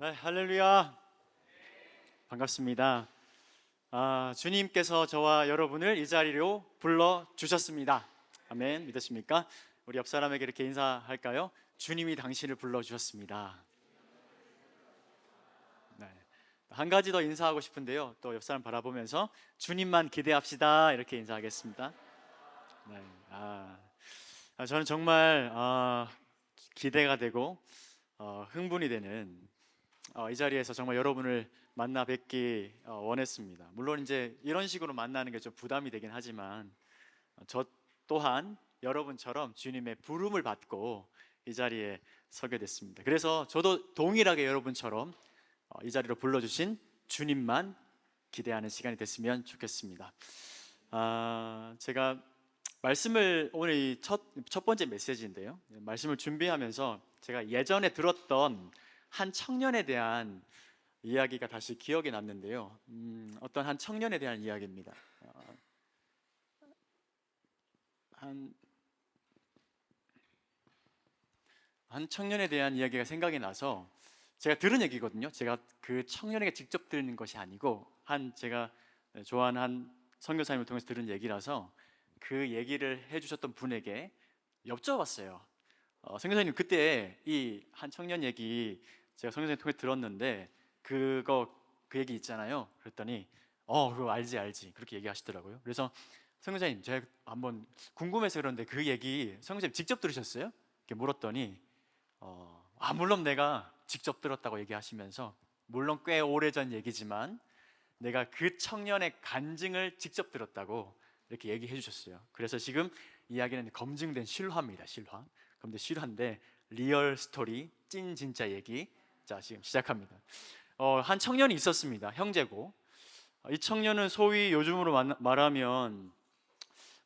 네, 할렐루야. 반갑습니다. 주님께서 저와 여러분을 이 자리로 불러주셨습니다. 아멘. 믿으십니까? 우리 옆 사람에게 이렇게 인사할까요? 주님이 당신을 불러주셨습니다. 네. 한 가지 더 인사하고 싶은데요. 또 옆 사람 바라보면서 주님만 기대합시다. 이렇게 인사하겠습니다. 네. 저는 정말 기대가 되고 흥분이 되는 이 자리에서 정말 여러분을 만나 뵙기 원했습니다. 물론 이제 이런 식으로 만나는 게 좀 부담이 되긴 하지만 저 또한 여러분처럼 주님의 부름을 받고 이 자리에 서게 됐습니다. 그래서 저도 동일하게 여러분처럼 이 자리로 불러주신 주님만 기대하는 시간이 됐으면 좋겠습니다. 제가 말씀을 오늘 이 첫 번째 메시지인데요. 말씀을 준비하면서 제가 예전에 들었던 한 청년에 대한 이야기가 다시 기억에 남는데요. 어떤 한 청년에 대한 이야기입니다. 한 청년에 대한 이야기가 생각이 나서 제가 들은 얘기거든요. 제가 그 청년에게 직접 들은 것이 아니고 제가 좋아하는 한 선교사님을 통해서 들은 얘기라서 그 얘기를 해주셨던 분에게 여쭤봤어요. 선교사님, 그때 이 한 청년 얘기 제가 선교사님 통해 들었는데 그 얘기 있잖아요. 그랬더니 그거 알지 그렇게 얘기하시더라고요. 그래서 선교사님, 제가 한번 궁금해서 그런데 그 얘기 선교사님 직접 들으셨어요? 이렇게 물었더니 물론 내가 직접 들었다고 얘기하시면서, 물론 꽤 오래전 얘기지만 내가 그 청년의 간증을 직접 들었다고 이렇게 얘기해 주셨어요. 그래서 지금 이야기는 검증된 실화입니다. 실화인데 리얼 스토리, 찐 진짜 얘기. 자, 지금 시작합니다. 한 청년이 있었습니다. 형제고, 이 청년은 소위 요즘으로 말하면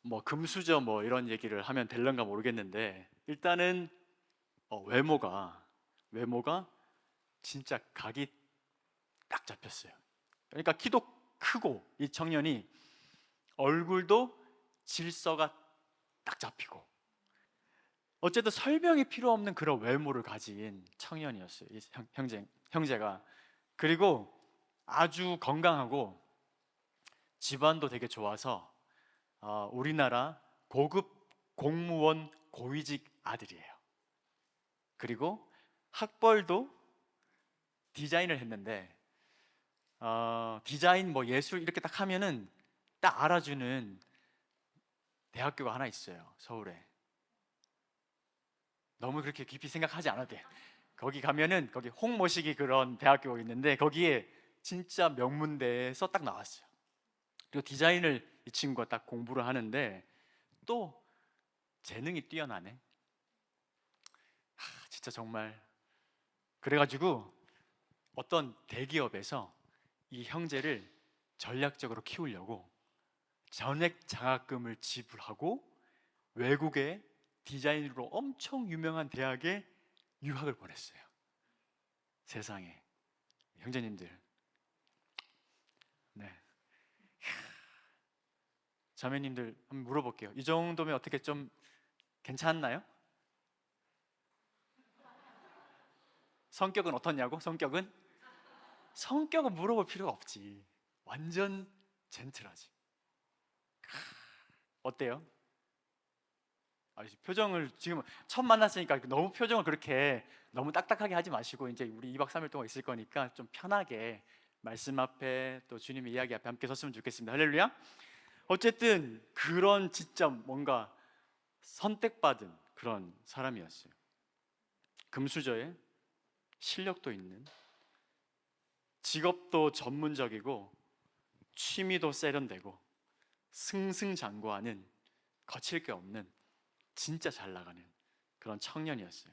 뭐 금수저 뭐 이런 얘기를 하면 될런가 모르겠는데, 일단은 외모가 진짜 각이 딱 잡혔어요. 그러니까 키도 크고, 이 청년이 얼굴도 질서가 딱 잡히고, 어쨌든 설명이 필요 없는 그런 외모를 가진 청년이었어요, 이 형제가. 그리고 아주 건강하고 집안도 되게 좋아서 우리나라 고급 공무원 고위직 아들이에요. 그리고 학벌도 디자인을 했는데 디자인 뭐 예술 이렇게 딱 하면은 딱 알아주는 대학교가 하나 있어요, 서울에. 너무 그렇게 깊이 생각하지 않아도 돼. 거기 가면은 거기 홍모식이 그런 대학교가 있는데 거기에 진짜 명문대에서 딱 나왔어요. 그리고 디자인을 이 친구가 딱 공부를 하는데 또 재능이 뛰어나네. 진짜 정말. 그래가지고 어떤 대기업에서 이 형제를 전략적으로 키우려고 전액 장학금을 지불하고 외국의 디자인으로 엄청 유명한 대학에 유학을 보냈어요. 세상에. 형제님들, 네, 자매님들 한번 물어볼게요. 이 정도면 어떻게 좀 괜찮나요? 성격은 어떻냐고? 성격은 물어볼 필요가 없지. 완전 젠틀하지. 어때요? 표정을 지금 처음 만났으니까 너무 표정을 그렇게 너무 딱딱하게 하지 마시고, 이제 우리 2박 3일 동안 있을 거니까 좀 편하게 말씀 앞에 또 주님의 이야기 앞에 함께 섰으면 좋겠습니다. 할렐루야. 어쨌든 그런 진짜 뭔가 선택받은 그런 사람이었어요. 금수저에 실력도 있는, 직업도 전문적이고, 취미도 세련되고, 승승장구하는, 거칠 게 없는 진짜 잘 나가는 그런 청년이었어요.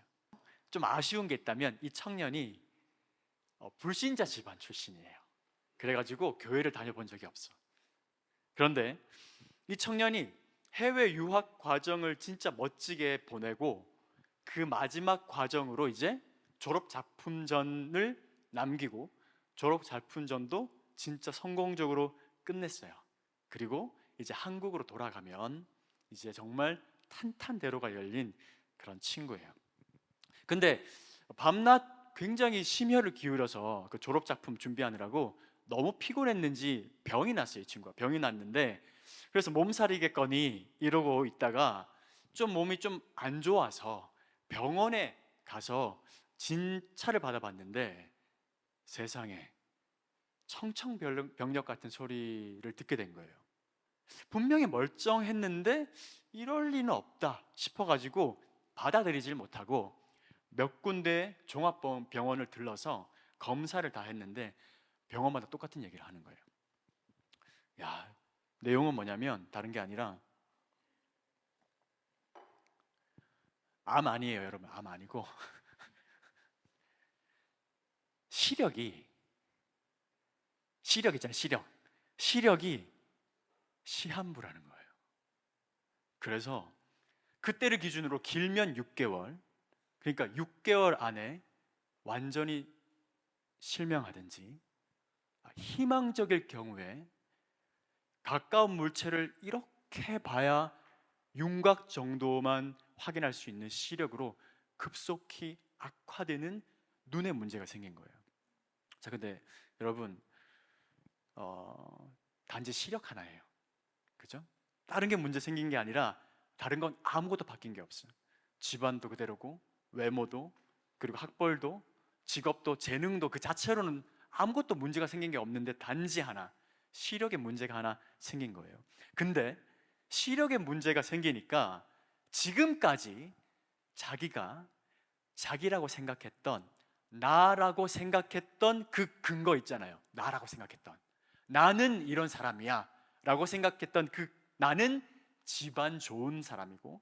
좀 아쉬운 게 있다면 이 청년이 불신자 집안 출신이에요. 그래가지고 교회를 다녀본 적이 없어. 그런데 이 청년이 해외 유학 과정을 진짜 멋지게 보내고 그 마지막 과정으로 이제 졸업 작품전을 남기고 졸업 작품전도 진짜 성공적으로 끝냈어요. 그리고 이제 한국으로 돌아가면 이제 정말 탄탄대로가 열린 그런 친구예요. 근데 밤낮 굉장히 심혈을 기울여서 그 졸업 작품 준비하느라고 너무 피곤했는지 병이 났어요. 이 친구가 병이 났는데, 그래서 몸살이겠거니 이러고 있다가 좀 몸이 좀 안 좋아서 병원에 가서 진찰을 받아봤는데, 세상에 청천벽력 같은 소리를 듣게 된 거예요. 분명히 멀쩡했는데 이럴 리는 없다 싶어가지고 받아들이질 못하고 몇 군데 종합병원을 들러서 검사를 다 했는데 병원마다 똑같은 얘기를 하는 거예요. 야, 내용은 뭐냐면 다른 게 아니라 암 아니에요, 여러분. 암 아니고 시력 있잖아요. 시력이 시한부라는 거예요. 그래서 그때를 기준으로 길면 6개월, 그러니까 6개월 안에 완전히 실명하든지, 희망적일 경우에 가까운 물체를 이렇게 봐야 윤곽 정도만 확인할 수 있는 시력으로 급속히 악화되는 눈에 문제가 생긴 거예요. 자, 근데 여러분, 단지 시력 하나예요. 그죠? 다른 게 문제 생긴 게 아니라 다른 건 아무것도 바뀐 게 없어요. 집안도 그대로고, 외모도, 그리고 학벌도, 직업도, 재능도 그 자체로는 아무것도 문제가 생긴 게 없는데 단지 하나, 시력에 문제가 하나 생긴 거예요. 근데 시력에 문제가 생기니까 지금까지 자기가 자기라고 생각했던, 나라고 생각했던 그 근거 있잖아요. 나라고 생각했던, 나는 이런 사람이야 라고 생각했던 그 나는 집안 좋은 사람이고,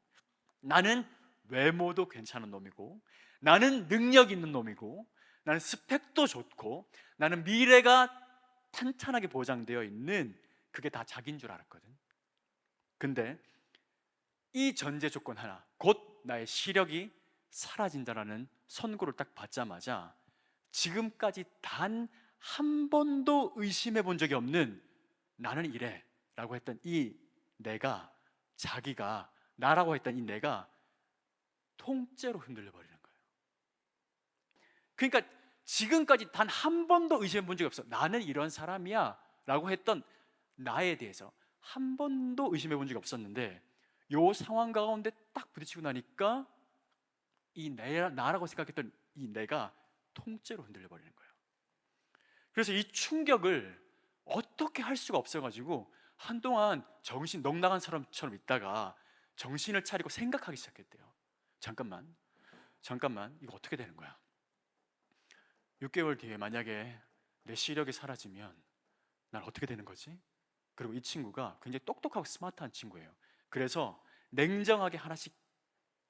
나는 외모도 괜찮은 놈이고, 나는 능력 있는 놈이고, 나는 스펙도 좋고, 나는 미래가 탄탄하게 보장되어 있는, 그게 다 자기인 줄 알았거든. 근데 이 전제 조건 하나, 곧 나의 시력이 사라진다라는 선고를 딱 받자마자 지금까지 단 한 번도 의심해 본 적이 없는 나는 이래 라고 했던 이 내가, 자기가 나라고 했던 이 내가 통째로 흔들려 버리는 거예요. 그러니까 지금까지 단 한 번도 의심해 본 적이 없어. 나는 이런 사람이야 라고 했던 나에 대해서 한 번도 의심해 본 적이 없었는데, 요 상황 가운데 딱 부딪히고 나니까 이 나라고 생각했던 이 내가 통째로 흔들려 버리는 거예요. 그래서 이 충격을 어떻게 할 수가 없어가지고 한동안 정신 넋 나간 사람처럼 있다가 정신을 차리고 생각하기 시작했대요. 잠깐만, 이거 어떻게 되는 거야? 6개월 뒤에 만약에 내 시력이 사라지면 난 어떻게 되는 거지? 그리고 이 친구가 굉장히 똑똑하고 스마트한 친구예요. 그래서 냉정하게 하나씩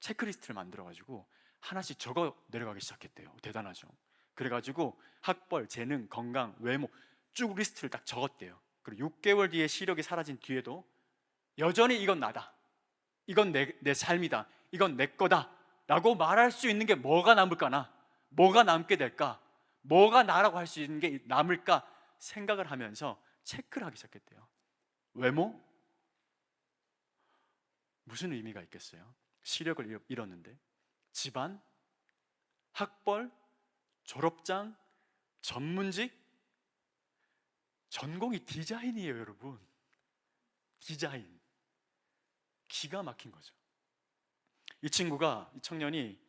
체크리스트를 만들어가지고 하나씩 적어 내려가기 시작했대요. 대단하죠. 그래가지고 학벌, 재능, 건강, 외모 쭉 리스트를 딱 적었대요. 그리고 6개월 뒤에 시력이 사라진 뒤에도 여전히 이건 나다, 이건 내 삶이다, 이건 내 거다 라고 말할 수 있는 게 뭐가 남을까나, 뭐가 남게 될까, 뭐가 나라고 할 수 있는 게 남을까 생각을 하면서 체크를 하기 시작했대요. 외모? 무슨 의미가 있겠어요? 시력을 잃었는데. 집안? 학벌? 졸업장? 전문직? 전공이 디자인이에요, 여러분. 디자인. 기가 막힌 거죠. 이 청년이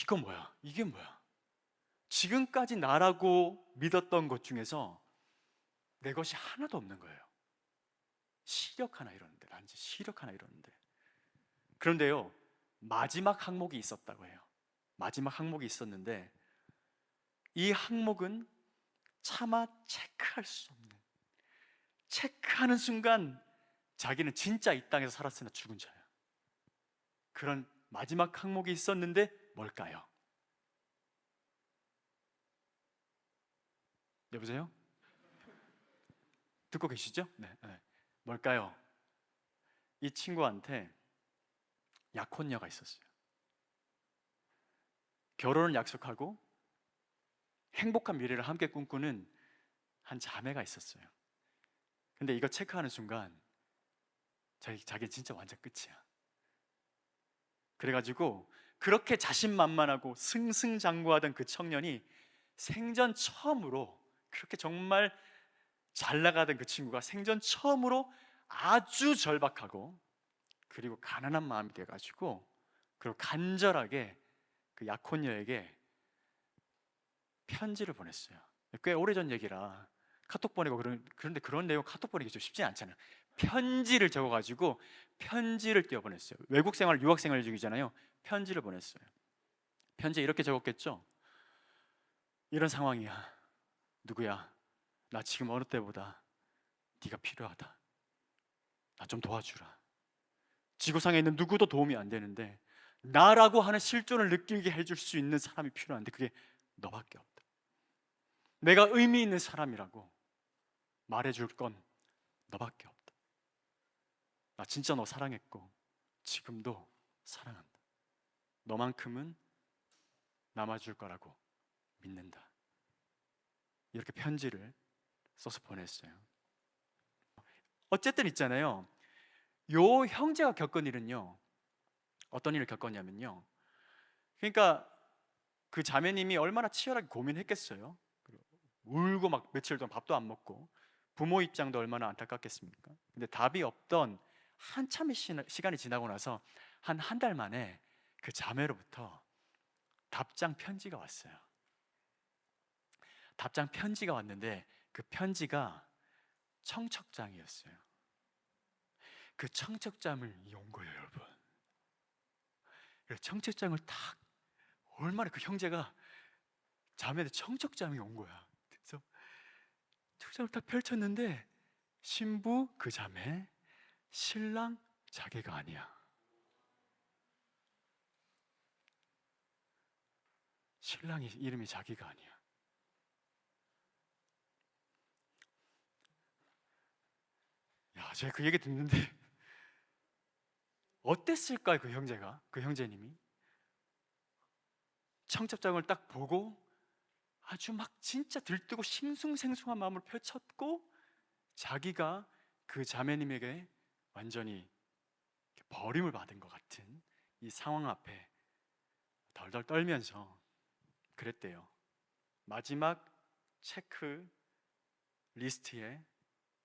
이거 뭐야? 이게 뭐야? 지금까지 나라고 믿었던 것 중에서 내 것이 하나도 없는 거예요. 시력 하나 잃었는데, 단지 시력 하나 잃었는데. 그런데요, 마지막 항목이 있었다고 해요. 마지막 항목이 있었는데 이 항목은 차마 체크할 수 없는, 체크하는 순간 자기는 진짜 이 땅에서 살았으나 죽은 자야. 그런 마지막 항목이 있었는데 뭘까요? 여보세요? 듣고 계시죠? 네. 뭘까요? 이 친구한테 약혼녀가 있었어요. 결혼을 약속하고 행복한 미래를 함께 꿈꾸는 한 자매가 있었어요. 근데 이거 체크하는 순간 자기 진짜 완전 끝이야. 그래가지고 그렇게 자신만만하고 승승장구하던 그 청년이 생전 처음으로, 그렇게 정말 잘 나가던 그 친구가 생전 처음으로 아주 절박하고 그리고 가난한 마음이 돼가지고, 그리고 간절하게 그 약혼녀에게 편지를 보냈어요. 꽤 오래전 얘기라 카톡 보내고 그런데 그런 내용 카톡 보내기 좀 쉽지 않잖아요. 편지를 적어가지고 편지를 띄워보냈어요. 외국 생활, 유학 생활 중이잖아요. 편지를 보냈어요. 편지에 이렇게 적었겠죠. 이런 상황이야. 누구야? 나 지금 어느 때보다 네가 필요하다. 나 좀 도와주라. 지구상에 있는 누구도 도움이 안 되는데 나라고 하는 실존을 느끼게 해줄 수 있는 사람이 필요한데 그게 너밖에 없다. 내가 의미 있는 사람이라고 말해줄 건 너밖에 없다. 나 진짜 너 사랑했고 지금도 사랑한다. 너만큼은 남아줄 거라고 믿는다. 이렇게 편지를 써서 보냈어요. 어쨌든 있잖아요, 요 형제가 겪은 일은요, 어떤 일을 겪었냐면요, 그러니까 그 자매님이 얼마나 치열하게 고민했겠어요. 울고 막 며칠 동안 밥도 안 먹고, 부모 입장도 얼마나 안타깝겠습니까? 근데 답이 없던 한참의 시간이 지나고 나서 한 달 만에 그 자매로부터 답장 편지가 왔어요. 답장 편지가 왔는데 그 편지가 청첩장이었어요. 그 청첩장을 온 거예요, 여러분. 청첩장을 딱, 얼마나 그 형제가 자매한테 청첩장이 온 거야. 그래서 청첩장을 딱 펼쳤는데 신부 그 자매, 신랑 자기가 아니야. 신랑이 이름이 자기가 아니야. 야, 제가 그 얘기 듣는데 어땠을까요? 그 형제가, 그 형제님이 청첩장을 딱 보고 아주 막 진짜 들뜨고 싱숭생숭한 마음을 펼쳤고, 자기가 그 자매님에게 완전히 버림을 받은 것 같은 이 상황 앞에 덜덜 떨면서 그랬대요. 마지막 체크 리스트에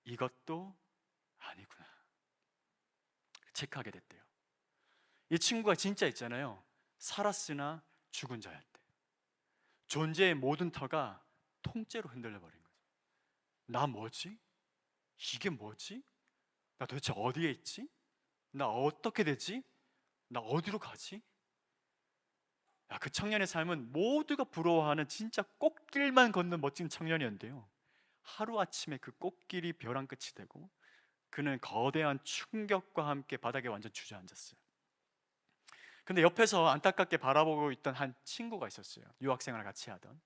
이것도 아니구나 체크하게 됐대요. 이 친구가 진짜 있잖아요, 살았으나 죽은 자였대. 존재의 모든 터가 통째로 흔들려 버린 거죠. 나 뭐지? 이게 뭐지? 나 도대체 어디에 있지? 나 어떻게 되지? 나 어디로 가지? 야, 그 청년의 삶은 모두가 부러워하는 진짜 꽃길만 걷는 멋진 청년이었는데요, 하루아침에 그 꽃길이 벼랑 끝이 되고 그는 거대한 충격과 함께 바닥에 완전 주저앉았어요. 근데 옆에서 안타깝게 바라보고 있던 한 친구가 있었어요. 유학생활을 같이 하던.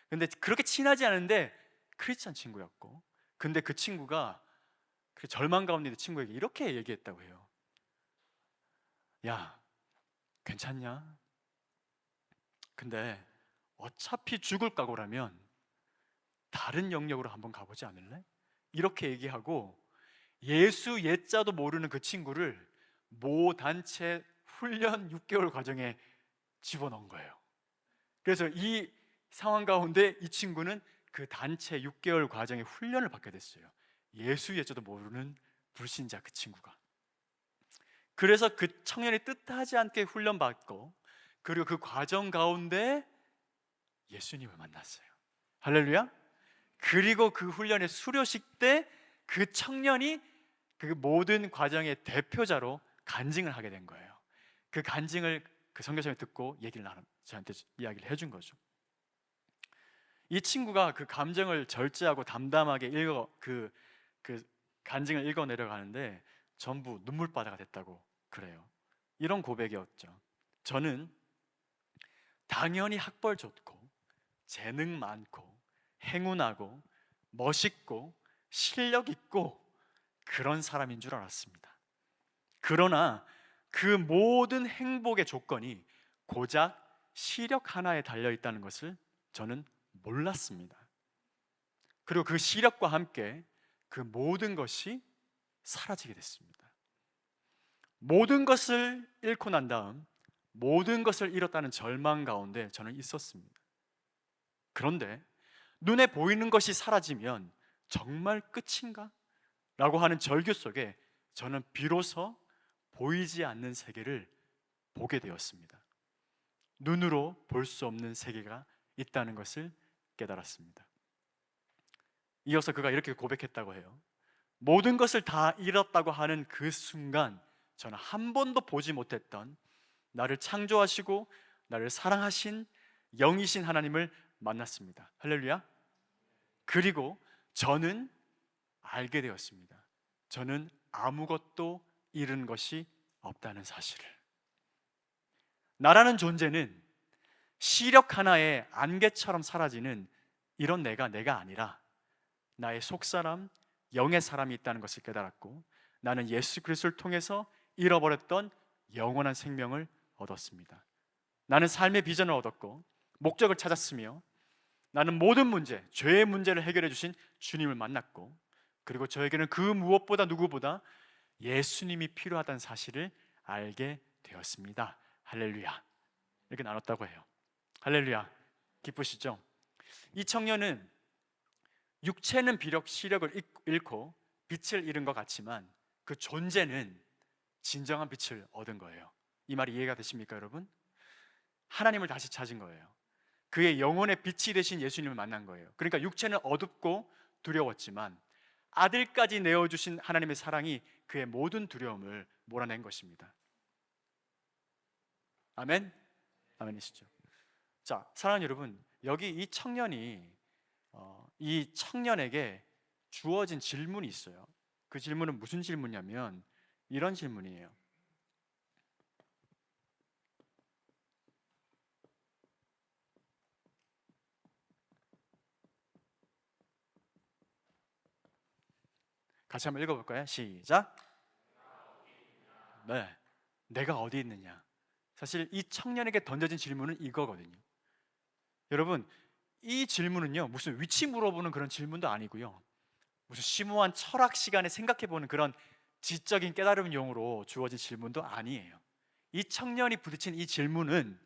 근데 그렇게 친하지 않은데 크리스찬 친구였고, 근데 그 친구가 그 절망 가운데 있는 친구에게 이렇게 얘기했다고 해요. 야, 괜찮냐? 근데 어차피 죽을 각오라면 다른 영역으로 한번 가보지 않을래? 이렇게 얘기하고 예수 예자도 모르는 그 친구를 모 단체 훈련 6개월 과정에 집어넣은 거예요. 그래서 이 상황 가운데 이 친구는 그 단체 6개월 과정의 훈련을 받게 됐어요. 예수 예자도 모르는 불신자 그 친구가. 그래서 그 청년이 뜻하지 않게 훈련받고, 그리고 그 과정 가운데 예수님을 만났어요. 할렐루야. 그리고 그 훈련의 수료식 때 그 청년이 그 모든 과정의 대표자로 간증을 하게 된 거예요. 그 간증을 그 선교사님이 듣고 저한테 이야기를 해준 거죠. 이 친구가 그 감정을 절제하고 담담하게 그 간증을 읽어 내려가는데 전부 눈물바다가 됐다고 그래요. 이런 고백이었죠. 저는 당연히 학벌 좋고 재능 많고 행운하고 멋있고 실력 있고 그런 사람인 줄 알았습니다. 그러나 그 모든 행복의 조건이 고작 시력 하나에 달려 있다는 것을 저는 몰랐습니다. 그리고 그 시력과 함께 그 모든 것이 사라지게 됐습니다. 모든 것을 잃고 난 다음 모든 것을 잃었다는 절망 가운데 저는 있었습니다. 그런데 눈에 보이는 것이 사라지면 정말 끝인가? 라고 하는 절규 속에 저는 비로소 보이지 않는 세계를 보게 되었습니다. 눈으로 볼 수 없는 세계가 있다는 것을 깨달았습니다. 이어서 그가 이렇게 고백했다고 해요. 모든 것을 다 잃었다고 하는 그 순간 저는 한 번도 보지 못했던 나를 창조하시고 나를 사랑하신 영이신 하나님을 만났습니다. 할렐루야. 그리고 저는 알게 되었습니다. 저는 아무것도 잃은 것이 없다는 사실을. 나라는 존재는 시력 하나에 안개처럼 사라지는 이런 내가 아니라 나의 속사람, 영의 사람이 있다는 것을 깨달았고, 나는 예수 그리스도를 통해서 잃어버렸던 영원한 생명을 얻었습니다. 나는 삶의 비전을 얻었고 목적을 찾았으며, 나는 모든 문제, 죄의 문제를 해결해 주신 주님을 만났고, 그리고 저에게는 그 무엇보다 누구보다 예수님이 필요하다는 사실을 알게 되었습니다. 할렐루야. 이렇게 나눴다고 해요. 할렐루야. 기쁘시죠? 이 청년은 육체는 비록 시력을 잃고 빛을 잃은 것 같지만 그 존재는 진정한 빛을 얻은 거예요. 이 말이 이해가 되십니까, 여러분? 하나님을 다시 찾은 거예요. 그의 영혼의 빛이 되신 예수님을 만난 거예요. 그러니까 육체는 어둡고 두려웠지만 아들까지 내어주신 하나님의 사랑이 그의 모든 두려움을 몰아낸 것입니다. 아멘? 아멘이시죠? 자, 사랑하는 여러분, 여기 이 청년에게 주어진 질문이 있어요. 그 질문은 무슨 질문이냐면 이런 질문이에요. 같이 한번 읽어볼까요? 시작. 네, 내가 어디 있느냐. 사실 이 청년에게 던져진 질문은 이거거든요. 여러분, 이 질문은요, 무슨 위치 물어보는 그런 질문도 아니고요, 무슨 심오한 철학 시간에 생각해보는 그런 지적인 깨달음용으로 주어진 질문도 아니에요. 이 청년이 부딪힌 이 질문은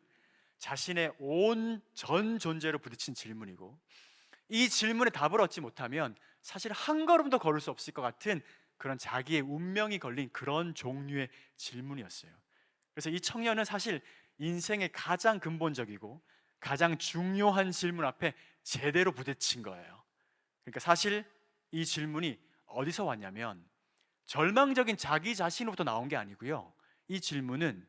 자신의 온 전 존재로 부딪힌 질문이고, 이 질문에 답을 얻지 못하면 사실 한 걸음도 걸을 수 없을 것 같은 그런 자기의 운명이 걸린 그런 종류의 질문이었어요. 그래서 이 청년은 사실 인생의 가장 근본적이고 가장 중요한 질문 앞에 제대로 부딪힌 거예요. 그러니까 사실 이 질문이 어디서 왔냐면 절망적인 자기 자신으로부터 나온 게 아니고요, 이 질문은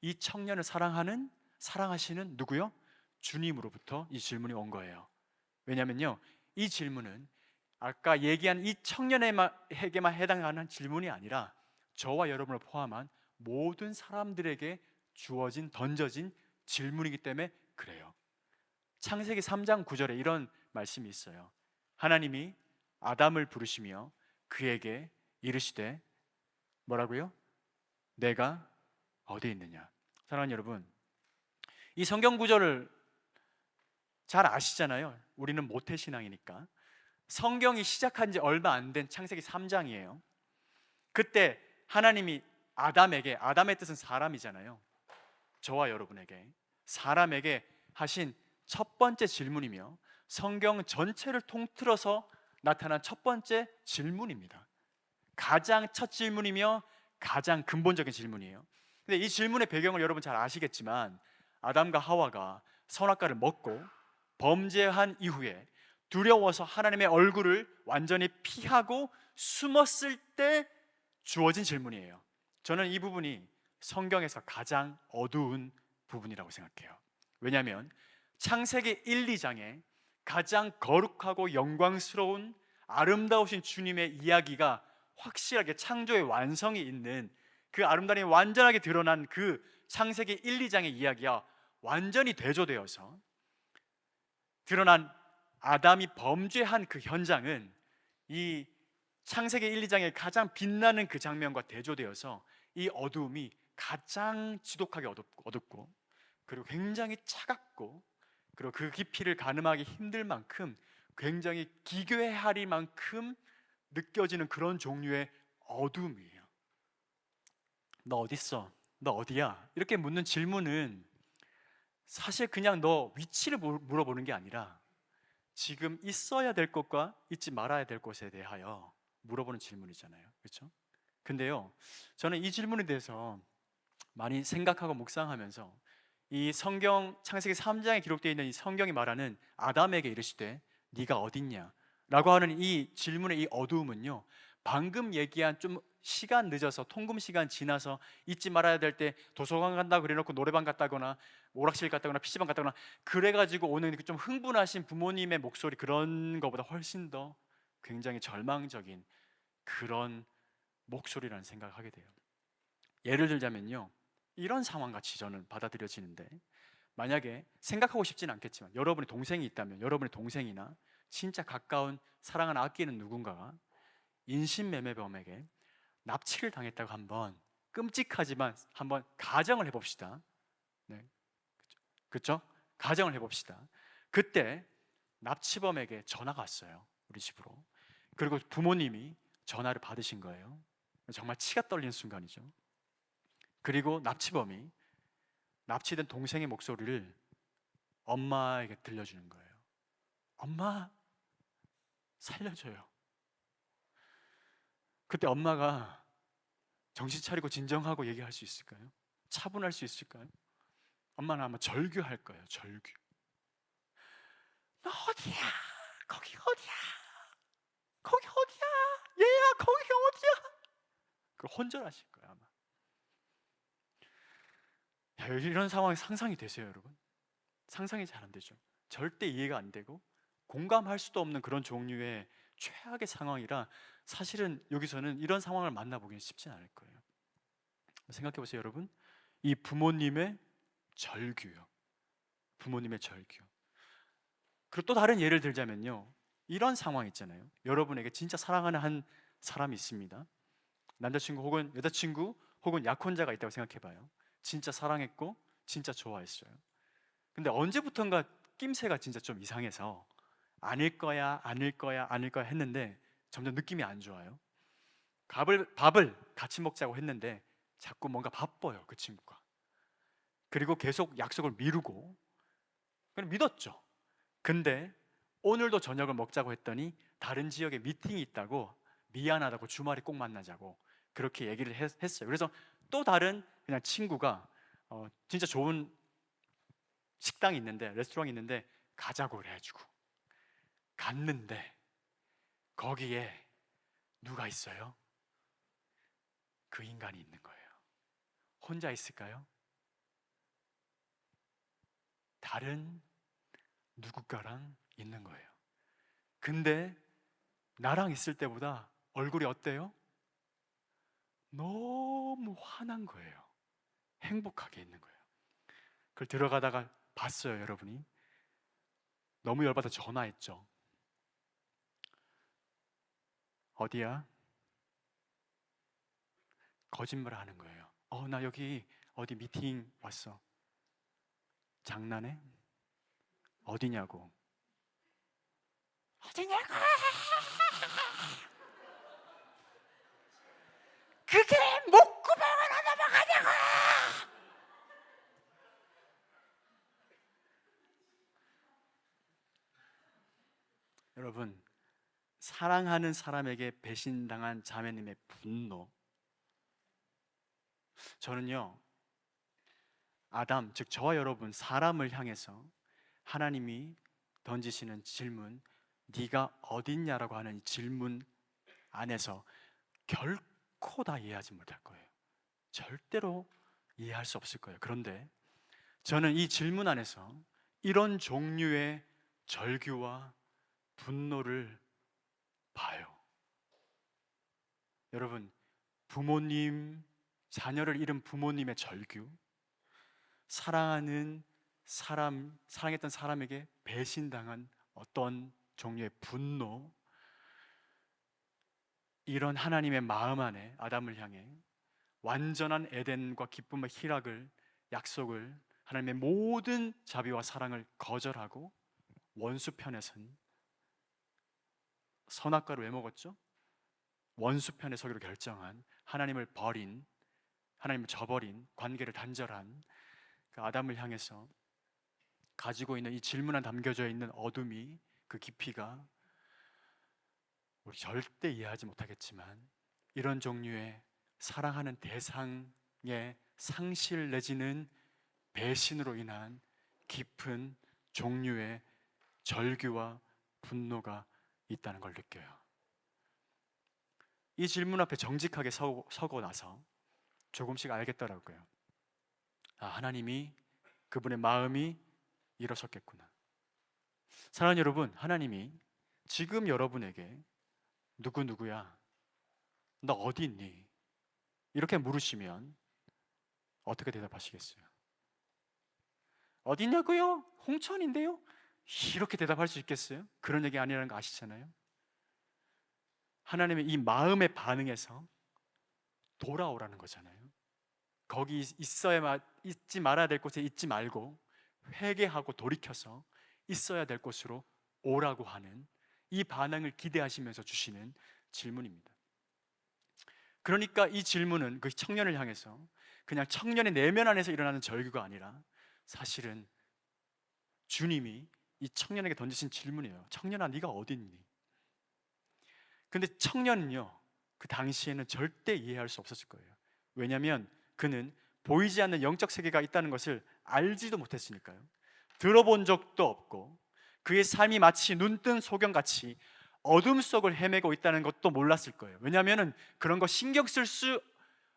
이 청년을 사랑하시는 누구요? 주님으로부터 이 질문이 온 거예요. 왜냐면요, 이 질문은 아까 얘기한 이 청년에게만 해당하는 질문이 아니라 저와 여러분을 포함한 모든 사람들에게 던져진 질문이기 때문에 그래요. 창세기 3장 9절에 이런 말씀이 있어요. 하나님이 아담을 부르시며 그에게 이르시되 뭐라고요? 내가 어디 있느냐. 사랑하는 여러분, 이 성경 구절을 잘 아시잖아요. 우리는 모태신앙이니까. 성경이 시작한 지 얼마 안 된 창세기 3장이에요. 그때 하나님이 아담의 뜻은 사람이잖아요. 저와 여러분에게, 사람에게 하신 첫 번째 질문이며 성경 전체를 통틀어서 나타난 첫 번째 질문입니다. 가장 첫 질문이며 가장 근본적인 질문이에요. 근데 이 질문의 배경을 여러분 잘 아시겠지만 아담과 하와가 선악과를 먹고 범죄한 이후에 두려워서 하나님의 얼굴을 완전히 피하고 숨었을 때 주어진 질문이에요. 저는 이 부분이 성경에서 가장 어두운 부분이라고 생각해요. 왜냐하면 창세기 1, 2장에 가장 거룩하고 영광스러운 아름다우신 주님의 이야기가 확실하게 창조의 완성이 있는 그 아름다움이 완전하게 드러난 그 창세기 1, 2장의 이야기와 완전히 대조되어서 드러난 아담이 범죄한 그 현장은 이 창세기 1, 2장의 가장 빛나는 그 장면과 대조되어서 이 어두움이 가장 지독하게 어둡고 그리고 굉장히 차갑고 그리고 그 깊이를 가늠하기 힘들 만큼 굉장히 기괴할 만큼 느껴지는 그런 종류의 어두움이에요. 너 어디 있어? 너 어디야? 이렇게 묻는 질문은 사실 그냥 너 위치를 물어보는 게 아니라 지금 있어야 될 것과 있지 말아야 될 것에 대하여 물어보는 질문이잖아요. 그렇죠? 근데요, 저는 이 질문에 대해서 많이 생각하고 묵상하면서 이 성경 창세기 3장에 기록되어 있는 이 성경이 말하는 아담에게 이르시되 네가 어딨냐? 라고 하는 이 질문의 이 어두움은요, 방금 얘기한 좀 시간 늦어서 통금 시간 지나서 잊지 말아야 될 때 도서관 간다 그래놓고 노래방 갔다거나 오락실 갔다거나 PC방 갔다거나 그래가지고 오는 좀 흥분하신 부모님의 목소리, 그런 거보다 훨씬 더 굉장히 절망적인 그런 목소리라는 생각을 하게 돼요. 예를 들자면요, 이런 상황같이 저는 받아들여지는데, 만약에 생각하고 싶지는 않겠지만 여러분의 동생이 있다면 여러분의 동생이나 진짜 가까운 사랑하는 아끼는 누군가가 인신매매범에게 납치를 당했다고 한번, 끔찍하지만 한번 가정을 해봅시다. 네, 그렇죠? 가정을 해봅시다. 그때 납치범에게 전화가 왔어요, 우리 집으로. 그리고 부모님이 전화를 받으신 거예요. 정말 치가 떨리는 순간이죠. 그리고 납치범이 납치된 동생의 목소리를 엄마에게 들려주는 거예요. 엄마, 살려줘요. 그때 엄마가 정신 차리고 진정하고 얘기할 수 있을까요? 차분할 수 있을까요? 엄마는 아마 절규할 거예요. 절규. 너 어디야? 거기 어디야? 거기 어디야? 얘야, 거기 어디야? 그 혼절하실 거예요, 아마. 야, 이런 상황이 상상이 되세요, 여러분? 상상이 잘 안 되죠. 절대 이해가 안 되고 공감할 수도 없는 그런 종류의 최악의 상황이라, 사실은 여기서는 이런 상황을 만나보기는 쉽지 않을 거예요. 생각해 보세요, 여러분. 이 부모님의 절규요. 부모님의 절규. 그리고 또 다른 예를 들자면요, 이런 상황 있잖아요. 여러분에게 진짜 사랑하는 한 사람이 있습니다. 남자친구 혹은 여자친구 혹은 약혼자가 있다고 생각해 봐요. 진짜 사랑했고 진짜 좋아했어요. 근데 언제부턴가 낌새가 진짜 좀 이상해서 아닐 거야, 아닐 거야, 아닐 거야 했는데 점점 느낌이 안 좋아요. 밥을 같이 먹자고 했는데 자꾸 뭔가 바빠요, 그 친구가. 그리고 계속 약속을 미루고, 그냥 믿었죠. 근데 오늘도 저녁을 먹자고 했더니 다른 지역에 미팅이 있다고, 미안하다고, 주말에 꼭 만나자고 그렇게 얘기를 했어요. 그래서 또 다른 그냥 친구가 진짜 좋은 식당이 있는데, 레스토랑이 있는데 가자고 그래가지고 갔는데 거기에 누가 있어요? 그 인간이 있는 거예요. 혼자 있을까요? 다른 누군가랑 있는 거예요. 근데 나랑 있을 때보다 얼굴이 어때요? 너무 환한 거예요. 행복하게 있는 거예요. 그걸 들어가다가 봤어요, 여러분이. 너무 열받아 전화했죠. 어디야? 거짓말을 하는 거예요. 나 여기 어디 미팅 왔어. 장난해? 어디냐고. 어디냐고? 그게 목구멍으로 넘어가냐고! 여러분, 사랑하는 사람에게 배신당한 자매님의 분노. 저는요, 아담, 즉 저와 여러분 사람을 향해서 하나님이 던지시는 질문, 네가 어딨냐라고 하는 이 질문 안에서 결코 다 이해하지 못할 거예요. 절대로 이해할 수 없을 거예요. 그런데 저는 이 질문 안에서 이런 종류의 절규와 분노를 봐요. 여러분, 부모님, 자녀를 잃은 부모님의 절규, 사랑하는 사람, 사랑했던 사람에게 배신당한 어떤 종류의 분노, 이런 하나님의 마음 안에 아담을 향해 완전한 에덴과 기쁨과 희락을, 약속을, 하나님의 모든 자비와 사랑을 거절하고 원수편에 선, 선악과를 왜 먹었죠? 원수편에 서기로 결정한, 하나님을 버린 하나님을 저버린, 관계를 단절한 그 아담을 향해서 가지고 있는 이 질문 안에 담겨져 있는 어둠이, 그 깊이가 우리 절대 이해하지 못하겠지만, 이런 종류의 사랑하는 대상의 상실 내지는 배신으로 인한 깊은 종류의 절규와 분노가 있다는 걸 느껴요. 이 질문 앞에 정직하게 서고 나서 조금씩 알겠더라고요. 하나님이, 그분의 마음이 일어섰겠구나. 사랑하는 여러분, 하나님이 지금 여러분에게 누구누구야, 너 어디 있니? 이렇게 물으시면 어떻게 대답하시겠어요? 어디 있냐고요? 홍천인데요? 이렇게 대답할 수 있겠어요? 그런 얘기 아니라는 거 아시잖아요? 하나님의 이 마음의 반응에서 돌아오라는 거잖아요. 거기 있지 말아야 될 곳에 있지 말고 회개하고 돌이켜서 있어야 될 곳으로 오라고 하는 이 반응을 기대하시면서 주시는 질문입니다. 그러니까 이 질문은 그 청년을 향해서 그냥 청년의 내면 안에서 일어나는 절규가 아니라 사실은 주님이 이 청년에게 던지신 질문이에요. 청년아, 네가 어디 있니? 근데 청년은요, 그 당시에는 절대 이해할 수 없었을 거예요. 왜냐하면 그는 보이지 않는 영적 세계가 있다는 것을 알지도 못했으니까요. 들어본 적도 없고 그의 삶이 마치 눈뜬 소경같이 어둠 속을 헤매고 있다는 것도 몰랐을 거예요. 왜냐하면 그런 거 신경 쓸 수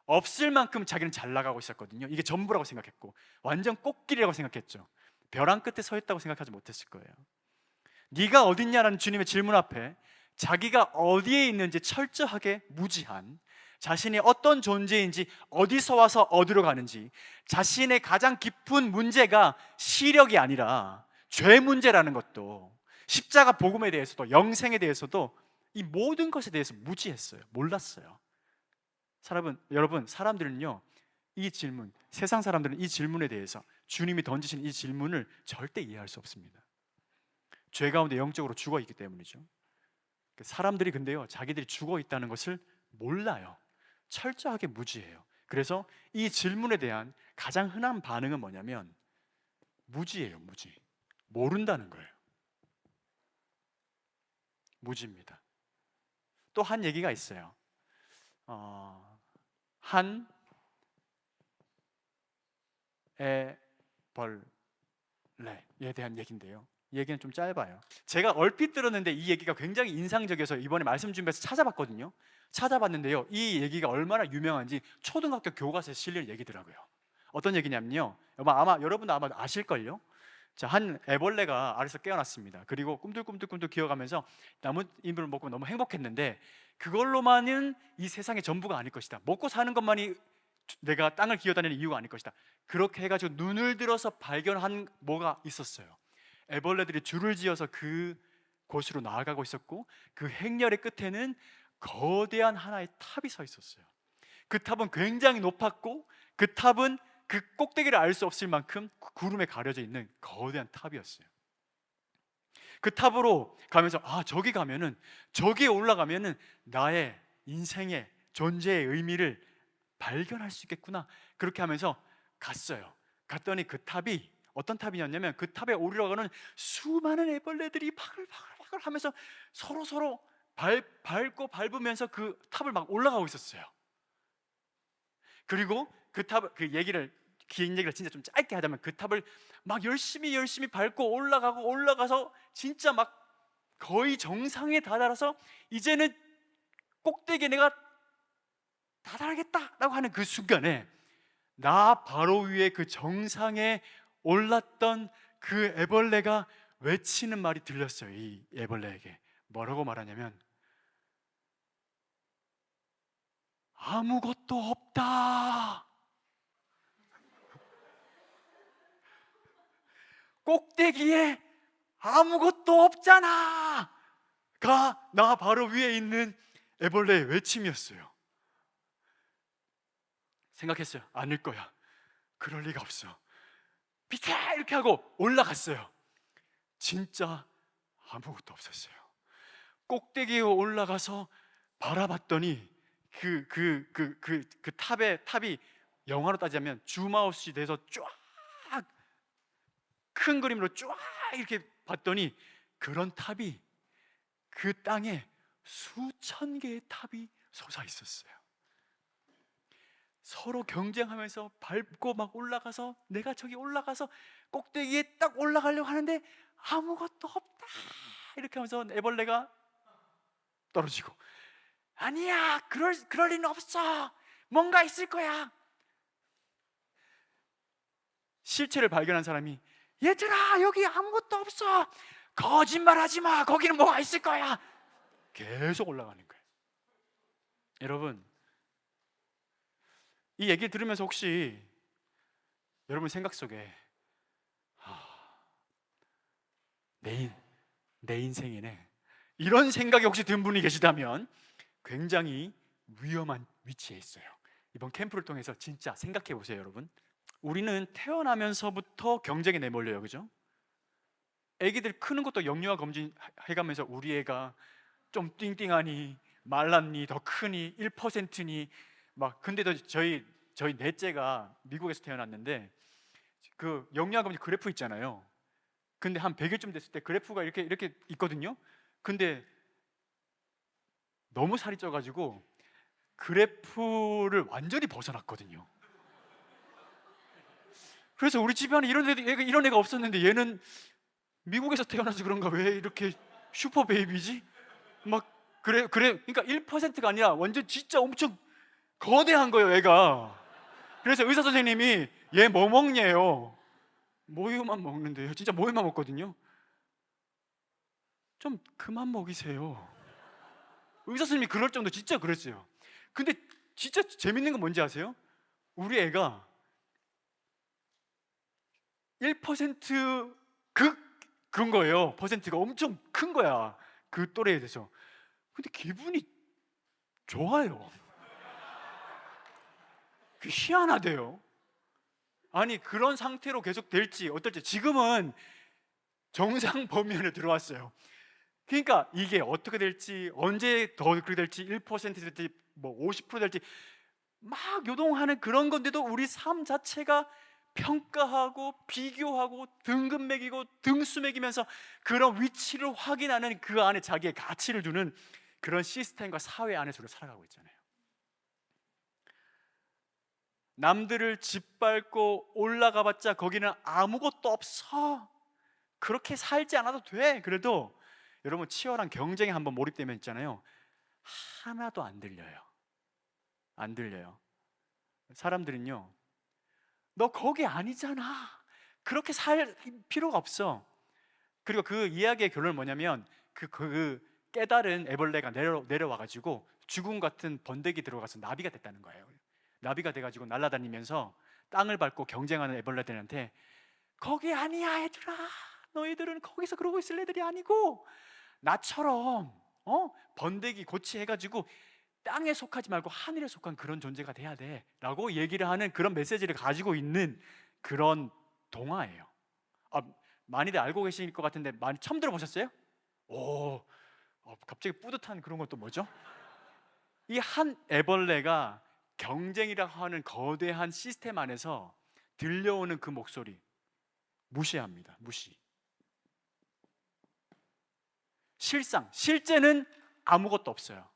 없을 만큼 자기는 잘 나가고 있었거든요. 이게 전부라고 생각했고 완전 꽃길이라고 생각했죠. 벼랑 끝에 서 있다고 생각하지 못했을 거예요. 네가 어딨냐라는 주님의 질문 앞에 자기가 어디에 있는지 철저하게 무지한, 자신이 어떤 존재인지, 어디서 와서 어디로 가는지, 자신의 가장 깊은 문제가 시력이 아니라 죄 문제라는 것도, 십자가 복음에 대해서도, 영생에 대해서도, 이 모든 것에 대해서 무지했어요. 몰랐어요. 여러분, 사람들은요, 이 질문, 세상 사람들은 이 질문에 대해서, 주님이 던지신 이 질문을 절대 이해할 수 없습니다. 죄 가운데 영적으로 죽어 있기 때문이죠. 사람들이 근데요, 자기들이 죽어 있다는 것을 몰라요. 철저하게 무지해요. 그래서 이 질문에 대한 가장 흔한 반응은 뭐냐면 무지예요. 무지. 모른다는 거예요. 무지입니다. 또 한 얘기가 있어요. 한 애벌레에 대한 얘기인데요, 이 얘기는 좀 짧아요. 제가 얼핏 들었는데 이 얘기가 굉장히 인상적이어서 이번에 말씀 준비해서 찾아봤거든요. 찾아봤는데요, 이 얘기가 얼마나 유명한지 초등학교 교과서에 실린 얘기더라고요. 어떤 얘기냐면요, 여러분도 아마 아실걸요? 자, 한 애벌레가 알에서 깨어났습니다. 그리고 꿈틀꿈틀 기어가면서 나뭇잎을 먹고 너무 행복했는데, 그걸로만은 이 세상의 전부가 아닐 것이다. 먹고 사는 것만이 내가 땅을 기어다니는 이유가 아닐 것이다. 그렇게 해가지고 눈을 들어서 발견한 뭐가 있었어요. 애벌레들이 줄을 지어서 그 곳으로 나아가고 있었고, 그 행렬의 끝에는 거대한 하나의 탑이 서 있었어요. 그 탑은 굉장히 높았고, 그 탑은 그 꼭대기를 알 수 없을 만큼 구름에 가려져 있는 거대한 탑이었어요. 그 탑으로 가면서 저기 가면은, 저기에 올라가면은 나의 인생의 존재의 의미를 발견할 수 있겠구나. 그렇게 하면서 갔어요. 갔더니 그 탑이 어떤 탑이었냐면, 그 탑에 오르려고는 수많은 애벌레들이 바글바글 하면서 서로 밟고 밟으면서 그 탑을 막 올라가고 있었어요. 그리고 긴 얘기를 진짜 좀 짧게 하자면, 그 탑을 막 열심히 밟고 올라가서 진짜 막 거의 정상에 다다라서 이제는 꼭대기에 내가 다다르겠다라고 하는 그 순간에, 나 바로 위에 그 정상에 올랐던 그 애벌레가 외치는 말이 들렸어요. 이 애벌레에게 뭐라고 말하냐면, 아무것도 없다. 꼭대기에 아무것도 없잖아 가 나 바로 위에 있는 애벌레의 외침이었어요. 생각했어요. 아닐 거야. 그럴 리가 없어. 비켜! 이렇게 하고 올라갔어요. 진짜 아무것도 없었어요. 꼭대기에 올라가서 바라봤더니 그 탑이 영화로 따지자면 줌아웃이 돼서 쫙 큰 그림으로 쫙 이렇게 봤더니 그런 탑이 그 땅에 수천 개의 탑이 솟아 있었어요. 서로 경쟁하면서 밟고 막 올라가서 내가 저기 올라가서 꼭대기에 딱 올라가려고 하는데 아무것도 없다 이렇게 하면서 애벌레가 떨어지고, 아니야 그럴 리는 없어, 뭔가 있을 거야. 실체를 발견한 사람이, 얘들아 여기 아무것도 없어, 거짓말하지 마, 거기는 뭐가 있을 거야. 계속 올라가는 거예요. 여러분, 이 얘기를 들으면서 혹시 여러분 생각 속에 내 인생이네, 이런 생각이 혹시 든 분이 계시다면 굉장히 위험한 위치에 있어요. 이번 캠프를 통해서 진짜 생각해 보세요. 여러분, 우리는 태어나면서부터 경쟁에 내몰려요. 그죠? 애기들 크는 것도 영유아 검진 해가면서 우리 애가 좀 띵띵하니, 말랐니, 더 크니, 1%니 막. 근데도 저희 넷째가 미국에서 태어났는데 그 영유아 검진 그래프 있잖아요. 근데 한 100일쯤 됐을 때 그래프가 이렇게 있거든요. 근데 너무 살이 쪄가지고 그래프를 완전히 벗어났거든요. 그래서 우리 집안에 이런 애가 없었는데 얘는 미국에서 태어나서 그런가 왜 이렇게 슈퍼 베이비지? 막 그러니까 1%가 아니라 완전 진짜 엄청 거대한 거예요, 애가. 그래서 의사 선생님이 얘 뭐 먹냐요. 모유만 먹는데요. 진짜 모유만 먹거든요. 좀 그만 먹이세요. 의사 선생님이 그럴 정도 진짜 그랬어요. 근데 진짜 재밌는 건 뭔지 아세요? 우리 애가 1% 그런 거예요. 퍼센트가 엄청 큰 거야, 그 또래에 대해서. 근데 기분이 좋아요. 희한하대요. 아니, 그런 상태로 계속 될지 어떨지. 지금은 정상 범위 안에 들어왔어요. 그러니까 이게 어떻게 될지, 언제 더 그렇게 될지, 1% 될지 뭐 50% 될지 막 요동하는 그런 건데도 우리 삶 자체가 평가하고 비교하고 등급 매기고 등수 매기면서 그런 위치를 확인하는, 그 안에 자기의 가치를 두는 그런 시스템과 사회 안에서 살아가고 있잖아요. 남들을 짓밟고 올라가봤자 거기는 아무것도 없어. 그렇게 살지 않아도 돼. 그래도 여러분, 치열한 경쟁에 한번 몰입되면 있잖아요, 하나도 안 들려요. 안 들려요. 사람들은요, 너 거기 아니잖아, 그렇게 살 필요가 없어. 그리고 그 이야기의 결론은 뭐냐면 그 깨달은 애벌레가 내려와가지고 죽음 같은 번데기 들어가서 나비가 됐다는 거예요. 나비가 돼가지고 날아다니면서 땅을 밟고 경쟁하는 애벌레들한테, 거기 아니야 얘들아, 너희들은 거기서 그러고 있을 애들이 아니고 나처럼 번데기 고치해가지고 땅에 속하지 말고 하늘에 속한 그런 존재가 돼야 돼 라고 얘기를 하는, 그런 메시지를 가지고 있는 그런 동화예요. 많이들 알고 계실 것 같은데 많이 처음 들어보셨어요? 오, 갑자기 뿌듯한 그런 것도 뭐죠? 이 한 애벌레가 경쟁이라고 하는 거대한 시스템 안에서 들려오는 그 목소리, 무시합니다. 무시. 실제는 아무것도 없어요.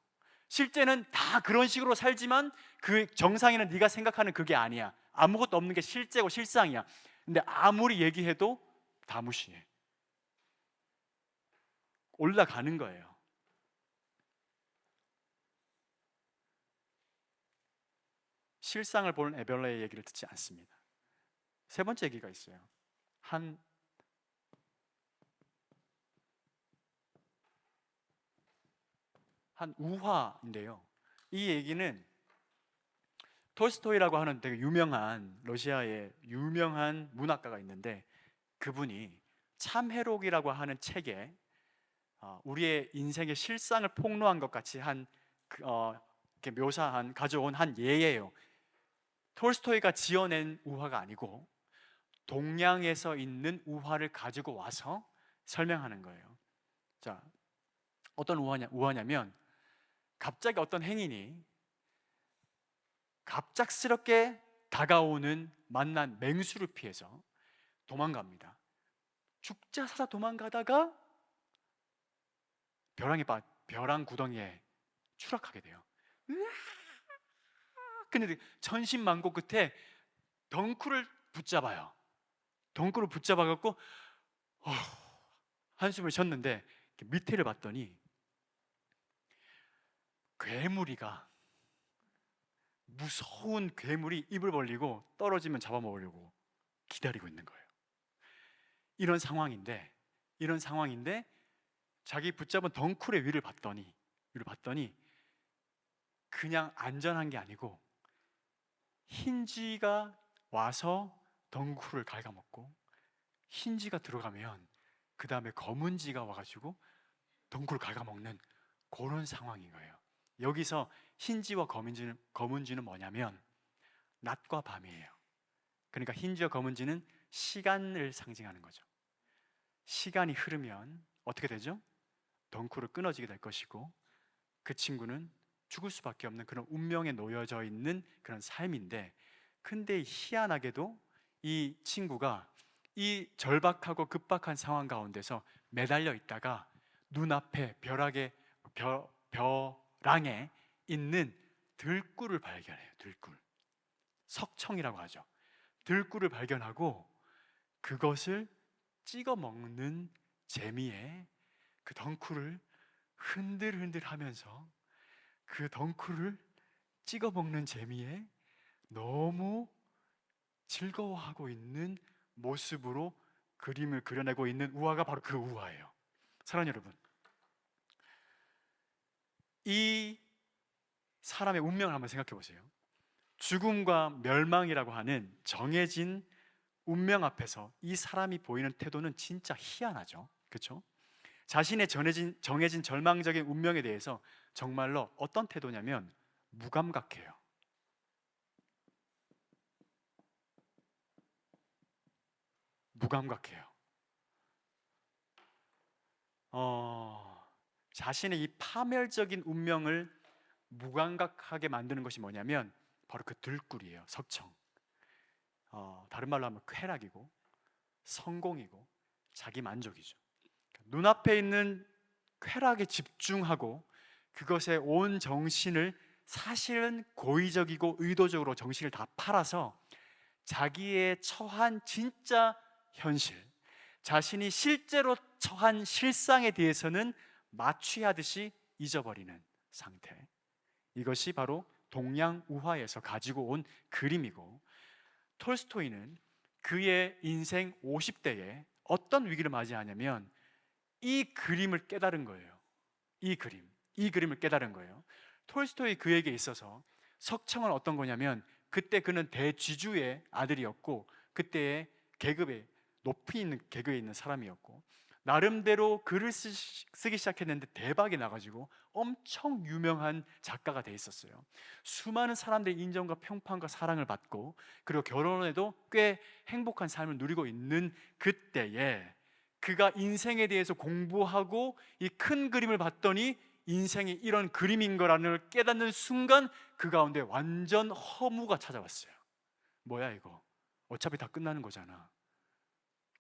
실제는 다 그런 식으로 살지만 그 정상에는 네가 생각하는 그게 아니야. 아무것도 없는 게 실제고 실상이야. 근데 아무리 얘기해도 다 무시해. 올라가는 거예요. 실상을 보는 애벌레의 얘기를 듣지 않습니다. 세 번째 얘기가 있어요. 한 우화인데요. 이 얘기는 톨스토이라고 하는 되게 유명한 러시아의 유명한 문학가가 있는데, 그분이 참회록이라고 하는 책에 우리의 인생의 실상을 폭로한 것 같이 이렇게 묘사한, 가져온 한 예예요. 톨스토이가 지어낸 우화가 아니고 동양에서 있는 우화를 가지고 와서 설명하는 거예요. 자, 어떤 우화냐면 갑자기 어떤 행인이 갑작스럽게 다가오는 만난 맹수를 피해서 도망갑니다. 죽자 사자 도망가다가 벼랑 구덩이에 추락하게 돼요. 근데 천신만고 끝에 덩쿨을 붙잡아요. 덩쿨을 붙잡아갖고 한숨을 쉬었는데 밑에를 봤더니 괴물이가, 무서운 괴물이 입을 벌리고 떨어지면 잡아먹으려고 기다리고 있는 거예요. 이런 상황인데 자기 붙잡은 덩쿨의 위를 봤더니 그냥 안전한 게 아니고 흰쥐가 와서 덩쿨을 갉아먹고, 흰쥐가 들어가면 그 다음에 검은쥐가 와가지고 덩쿨을 갉아먹는 그런 상황인 거예요. 여기서 흰쥐와 검은쥐는 뭐냐면 낮과 밤이에요. 그러니까 흰쥐와 검은쥐는 시간을 상징하는 거죠. 시간이 흐르면 어떻게 되죠? 덩쿨을 끊어지게 될 것이고, 그 친구는 죽을 수밖에 없는 그런 운명에 놓여져 있는 그런 삶인데, 근데 희한하게도 이 친구가 이 절박하고 급박한 상황 가운데서 매달려 있다가 눈앞에 벼랑에 있는 들꿀을 발견해요. 들꿀, 석청이라고 하죠. 들꿀을 발견하고 그것을 찍어 먹는 재미에 그 덩쿨을 흔들흔들 하면서 그 덩쿨을 찍어 먹는 재미에 너무 즐거워하고 있는 모습으로 그림을 그려내고 있는 우화가 바로 그 우화예요. 사랑하는 여러분, 이 사람의 운명을 한번 생각해 보세요. 죽음과 멸망이라고 하는 정해진 운명 앞에서 이 사람이 보이는 태도는 진짜 희한하죠. 그렇죠? 자신의 정해진 절망적인 운명에 대해서 정말로 어떤 태도냐면 무감각해요. 무감각해요. 자신의 이 파멸적인 운명을 무감각하게 만드는 것이 뭐냐면 바로 그 들꿀이에요. 석청. 다른 말로 하면 쾌락이고 성공이고 자기 만족이죠. 눈앞에 있는 쾌락에 집중하고 그것에 온 정신을, 사실은 고의적이고 의도적으로 정신을 다 팔아서 자기의 처한 진짜 현실, 자신이 실제로 처한 실상에 대해서는 마취하듯이 잊어버리는 상태, 이것이 바로 동양우화에서 가지고 온 그림이고, 톨스토이는 그의 인생 50대에 어떤 위기를 맞이하냐면 이 그림을 깨달은 거예요. 이 그림을 깨달은 거예요. 톨스토이 그에게 있어서 석청은 어떤 거냐면, 그때 그는 대쥐주의 아들이었고 그때의 계급에 높이 있는 계급에 있는 사람이었고, 나름대로 글을 쓰기 시작했는데 대박이 나가지고 엄청 유명한 작가가 돼 있었어요. 수많은 사람들의 인정과 평판과 사랑을 받고, 그리고 결혼해도 꽤 행복한 삶을 누리고 있는 그때에 그가 인생에 대해서 공부하고 이 큰 그림을 봤더니 인생이 이런 그림인 거라는 걸 깨닫는 순간 그 가운데 완전 허무가 찾아왔어요. 뭐야 이거, 어차피 다 끝나는 거잖아,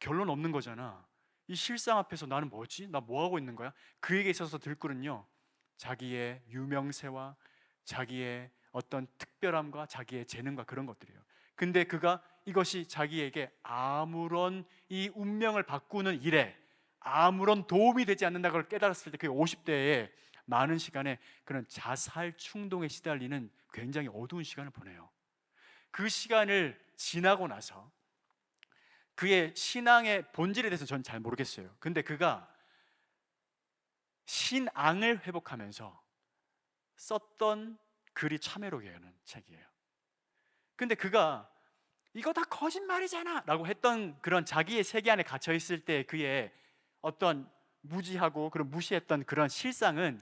결론 없는 거잖아, 이 실상 앞에서 나는 뭐지? 나 뭐 하고 있는 거야? 그에게 있어서 들꿀은요, 자기의 유명세와 자기의 어떤 특별함과 자기의 재능과 그런 것들이에요. 근데 그가 이것이 자기에게 아무런 이 운명을 바꾸는 일에 아무런 도움이 되지 않는다는 걸 깨달았을 때, 그 50대에 많은 시간에 그런 자살 충동에 시달리는 굉장히 어두운 시간을 보내요. 그 시간을 지나고 나서 그의 신앙의 본질에 대해서 저는 잘 모르겠어요. 근데 그가 신앙을 회복하면서 썼던 글이 참회록이라는 책이에요. 근데 그가 이거 다 거짓말이잖아 라고 했던 그런 자기의 세계 안에 갇혀 있을 때 그의 어떤 무지하고 그런 무시했던 그런 실상은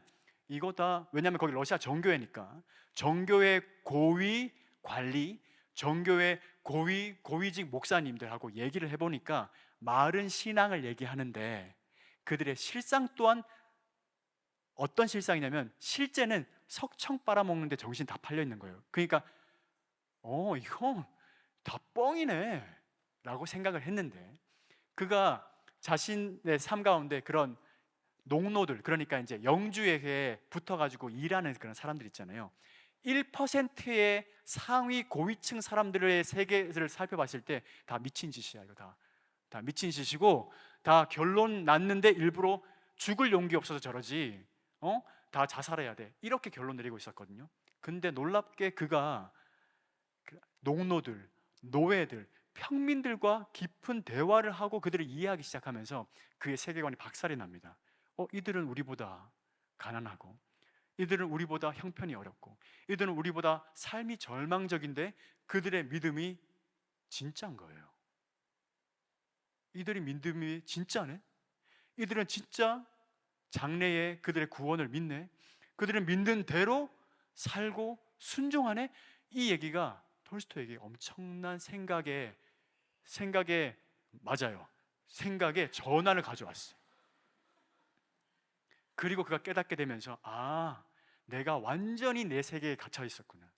이거다, 왜냐하면 거기 러시아 정교회니까 정교회 고위 관리, 정교회 고위직 목사님들하고 얘기를 해보니까 마른 신앙을 얘기하는데 그들의 실상 또한 어떤 실상이냐면 실제는 석청 빨아먹는데 정신 다 팔려 있는 거예요. 그러니까 이거 다 뻥이네 라고 생각을 했는데, 그가 자신의 삶 가운데 그런 농노들, 그러니까 이제 영주에게 붙어가지고 일하는 그런 사람들 있잖아요. 1%의 상위 고위층 사람들의 세계를 살펴봤을 때 다 미친 짓이야. 이거 다 미친 짓이고, 다 결론 났는데 일부러 죽을 용기 없어서 저러지, 다 자살해야 돼, 이렇게 결론 내리고 있었거든요. 근데 놀랍게 그가 농노들, 노예들, 평민들과 깊은 대화를 하고 그들을 이해하기 시작하면서 그의 세계관이 박살이 납니다. 이들은 우리보다 가난하고, 이들은 우리보다 형편이 어렵고, 이들은 우리보다 삶이 절망적인데 그들의 믿음이 진짜인 거예요. 이들의 믿음이 진짜네? 이들은 진짜 장래에 그들의 구원을 믿네? 그들은 믿는 대로 살고 순종하네? 이 얘기가 톨스토이에게 엄청난 생각에 맞아요. 생각에 전환을 가져왔어요. 그리고 그가 깨닫게 되면서, 내가 완전히 내 세계에 갇혀 있었구나.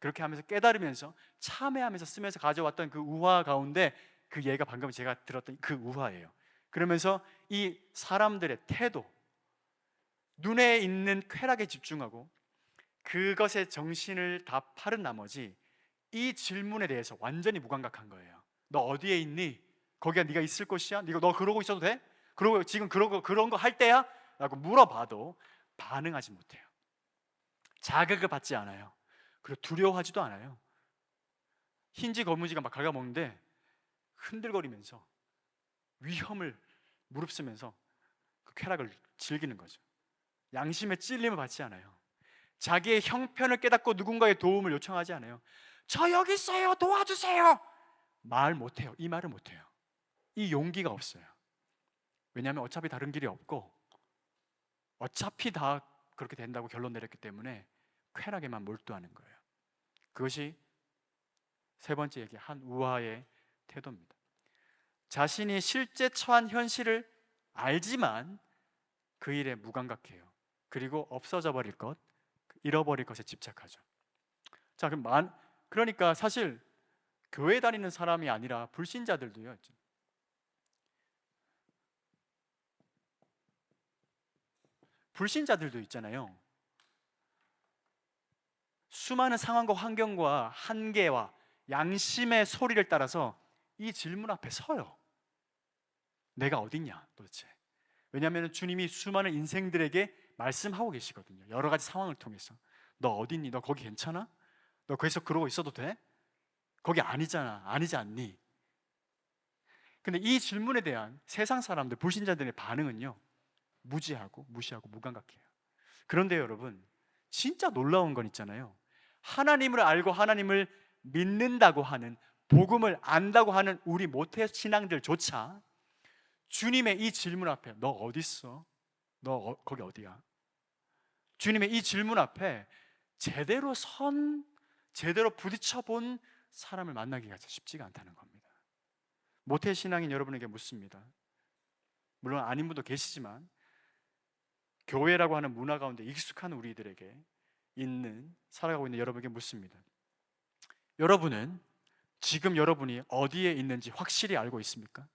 그렇게 하면서 깨달으면서 참회하면서 쓰면서 가져왔던 그 우화 가운데 그 예가 방금 제가 들었던 그 우화예요. 그러면서 이 사람들의 태도, 눈에 있는 쾌락에 집중하고 그것에 정신을 다 파른 나머지 이 질문에 대해서 완전히 무감각한 거예요. 너 어디에 있니? 거기가 네가 있을 곳이야? 너 그러고 있어도 돼? 그러고 지금 그런 거 할 때야? 라고 물어봐도 반응하지 못해요. 자극을 받지 않아요. 그리고 두려워하지도 않아요. 흰지 거무지가 막 갉아먹는데 흔들거리면서 위험을 무릅쓰면서 그 쾌락을 즐기는 거죠. 양심의 찔림을 받지 않아요. 자기의 형편을 깨닫고 누군가의 도움을 요청하지 않아요. 저 여기 있어요, 도와주세요, 말 못해요. 이 말을 못해요. 이 용기가 없어요. 왜냐하면 어차피 다른 길이 없고 어차피 다 그렇게 된다고 결론 내렸기 때문에 쾌락에만 몰두하는 거예요. 그것이 세 번째 얘기, 한 우화의 태도입니다. 자신이 실제 처한 현실을 알지만 그 일에 무감각해요. 그리고 없어져 버릴 것, 잃어버릴 것에 집착하죠. 자, 그러니까 사실 교회 다니는 사람이 아니라 불신자들도요, 불신자들도 있잖아요. 수많은 상황과 환경과 한계와 양심의 소리를 따라서 이 질문 앞에 서요. 내가 어딨냐 도대체? 왜냐하면 주님이 수많은 인생들에게 말씀하고 계시거든요. 여러 가지 상황을 통해서. 너 어딨니? 너 거기 괜찮아? 너 거기서 그러고 있어도 돼? 거기 아니잖아. 아니지 않니? 근데 이 질문에 대한 세상 사람들, 불신자들의 반응은요, 무지하고 무시하고 무감각해요. 그런데 여러분, 진짜 놀라운 건 있잖아요. 하나님을 알고 하나님을 믿는다고 하는, 복음을 안다고 하는 우리 모태 신앙들조차 주님의 이 질문 앞에 너 어디 있어? 너 거기 어디야? 주님의 이 질문 앞에 제대로 부딪혀 본 사람을 만나기가 쉽지가 않다는 겁니다. 모태 신앙인 여러분에게 묻습니다. 물론 아닌 분도 계시지만 교회라고 하는 문화 가운데 익숙한 우리들에게 살아가고 있는 여러분에게 묻습니다. 여러분은 지금 여러분이 어디에 있는지 확실히 알고 있습니까?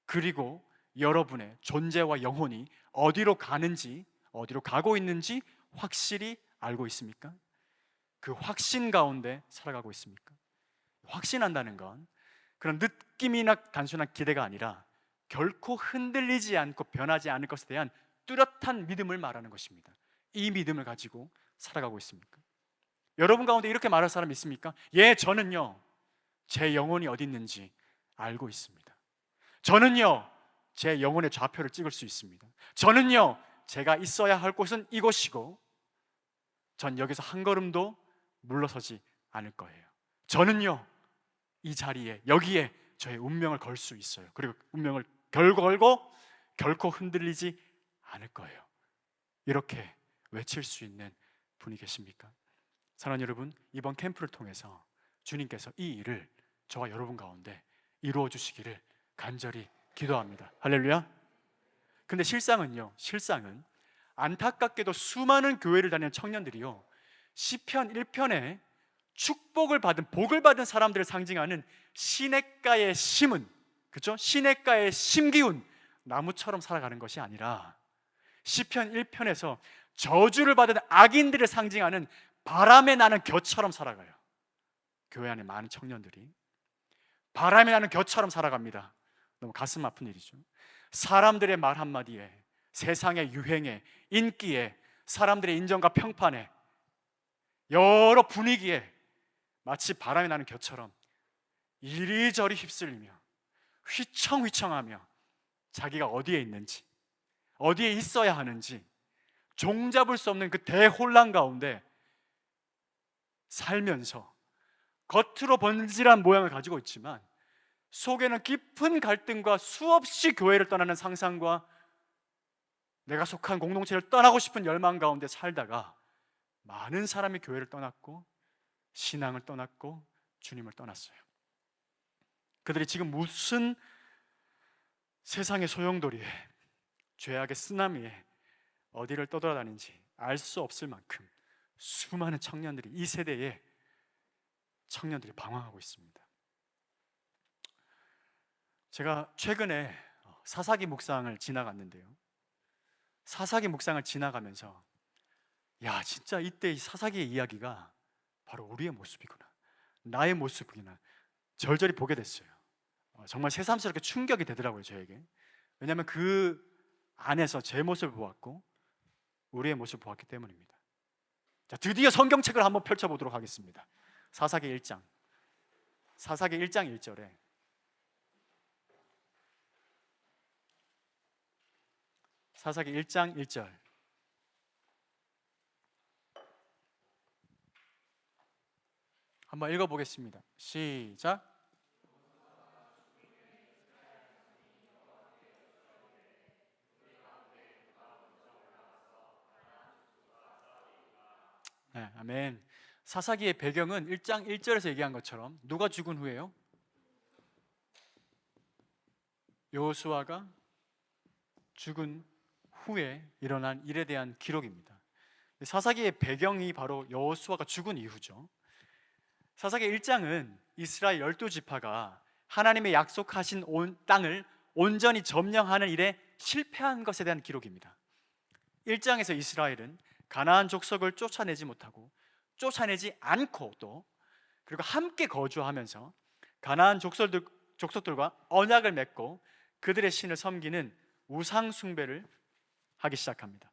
그리고 여러분의 존재와 영혼이 어디로 가는지, 어디로 가고 있는지 확실히 알고 있습니까? 그 확신 가운데 살아가고 있습니까? 확신한다는 건 그런 느낌이나 단순한 기대가 아니라 결코 흔들리지 않고 변하지 않을 것에 대한 뚜렷한 믿음을 말하는 것입니다. 이 믿음을 가지고 살아가고 있습니까? 여러분 가운데 이렇게 말할 사람 있습니까? 예, 저는요, 제 영혼이 어디 있는지 알고 있습니다. 저는요, 제 영혼의 좌표를 찍을 수 있습니다. 저는요, 제가 있어야 할 곳은 이곳이고 전 여기서 한 걸음도 물러서지 않을 거예요. 저는요, 이 자리에, 여기에 저의 운명을 걸 수 있어요. 그리고 운명을 걸고 결코 흔들리지 않을 거예요. 이렇게 외칠 수 있는 분이 계십니까? 사랑하는 여러분, 이번 캠프를 통해서 주님께서 이 일을 저와 여러분 가운데 이루어 주시기를 간절히 기도합니다. 할렐루야. 근데 실상은 안타깝게도 수많은 교회를 다니는 청년들이요, 시편 1편에 축복을 받은, 복을 받은 사람들을 상징하는 시냇가의 심은, 그죠? 시냇가의 심기운 나무처럼 살아가는 것이 아니라 시편 1편에서 저주를 받은 악인들을 상징하는 바람에 나는 겨처럼 살아가요. 교회 안에 많은 청년들이 바람에 나는 겨처럼 살아갑니다. 너무 가슴 아픈 일이죠. 사람들의 말 한마디에, 세상의 유행에, 인기에, 사람들의 인정과 평판에, 여러 분위기에 마치 바람에 나는 겨처럼 이리저리 휩쓸리며 휘청휘청하며 자기가 어디에 있는지, 어디에 있어야 하는지 종잡을 수 없는 그 대혼란 가운데 살면서 겉으로 번질한 모양을 가지고 있지만 속에는 깊은 갈등과 수없이 교회를 떠나는 상상과 내가 속한 공동체를 떠나고 싶은 열망 가운데 살다가 많은 사람이 교회를 떠났고 신앙을 떠났고 주님을 떠났어요. 그들이 지금 무슨 세상의 소용돌이에, 죄악의 쓰나미에 어디를 떠돌아다니는지 알 수 없을 만큼 수많은 청년들이, 이 세대의 청년들이 방황하고 있습니다. 제가 최근에 사사기 묵상을 지나갔는데요, 사사기 묵상을 지나가면서 야, 진짜 이때 이 사사기의 이야기가 바로 우리의 모습이구나, 나의 모습이구나 절절히 보게 됐어요. 정말 새삼스럽게 충격이 되더라고요, 저에게. 왜냐하면 그 안에서 제 모습을 보았고 우리의 모습을 보았기 때문입니다. 자, 드디어 성경책을 한번 펼쳐보도록 하겠습니다. 사사기 1장 1절에 사사기 1장 1절 한번 읽어보겠습니다. 시작. 네, 아멘. 사사기의 배경은 1장 1절에서 얘기한 것처럼 누가 죽은 후에요? 여호수아가 죽은 후에 일어난 일에 대한 기록입니다. 사사기의 배경이 바로 여호수아가 죽은 이후죠. 사사기 1장은 이스라엘 12지파가 하나님의 약속하신 땅을 온전히 점령하는 일에 실패한 것에 대한 기록입니다. 1장에서 이스라엘은 가나안 족속을 쫓아내지 못하고 쫓아내지 않고 또 그리고 함께 거주하면서 가나안 족속들과 언약을 맺고 그들의 신을 섬기는 우상 숭배를 하기 시작합니다.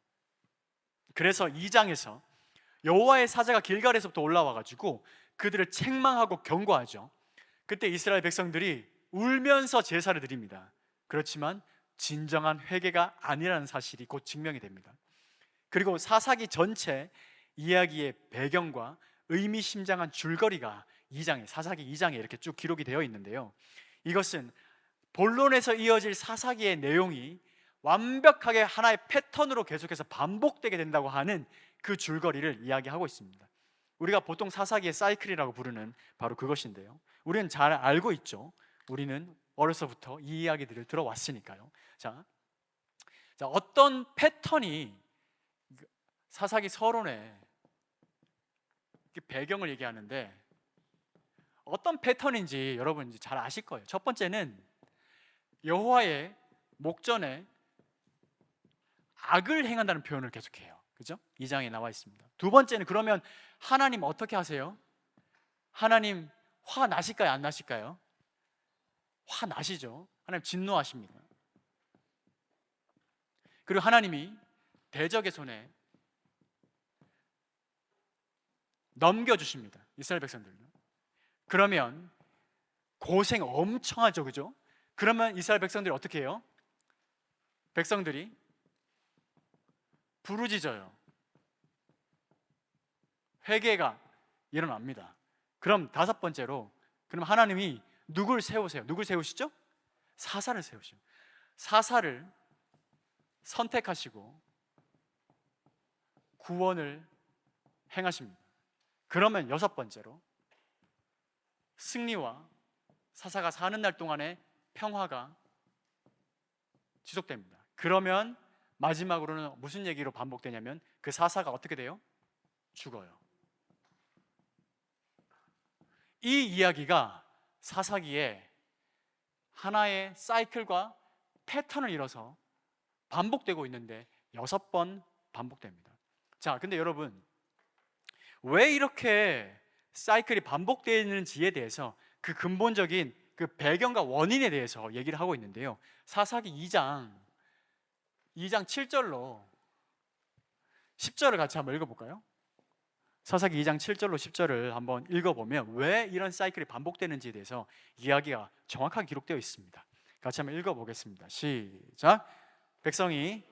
그래서 2장에서 여호와의 사자가 길갈에서부터 올라와 가지고 그들을 책망하고 경고하죠. 그때 이스라엘 백성들이 울면서 제사를 드립니다. 그렇지만 진정한 회개가 아니라는 사실이 곧 증명이 됩니다. 그리고 사사기 전체 이야기의 배경과 의미심장한 줄거리가 2장에, 사사기 2장에 이렇게 쭉 기록이 되어 있는데요, 이것은 본론에서 이어질 사사기의 내용이 완벽하게 하나의 패턴으로 계속해서 반복되게 된다고 하는 그 줄거리를 이야기하고 있습니다. 우리가 보통 사사기의 사이클이라고 부르는 바로 그것인데요, 우리는 잘 알고 있죠. 우리는 어려서부터 이 이야기들을 들어왔으니까요. 자, 어떤 패턴이 사사기 서론에 배경을 얘기하는데 어떤 패턴인지 여러분 이제 잘 아실 거예요. 첫 번째는 여호와의 목전에 악을 행한다는 표현을 계속해요. 그죠? 2장에 나와 있습니다. 두 번째는 그러면 하나님 어떻게 하세요? 하나님 화 나실까요? 안 나실까요? 화 나시죠. 하나님 진노하십니다. 그리고 하나님이 대적의 손에 넘겨주십니다. 이스라엘 백성들요. 그러면 고생 엄청 하죠, 그죠? 그러면 이스라엘 백성들이 어떻게 해요? 백성들이 부르짖어요. 회개가 일어납니다. 그럼 다섯 번째로, 그럼 하나님이 누굴 세우세요? 누굴 세우시죠? 사사를 세우시죠. 사사를 선택하시고 구원을 행하십니다. 그러면 여섯 번째로 승리와 사사가 사는 날 동안에 평화가 지속됩니다. 그러면 마지막으로는 무슨 얘기로 반복되냐면 그 사사가 어떻게 돼요? 죽어요. 이 이야기가 사사기에 하나의 사이클과 패턴을 이뤄서 반복되고 있는데 6번 반복됩니다. 자, 근데 여러분, 왜 이렇게 사이클이 반복되는지에 대해서 그 근본적인 그 배경과 원인에 대해서 얘기를 하고 있는데요. 사사기 2장 7절로 10절을 같이 한번 읽어볼까요? 사사기 2장 7절로 10절을 한번 읽어보면 왜 이런 사이클이 반복되는지에 대해서 이야기가 정확하게 기록되어 있습니다. 같이 한번 읽어보겠습니다. 시작. 백성이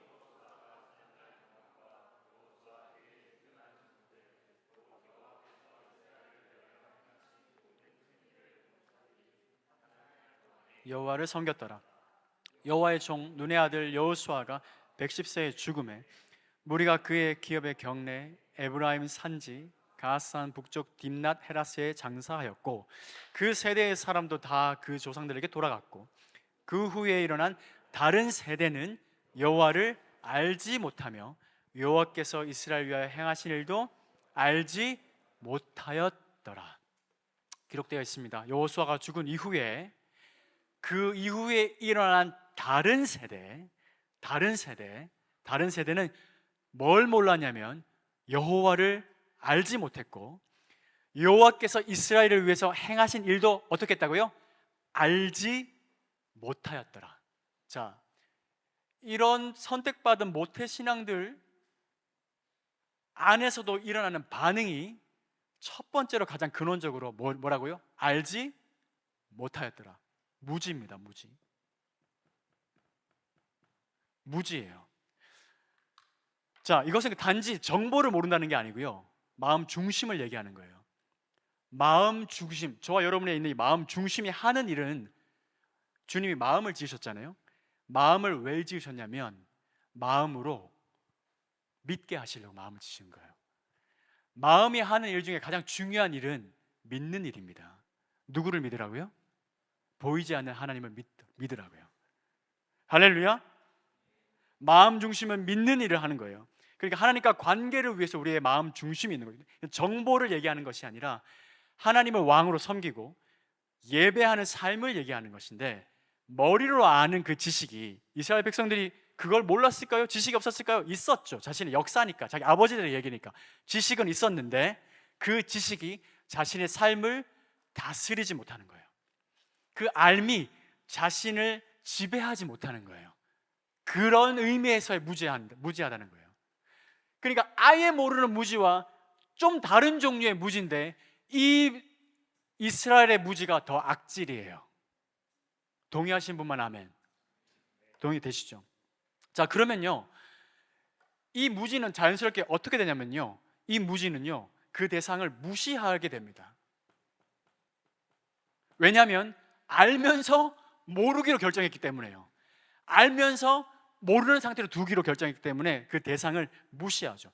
여호와를 섬겼더라. 여호와의 종 눈의 아들 여호수아가 110세의 죽음에 무리가 그의 기업의 경내 에브라임 산지 가산 북쪽 딥낫 헤라스에 장사하였고 그 세대의 사람도 다 그 조상들에게 돌아갔고 그 후에 일어난 다른 세대는 여호와를 알지 못하며 여호와께서 이스라엘 위하여 행하신 일도 알지 못하였더라. 기록되어 있습니다. 여호수아가 죽은 이후에 그 이후에 일어난 다른 세대는 뭘 몰랐냐면 여호와를 알지 못했고 여호와께서 이스라엘을 위해서 행하신 일도 어떻게 했다고요? 알지 못하였더라. 자, 이런 선택받은 모태신앙들 안에서도 일어나는 반응이 첫 번째로 가장 근원적으로 뭐라고요? 알지 못하였더라. 무지입니다. 무지예요. 자, 이것은 단지 정보를 모른다는 게 아니고요, 마음 중심을 얘기하는 거예요. 마음 중심, 저와 여러분의 있는 이 마음 중심이 하는 일은, 주님이 마음을 지으셨잖아요. 마음을 왜 지으셨냐면 마음으로 믿게 하시려고 마음을 지으신 거예요. 마음이 하는 일 중에 가장 중요한 일은 믿는 일입니다. 누구를 믿으라고요? 보이지 않는 하나님을 믿으라고요. 할렐루야. 마음 중심은 믿는 일을 하는 거예요. 그러니까 하나님과 관계를 위해서 우리의 마음 중심이 있는 거예요. 정보를 얘기하는 것이 아니라 하나님을 왕으로 섬기고 예배하는 삶을 얘기하는 것인데, 머리로 아는 그 지식이, 이스라엘 백성들이 그걸 몰랐을까요? 지식이 없었을까요? 있었죠. 자신의 역사니까, 자기 아버지들의 얘기니까 지식은 있었는데 그 지식이 자신의 삶을 다스리지 못하는 거예요. 그 알미 자신을 지배하지 못하는 거예요. 그런 의미에서의 무지하다는 거예요. 그러니까 아예 모르는 무지와 좀 다른 종류의 무지인데, 이 이스라엘의 무지가 더 악질이에요. 동의하신 분만 아멘. 동의되시죠? 자, 그러면요, 이 무지는 자연스럽게 어떻게 되냐면요, 이 무지는요 그 대상을 무시하게 됩니다. 왜냐하면 알면서 모르기로 결정했기 때문에요. 알면서 모르는 상태로 두기로 결정했기 때문에 그 대상을 무시하죠.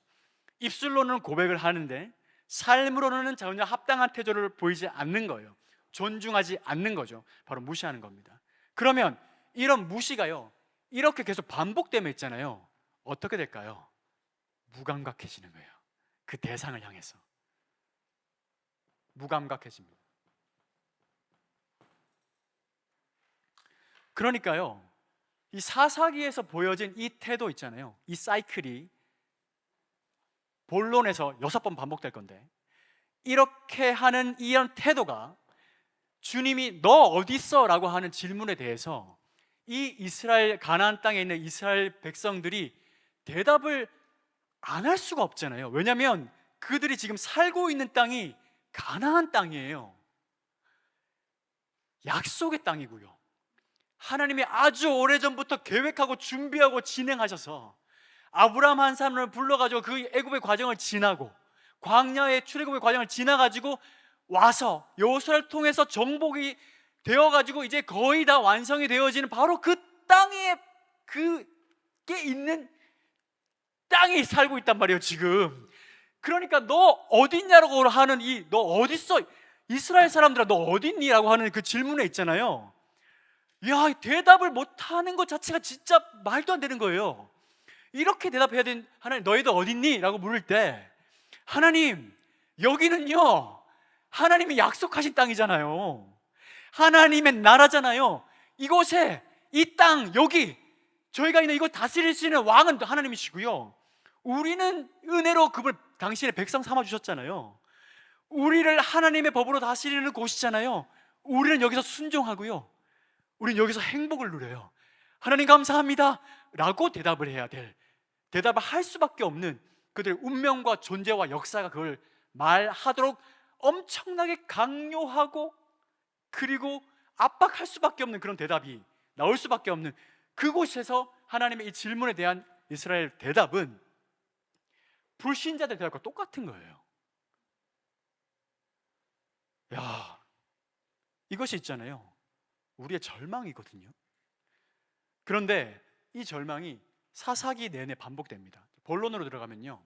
입술로는 고백을 하는데 삶으로는 전혀 합당한 태도를 보이지 않는 거예요. 존중하지 않는 거죠. 바로 무시하는 겁니다. 그러면 이런 무시가요, 이렇게 계속 반복되면 있잖아요, 어떻게 될까요? 무감각해지는 거예요. 그 대상을 향해서 무감각해집니다. 그러니까요, 이 사사기에서 보여진 이 태도 있잖아요, 이 사이클이 본론에서 6번 반복될 건데, 이렇게 하는 이런 태도가 주님이 너 어디 있어? 라고 하는 질문에 대해서 이 이스라엘, 가나안 땅에 있는 이스라엘 백성들이 대답을 안 할 수가 없잖아요. 왜냐하면 그들이 지금 살고 있는 땅이 가나안 땅이에요. 약속의 땅이고요, 하나님이 아주 오래전부터 계획하고 준비하고 진행하셔서 아브라함 한 사람을 불러가지고 그 애굽의 과정을 지나고 광야의 출애굽의 과정을 지나가지고 와서 여호수아를 통해서 정복이 되어가지고 이제 거의 다 완성이 되어지는 바로 그 땅에, 그게 있는 땅에 살고 있단 말이에요 지금. 그러니까 너 어딨냐라고 하는 너 어딨어? 이스라엘 사람들아 너 어딨니? 라고 하는 그 질문에 있잖아요, 야, 대답을 못하는 것 자체가 진짜 말도 안 되는 거예요. 이렇게 대답해야 되는, 하나님 너희들 어딨니? 라고 물을 때, 하나님 여기는요 하나님이 약속하신 땅이잖아요. 하나님의 나라잖아요. 이곳에, 이 땅, 여기 저희가 있는 이곳 다스릴 수 있는 왕은 하나님이시고요, 우리는 은혜로 그걸 당신의 백성 삼아 주셨잖아요. 우리를 하나님의 법으로 다스리는 곳이잖아요. 우리는 여기서 순종하고요, 우리는 여기서 행복을 누려요. 하나님 감사합니다 라고 대답을 해야 될, 대답을 할 수밖에 없는 그들의 운명과 존재와 역사가 그걸 말하도록 엄청나게 강요하고, 그리고 압박할 수밖에 없는 그런 대답이 나올 수밖에 없는 그곳에서 하나님의 이 질문에 대한 이스라엘 대답은 불신자들 대답과 똑같은 거예요. 야, 이것이 있잖아요, 우리의 절망이거든요. 그런데 이 절망이 사사기 내내 반복됩니다. 본론으로 들어가면요,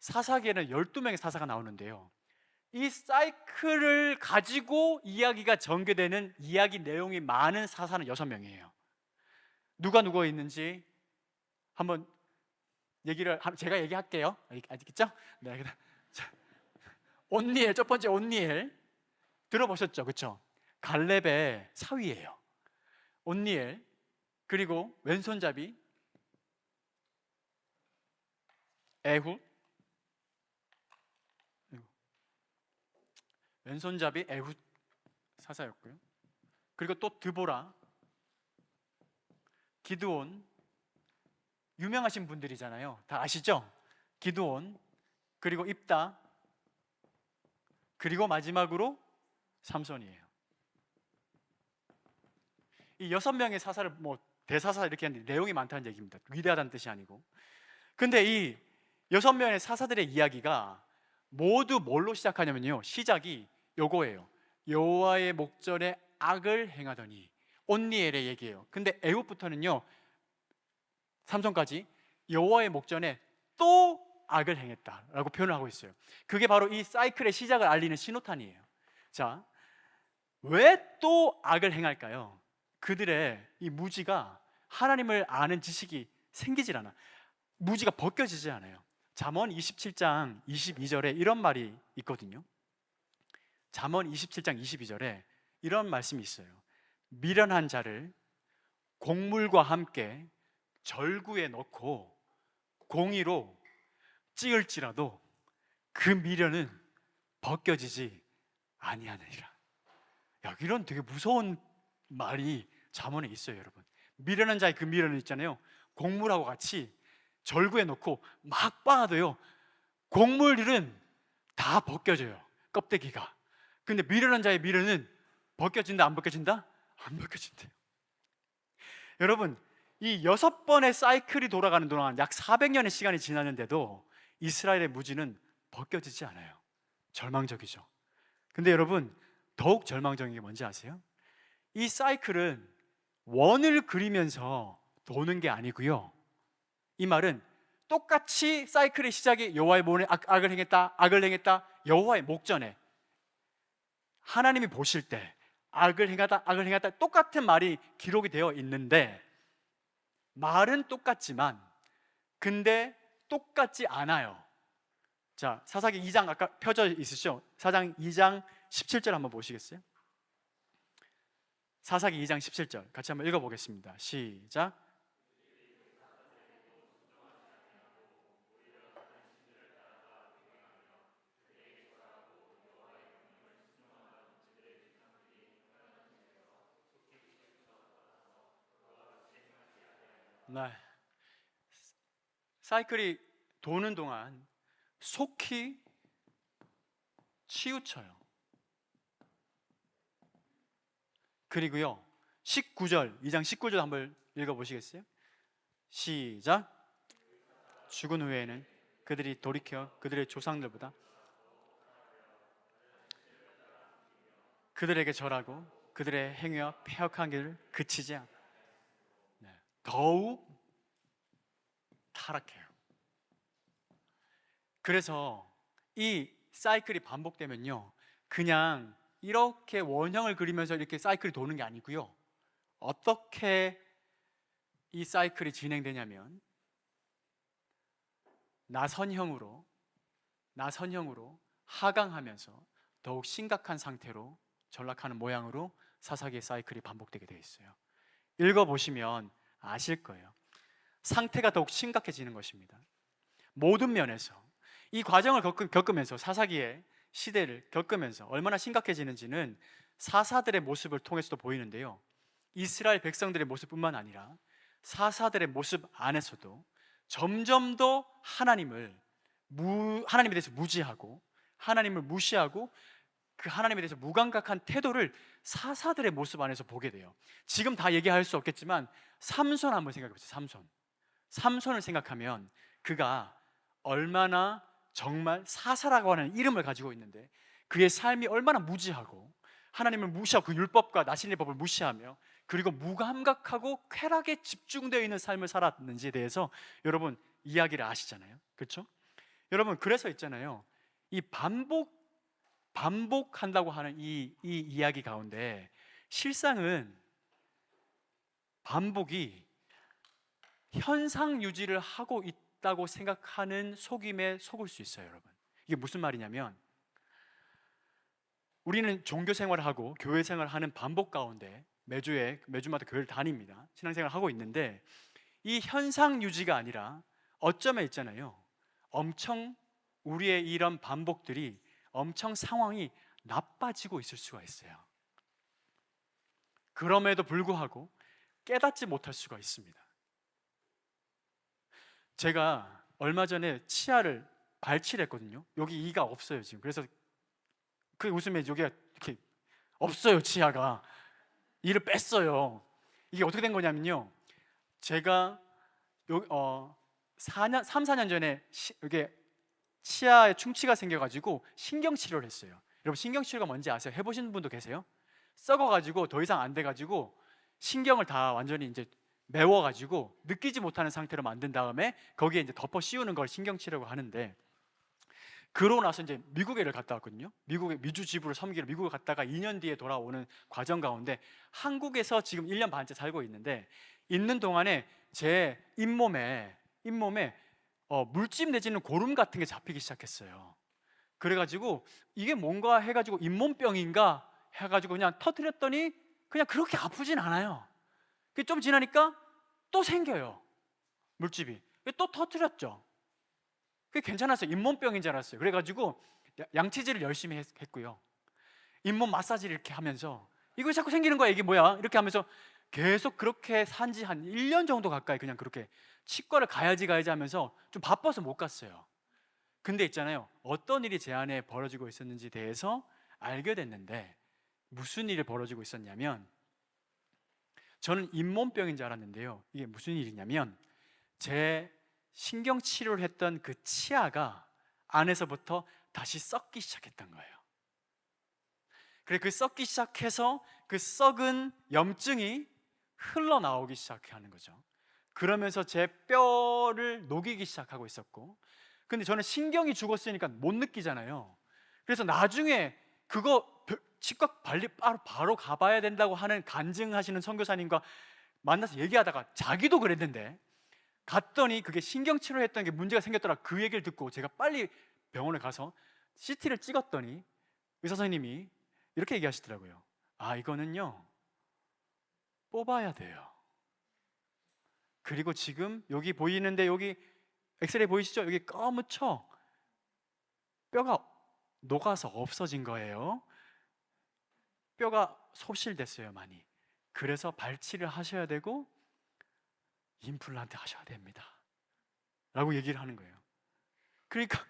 사사기에는 12명의 사사가 나오는데요, 이 사이클을 가지고 이야기가 전개되는 이야기 내용이 많은 사사는 6명이에요. 누가 누구 있는지 한번 제가 얘기할게요. 알겠죠? 네. 자, 온니엘, 첫 번째 온니엘 들어보셨죠? 그렇죠? 갈렙의 사위예요. 온니엘. 그리고 왼손잡이 에훗, 왼손잡이 에훗 사사였고요. 그리고 또 드보라, 기드온, 유명하신 분들이잖아요. 다 아시죠? 기드온, 그리고 입다, 그리고 마지막으로 삼손이에요. 이 6명의 사사를 대사사 이렇게 하는데 내용이 많다는 얘기입니다. 위대하다는 뜻이 아니고. 근데 이 6명의 사사들의 이야기가 모두 뭘로 시작하냐면요, 시작이 요거예요. 여호와의 목전에 악을 행하더니, 온니엘의 얘기예요. 근데 에훗부터는요, 삼손까지 여호와의 목전에 또 악을 행했다라고 표현을 하고 있어요. 그게 바로 이 사이클의 시작을 알리는 신호탄이에요. 자, 왜 또 악을 행할까요? 그들의 이 무지가, 하나님을 아는 지식이 생기질 않아. 무지가 벗겨지지 않아요. 잠언 27장 22절에 이런 말이 있거든요. 잠언 27장 22절에 이런 말씀이 있어요. 미련한 자를 곡물과 함께 절구에 넣고 공의로 찌을지라도 그 미련은 벗겨지지 아니하느니라. 야, 이런 되게 무서운 말이 잠언에 있어요, 여러분. 미련한 자의 그 미련은 있잖아요, 곡물하고 같이 절구에 넣고 막 빻아도요, 곡물들은 다 벗겨져요, 껍데기가. 근데 미련한 자의 미련은 벗겨진다, 안 벗겨진다? 안 벗겨진대요. 여러분, 이 6번의 사이클이 돌아가는 동안 약 400년의 시간이 지났는데도 이스라엘의 무지는 벗겨지지 않아요. 절망적이죠. 근데 여러분, 더욱 절망적인 게 뭔지 아세요? 이 사이클은 원을 그리면서 도는 게 아니고요, 이 말은 똑같이 사이클의 시작이 여호와의 목전에 악을 행했다, 여호와의 목전에 하나님이 보실 때 악을 행하다 똑같은 말이 기록이 되어 있는데, 말은 똑같지만 근데 똑같지 않아요. 자, 사사기 2장 아까 펴져 있으시죠? 사장 2장 17절 한번 보시겠어요? 사사기 2장 17절 같이 한번 읽어보겠습니다. 시작. 네. 사이클이 도는 동안 속히 치우쳐요. 그리고요, 19절, 2장 19절 한번 읽어보시겠어요? 시작. 죽은 후에는 그들이 돌이켜 그들의 조상들보다 그들에게 절하고 그들의 행위와 패역한 길을 그치지 않아. 더욱 타락해요. 그래서 이 사이클이 반복되면요, 그냥 이렇게 원형을 그리면서 이렇게 사이클이 도는 게 아니고요, 어떻게 이 사이클이 진행되냐면 나선형으로 나선형으로 하강하면서 더욱 심각한 상태로 전락하는 모양으로 사사기의 사이클이 반복되게 되어 있어요. 읽어보시면 아실 거예요. 상태가 더욱 심각해지는 것입니다. 모든 면에서 이 과정을 겪으면서 사사기의 시대를 겪으면서 얼마나 심각해지는지는 사사들의 모습을 통해서도 보이는데요, 이스라엘 백성들의 모습뿐만 아니라 사사들의 모습 안에서도 점점 더 하나님에 대해서 무지하고 하나님을 무시하고 그 하나님에 대해서 무감각한 태도를 사사들의 모습 안에서 보게 돼요. 지금 다 얘기할 수 없겠지만 삼손 한번 생각해 보세요. 삼손을 생각하면 그가 얼마나 정말 사사라고 하는 이름을 가지고 있는데 그의 삶이 얼마나 무지하고 하나님을 무시하고 그 율법과 나신의 법을 무시하며 그리고 무감각하고 쾌락에 집중되어 있는 삶을 살았는지에 대해서 여러분 이야기를 아시잖아요. 그렇죠? 여러분, 그래서 있잖아요, 이 반복한다고 하는 이 이야기 가운데 실상은 반복이 현상 유지를 하고 있다고 생각하는 속임에 속을 수 있어요. 여러분, 이게 무슨 말이냐면 우리는 종교 생활을 하고 교회 생활을 하는 반복 가운데 매주마다 교회를 다닙니다. 신앙생활을 하고 있는데 이 현상 유지가 아니라 어쩌면 있잖아요, 엄청 우리의 이런 반복들이 엄청 상황이 나빠지고 있을 수가 있어요. 그럼에도 불구하고 깨닫지 못할 수가 있습니다. 제가 얼마 전에 치아를 발치를 했거든요. 여기 이가 없어요 지금. 그래서 그 웃음에 여기가 이렇게 없어요. 치아가 이를 뺐어요. 이게 어떻게 된 거냐면요, 제가 3, 4년 전에 이게 치아에 충치가 생겨가지고 신경치료를 했어요. 여러분, 신경치료가 뭔지 아세요? 해보신 분도 계세요? 썩어가지고 더 이상 안 돼가지고 신경을 다 완전히 이제 메워가지고 느끼지 못하는 상태로 만든 다음에 거기에 이제 덮어 씌우는 걸 신경치료라고 하는데, 그러고 나서 이제 미국에를 갔다 왔거든요. 미국의 미주 지부를 섬기러 미국을 갔다가 2년 뒤에 돌아오는 과정 가운데 한국에서 지금 1년 반째 살고 있는데, 있는 동안에 제 잇몸에 물집 내지는 고름 같은 게 잡히기 시작했어요. 그래가지고 이게 뭔가 해가지고 잇몸병인가 해가지고 그냥 터뜨렸더니 그냥 그렇게 아프진 않아요. 좀 지나니까 또 생겨요, 물집이. 또 터뜨렸죠. 그게 괜찮았어요. 잇몸병인 줄 알았어요. 그래가지고 양치질을 열심히 했고요, 잇몸 마사지를 이렇게 하면서 이거 자꾸 생기는 거야, 이게 뭐야, 이렇게 하면서 계속 그렇게 산지 한 1년 정도 가까이 그냥 그렇게 치과를 가야지 하면서 좀 바빠서 못 갔어요. 근데 있잖아요, 어떤 일이 제 안에 벌어지고 있었는지 대해서 알게 됐는데, 무슨 일이 벌어지고 있었냐면, 저는 잇몸병인 줄 알았는데요, 이게 무슨 일이냐면 제 신경치료를 했던 그 치아가 안에서부터 다시 썩기 시작했던 거예요. 그래, 그 썩기 시작해서 그 썩은 염증이 흘러나오기 시작하는 거죠. 그러면서 제 뼈를 녹이기 시작하고 있었고, 근데 저는 신경이 죽었으니까 못 느끼잖아요. 그래서 나중에 그거 치과 바로 가봐야 된다고 하는 간증하시는 선교사님과 만나서 얘기하다가 자기도 그랬는데 갔더니 그게 신경치료했던 게 문제가 생겼더라. 그 얘기를 듣고 제가 빨리 병원에 가서 CT를 찍었더니 의사 선생님이 이렇게 얘기하시더라고요. 아, 이거는요 뽑아야 돼요. 그리고 지금 여기 보이는데, 여기 엑스레이 보이시죠? 여기 까무쳐 뼈가 녹아서 없어진 거예요. 뼈가 소실됐어요, 많이. 그래서 발치를 하셔야 되고 임플란트 하셔야 됩니다 라고 얘기를 하는 거예요. 그러니까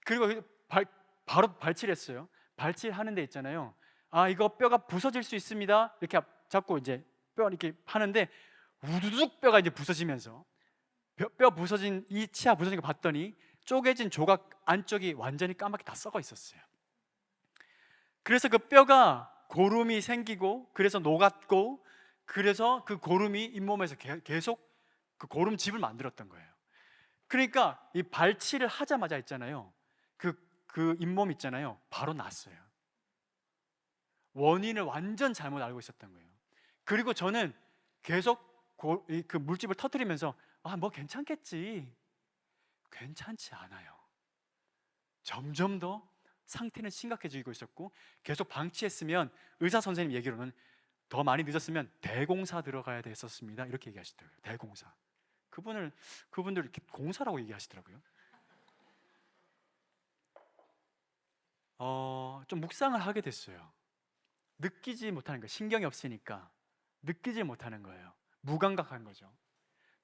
그리고 바로 발치를 했어요. 발치하는 데 있잖아요, 아, 이거 뼈가 부서질 수 있습니다 이렇게 잡고 이제 뼈 이렇게 하는데 우두둑 뼈가 이제 부서지면서 뼈 부서진, 이 치아 부서진 거 봤더니 쪼개진 조각 안쪽이 완전히 까맣게 다 썩어 있었어요. 그래서 그 뼈가 고름이 생기고 그래서 녹았고, 그래서 그 고름이 잇몸에서 계속 그 고름집을 만들었던 거예요. 그러니까 이 발치를 하자마자 있잖아요, 그 잇몸 있잖아요, 바로 났어요. 원인을 완전 잘못 알고 있었던 거예요. 그리고 저는 계속 그 물집을 터뜨리면서 아, 뭐 괜찮겠지. 괜찮지 않아요. 점점 더 상태는 심각해지고 있었고 계속 방치했으면 의사 선생님 얘기로는 더 많이 늦었으면 대공사 들어가야 됐었습니다. 이렇게 얘기하시더라고요. 대공사. 그분들 이렇게 공사라고 얘기하시더라고요. 좀 묵상을 하게 됐어요. 느끼지 못하는 거, 신경이 없으니까 느끼지 못하는 거예요. 무감각한 거죠.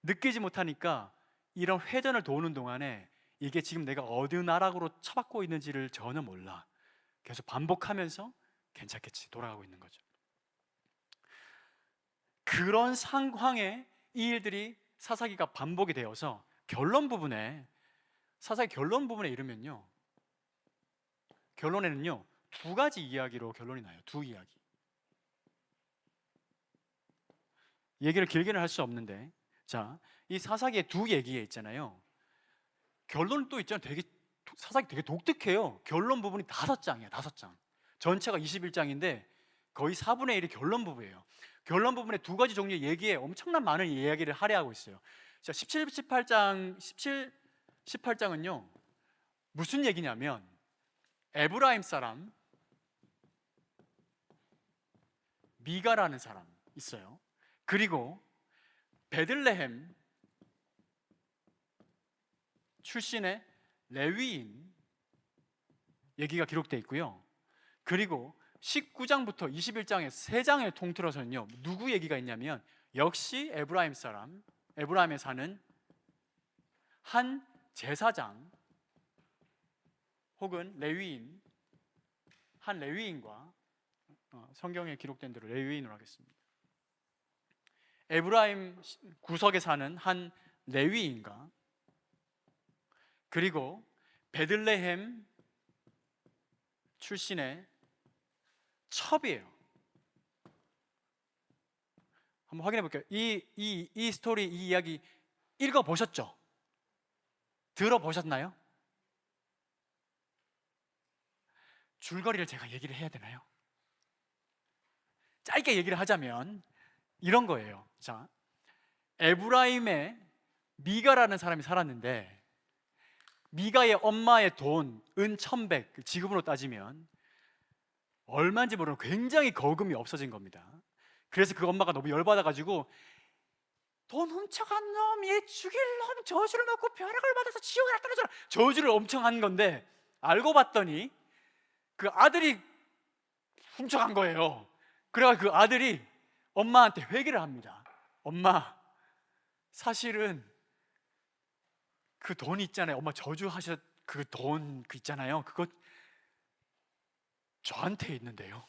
느끼지 못하니까 이런 회전을 도는 동안에 이게 지금 내가 어느 나락으로 처박고 있는지를 전혀 몰라. 계속 반복하면서 괜찮겠지 돌아가고 있는 거죠. 그런 상황에 이 일들이 사사기가 반복이 되어서 사사기 결론 부분에 이르면요, 결론에는요 두 가지 이야기로 결론이 나요. 두 이야기. 얘기를 길게는 할 수 없는데, 자, 이 사사기의 두 얘기에 있잖아요. 결론은 또 있잖아요. 사사기 되게 독특해요. 결론 부분이 5장이에요. 5장. 전체가 21장인데 거의 4분의 1이 결론 부분이에요. 결론 부분에 두 가지 종류의 얘기에 엄청난 많은 이야기를 할애하고 있어요. 자, 18장은요 무슨 얘기냐면, 에브라임 사람 미가라는 사람 있어요. 그리고 베들레헴 출신의 레위인 얘기가 기록되어 있고요. 그리고 19장부터 21장의 3장을 통틀어서는요 누구 얘기가 있냐면, 역시 에브라임에 사는 한 제사장 혹은 레위인, 한 레위인과, 성경에 기록된 대로 레위인으로 하겠습니다. 에브라임 구석에 사는 한 레위인과, 그리고 베들레헴 출신의 첩이에요. 한번 확인해 볼게요. 이 스토리, 이 이야기 읽어보셨죠? 들어보셨나요? 줄거리를 제가 얘기를 해야 되나요? 짧게 얘기를 하자면 이런 거예요. 자, 에브라임에 미가라는 사람이 살았는데, 미가의 엄마의 돈, 은 1,100, 지금으로 따지면 얼마인지 모르는 굉장히 거금이 없어진 겁니다. 그래서 그 엄마가 너무 열받아가지고, 돈 훔쳐간 놈, 얘 죽일 놈, 저주를 먹고 벼락을 받아서 지옥에 떨어져라, 저주를 엄청 한 건데, 알고 봤더니 그 아들이 훔쳐간 거예요. 그래서 그 아들이 엄마한테 회개를 합니다. 엄마, 사실은 그 돈 있잖아요, 엄마 저주하셨 그 돈 있잖아요, 그거 저한테 있는데요.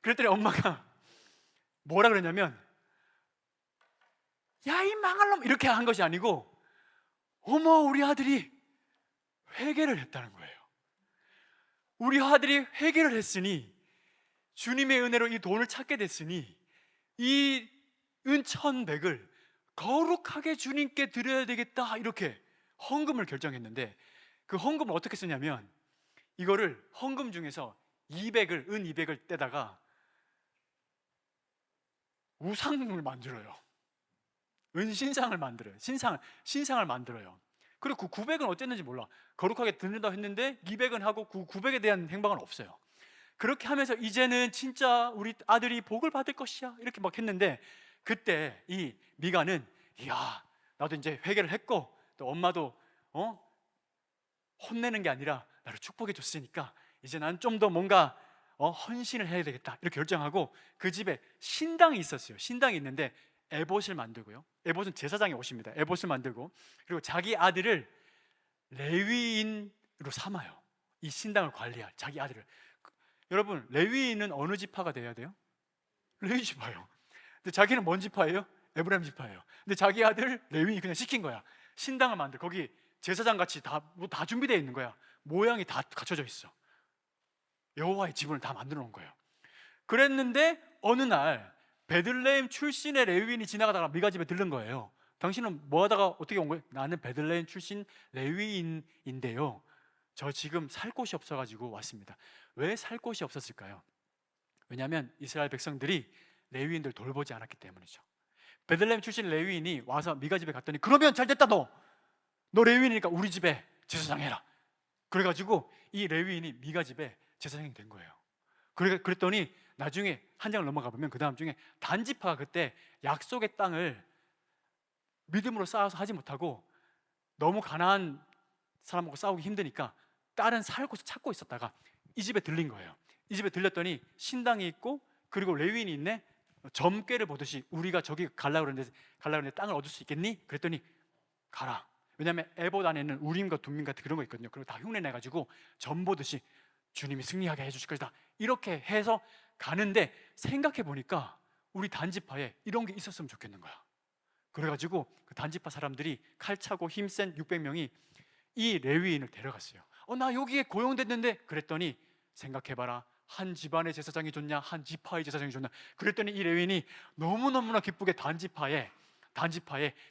그랬더니 엄마가 뭐라 그랬냐면, 야 이 망할 놈, 이렇게 한 것이 아니고, 어머 우리 아들이 회개를 했다는 거예요. 우리 아들이 회개를 했으니, 주님의 은혜로 이 돈을 찾게 됐으니 이 은 1,100을 거룩하게 주님께 드려야 되겠다, 이렇게 헌금을 결정했는데, 그 헌금을 어떻게 쓰냐면, 이거를 헌금 중에서 은 200을 떼다가 우상을 만들어요. 은신상을 만들어요. 신상을 만들어요. 그리고 그 900은 어땠는지 몰라. 거룩하게 드린다고 했는데 200은 하고 그 900에 대한 행방은 없어요. 그렇게 하면서 이제는 진짜 우리 아들이 복을 받을 것이야, 이렇게 막 했는데, 그때 이 미가는, 이야 나도 이제 회개를 했고, 또 엄마도 혼내는 게 아니라 나를 축복해 줬으니까 이제 난 좀 더 뭔가 헌신을 해야 되겠다, 이렇게 결정하고, 그 집에 신당이 있었어요. 신당이 있는데 에봇을 만들고요. 에봇은 제사장의 옷입니다. 에봇을 만들고, 그리고 자기 아들을 레위인으로 삼아요. 이 신당을 관리할 자기 아들을. 여러분, 레위인은 어느 지파가 돼야 돼요? 레위 지파예요. 근데 자기는 뭔 지파예요? 에브라임 지파예요. 근데 자기 아들 레위인이 그냥 시킨 거야. 신당을 만들, 거기 제사장 같이 다 준비되어 있는 거야. 모양이 다 갖춰져 있어. 여호와의 지분을 다 만들어 놓은 거예요. 그랬는데 어느 날 베들레헴 출신의 레위인이 지나가다가 미가 집에 들른 거예요. 당신은 뭐 하다가 어떻게 온 거예요? 나는 베들레헴 출신 레위인인데요, 저 지금 살 곳이 없어가지고 왔습니다. 왜 살 곳이 없었을까요? 왜냐하면 이스라엘 백성들이 레위인들 돌보지 않았기 때문이죠. 베들레헴 출신 레위인이 와서 미가 집에 갔더니, 그러면 잘 됐다, 너 레위인이니까 우리 집에 제사장 해라. 그래가지고 이 레위인이 미가 집에 제사장이 된 거예요. 그랬더니 나중에 한 장을 넘어가 보면 그 다음 중에 단지파가 그때 약속의 땅을 믿음으로 쌓아서 하지 못하고 너무 가난한 사람하고 싸우기 힘드니까 다른 살 곳을 찾고 있었다가 이 집에 들린 거예요. 이 집에 들렸더니 신당이 있고 그리고 레위인이 있네. 점괘를 보듯이 우리가 저기 가려고 그러는데 땅을 얻을 수 있겠니? 그랬더니 가라. 왜냐하면 에봇 안에는 우림과 둠밈 같은 그런 거 있거든요. 그리고 다 흉내 내가지고 점 보듯이 주님이 승리하게 해주실 것이다 이렇게 해서 가는데, 생각해 보니까 우리 단지파에 이런 게 있었으면 좋겠는 거야. 그래가지고 그 단지파 사람들이 칼차고 힘센 600명이 이 레위인을 데려갔어요. 나 여기에 고용됐는데. 그랬더니 생각해봐라, 한 집안의 제사장이 좋냐 한 지파의 제사장이 좋냐. 그랬더니 이 레위인이 너무너무나 기쁘게 단지파의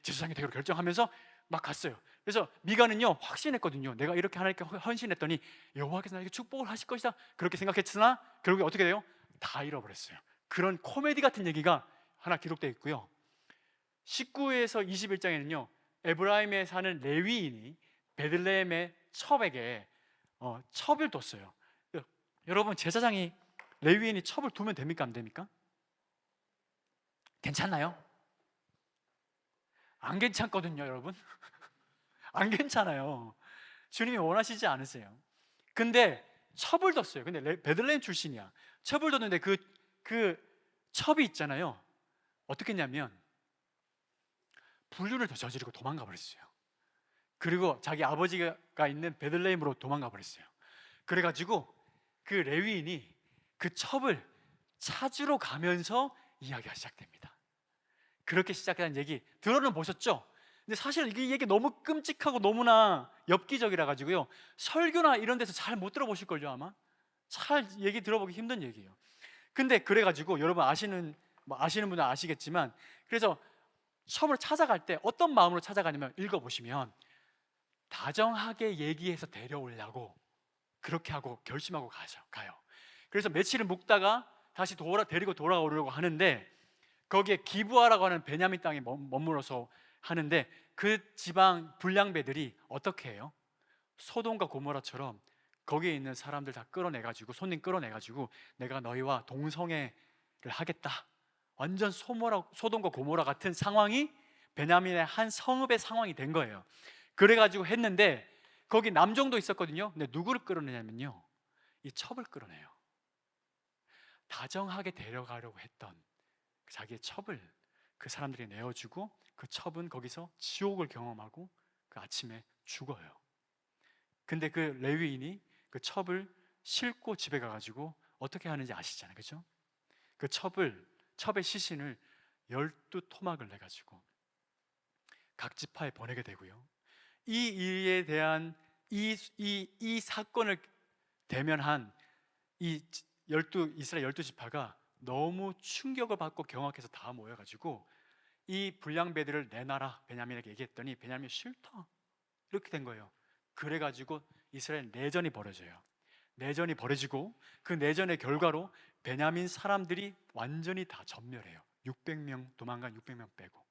제사장이 되기로 결정하면서 막 갔어요. 그래서 미가는요 확신했거든요. 내가 이렇게 하나님께 헌신했더니 여호와께서 나에게 축복을 하실 것이다 그렇게 생각했으나 결국에 어떻게 돼요? 다 잃어버렸어요. 그런 코미디 같은 얘기가 하나 기록되어 있고요. 19에서 21장에는요 에브라임에 사는 레위인이 베들레헴의 첩에게 첩을 뒀어요. 여러분, 제사장이 레위인이 첩을 두면 됩니까 안 됩니까? 괜찮나요? 안 괜찮거든요, 여러분. 안 괜찮아요. 주님이 원하시지 않으세요. 근데 첩을 뒀어요. 근데 베들레헴 출신이야. 첩을 뒀는데 그 첩이 있잖아요. 어떻게 했냐면 불륜을 저지르고 도망가 버렸어요. 그리고 자기 아버지가 있는 베들레헴으로 도망가 버렸어요. 그래가지고 그 레위인이 그 첩을 찾으러 가면서 이야기가 시작됩니다. 그렇게 시작한 얘기 들어는 보셨죠? 근데 사실 이 얘기 너무 끔찍하고 너무나 엽기적이라 가지고요 설교나 이런 데서 잘 못 들어보실 걸요. 아마 잘 얘기 들어보기 힘든 얘기예요. 근데 그래가지고 여러분 아시는 분은 아시겠지만, 그래서 첩을 찾아갈 때 어떤 마음으로 찾아가냐면, 읽어보시면 다정하게 얘기해서 데려오려고 그렇게 하고 결심하고 가요. 그래서 며칠을 묵다가 다시 데리고 돌아오려고 하는데, 거기에 기브아라고 하는 베냐민 땅에 머물러서 하는데, 그 지방 불량배들이 어떻게 해요? 소돔과 고모라처럼 거기에 있는 사람들 다 손님 끌어내가지고 내가 너희와 동성애를 하겠다, 완전 소돔과 고모라 같은 상황이 베냐민의 한 성읍의 상황이 된 거예요. 그래가지고 했는데 거기 남종도 있었거든요. 근데 누구를 끌어내냐면요 이 첩을 끌어내요. 다정하게 데려가려고 했던 자기의 첩을 그 사람들이 내어주고, 그 첩은 거기서 지옥을 경험하고 그 아침에 죽어요. 근데 그 레위인이 그 첩을 싣고 집에 가가지고 어떻게 하는지 아시잖아요, 그죠? 그 첩의 시신을 12토막을 내가지고 각 지파에 보내게 되고요. 이 일에 대한 이 사건을 대면한 이 이스라엘 12지파가 너무 충격을 받고 경악해서 다 모여가지고 이 불량배들을 내놔라 베냐민에게 얘기했더니 베냐민이 싫다 이렇게 된 거예요. 그래가지고 이스라엘 내전이 벌어져요. 내전이 벌어지고 그 내전의 결과로 베냐민 사람들이 완전히 다 전멸해요. 600명 도망간 600명 빼고.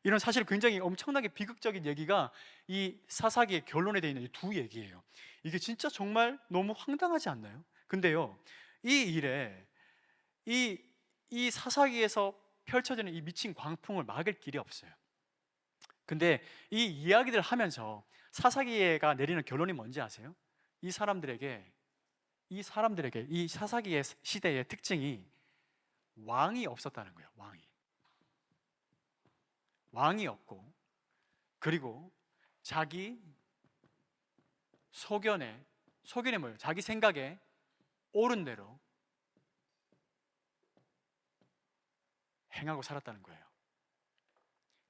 이런 사실 굉장히 엄청나게 비극적인 얘기가 이 사사기의 결론에 되어 있는 이 두 얘기예요. 이게 진짜 정말 너무 황당하지 않나요? 근데요 이 일에 이 사사기에서 펼쳐지는 이 미친 광풍을 막을 길이 없어요. 근데 이 이야기들 하면서 사사기가 내리는 결론이 뭔지 아세요? 이 사람들에게 이 사사기의 시대의 특징이 왕이 없었다는 거예요. 왕이 없고, 그리고 자기 소견에 뭐예요? 자기 생각에 옳은 대로 행하고 살았다는 거예요.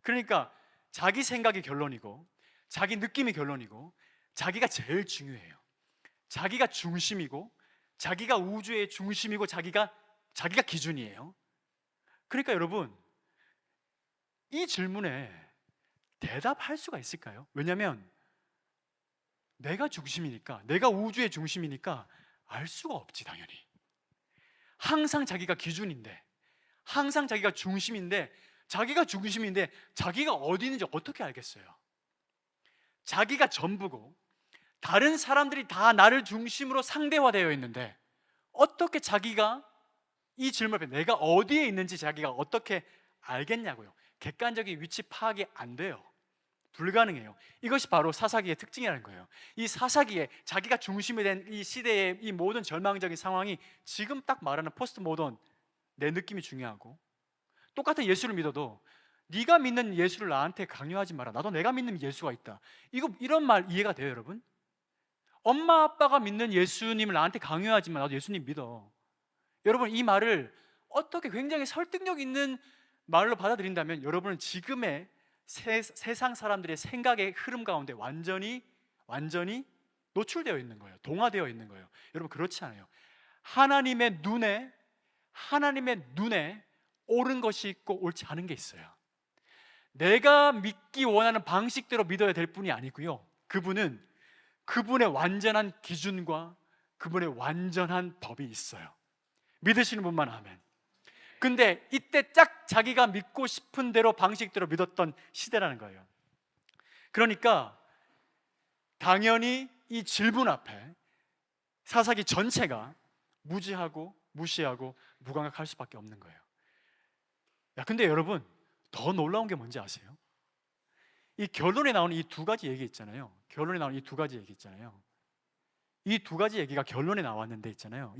그러니까 자기 생각이 결론이고 자기 느낌이 결론이고 자기가 제일 중요해요. 자기가 중심이고 자기가 우주의 중심이고 자기가 기준이에요. 그러니까 여러분, 이 질문에 대답할 수가 있을까요? 왜냐하면 내가 중심이니까, 내가 우주의 중심이니까 알 수가 없지 당연히. 항상 자기가 기준인데, 항상 자기가 중심인데, 자기가 어디 있는지 어떻게 알겠어요? 자기가 전부고 다른 사람들이 다 나를 중심으로 상대화되어 있는데 어떻게 자기가 이 질문을 내가 어디에 있는지 자기가 어떻게 알겠냐고요. 객관적인 위치 파악이 안 돼요. 불가능해요. 이것이 바로 사사기의 특징이라는 거예요. 이 사사기에 자기가 중심이 된 이 시대의 이 모든 절망적인 상황이 지금 딱 말하는 포스트 모던 내 느낌이 중요하고, 똑같은 예수를 믿어도 네가 믿는 예수를 나한테 강요하지 마라, 나도 내가 믿는 예수가 있다, 이런 말 이해가 돼요 여러분? 엄마 아빠가 믿는 예수님을 나한테 강요하지 마, 나도 예수님 믿어. 여러분, 이 말을 어떻게 굉장히 설득력 있는 말로 받아들인다면 여러분은 지금의 세상 사람들의 생각의 흐름 가운데 완전히 노출되어 있는 거예요. 동화되어 있는 거예요. 여러분, 그렇지 않아요. 하나님의 눈에 옳은 것이 있고 옳지 않은 게 있어요. 내가 믿기 원하는 방식대로 믿어야 될 뿐이 아니고요, 그분의 완전한 기준과 그분의 완전한 법이 있어요. 믿으시는 분만 아멘. 근데 이때 딱 자기가 믿고 싶은 대로 방식대로 믿었던 시대라는 거예요. 그러니까 당연히 이 질문 앞에 사사기 전체가 무지하고 무시하고 무감각할 수밖에 없는 거예요. 근데 여러분, 더 놀라운 게 뭔지 아세요? 이 결론에 나오는 이 두 가지 얘기 있잖아요. 이 두 가지 얘기가 결론에 나왔는데 있잖아요.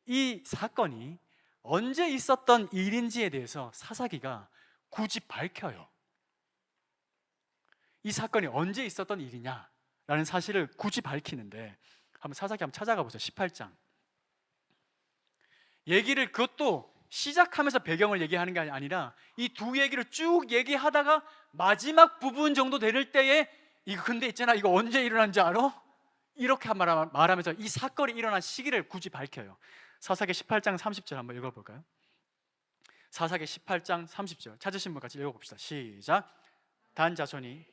이 사건이 언제 있었던 일인지에 대해서 사사기가 굳이 밝혀요. 이 사건이 언제 있었던 일이냐라는 사실을 굳이 밝히는데, 사사기 한번 찾아가 보세요. 18장. 얘기를, 그것도 시작하면서 배경을 얘기하는 게 아니라 이 두 얘기를 쭉 얘기하다가 마지막 부분 정도 될 때에 근데 있잖아, 이거 언제 일어난지 알아? 이렇게 말하면서 이 사건이 일어난 시기를 굳이 밝혀요. 사사기 18장 30절 한번 읽어볼까요? 사사기 18장 30절 찾으신 분 같이 읽어봅시다. 시작. 단 자손이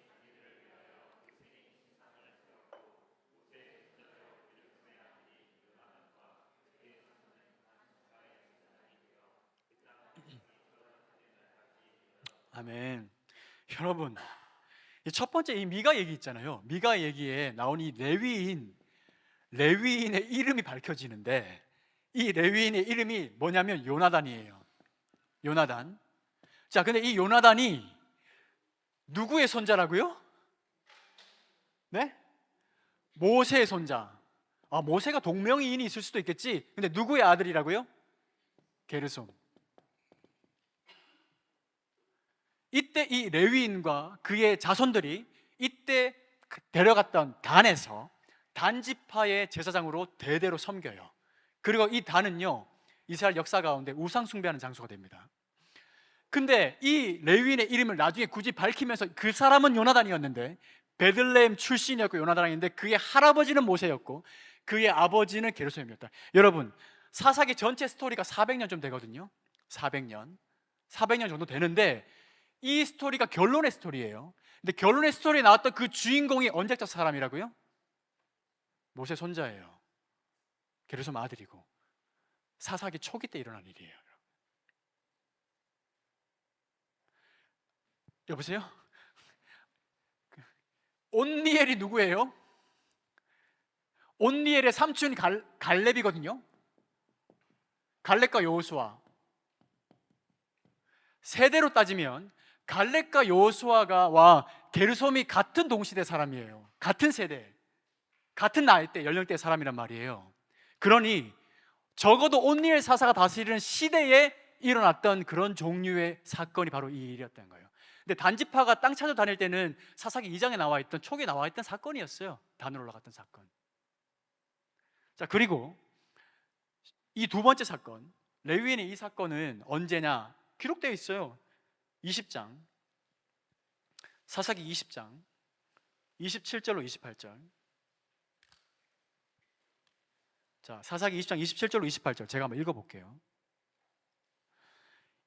아멘. 여러분, 첫 번째 이 미가 얘기 있잖아요. 미가 얘기에 나온 이 레위인의 이름이 밝혀지는데, 이 레위인의 이름이 뭐냐면 요나단이에요. 요나단. 자, 근데 이 요나단이 누구의 손자라고요? 네? 모세의 손자. 모세가 동명이인이 있을 수도 있겠지. 근데 누구의 아들이라고요? 게르솜. 이때 이 레위인과 그의 자손들이 이때 데려갔던 단에서 단지파의 제사장으로 대대로 섬겨요. 그리고 이 단은요, 이스라엘 역사 가운데 우상 숭배하는 장소가 됩니다. 근데 이 레위인의 이름을 나중에 굳이 밝히면서 그 사람은 요나단이었는데, 베들레헴 출신이었고 요나단인데 그의 할아버지는 모세였고 그의 아버지는 게르솜이었다. 여러분, 사사기 전체 스토리가 400년 좀 되거든요. 400년 정도 되는데 이 스토리가 결론의 스토리예요. 근데 결론의 스토리에 나왔던 그 주인공이 언제적 사람이라고요? 모세 손자예요. 게르솜 아들이고 사사기 초기 때 일어난 일이에요. 여보세요? 온니엘이 누구예요? 온니엘의 삼촌이 갈렙이거든요. 갈렙과 여호수아. 세대로 따지면 갈렙과 여호수아와 게르솜이 같은 동시대 사람이에요. 같은 세대, 같은 나이대, 연령대 사람이란 말이에요. 그러니 적어도 온니엘 사사가 다스리는 시대에 일어났던 그런 종류의 사건이 바로 이 일이었던 거예요. 근데 단지파가 땅 찾아 다닐 때는 사사기 2장에 나와 있던, 초기에 나와 있던 사건이었어요. 단으로 올라갔던 사건. 자, 그리고 이 두 번째 사건, 레위인의 이 사건은 언제냐? 기록되어 있어요. 20장, 사사기 20장 27절로 28절. 자, 사사기 20장 27절로 28절 제가 한번 읽어볼게요.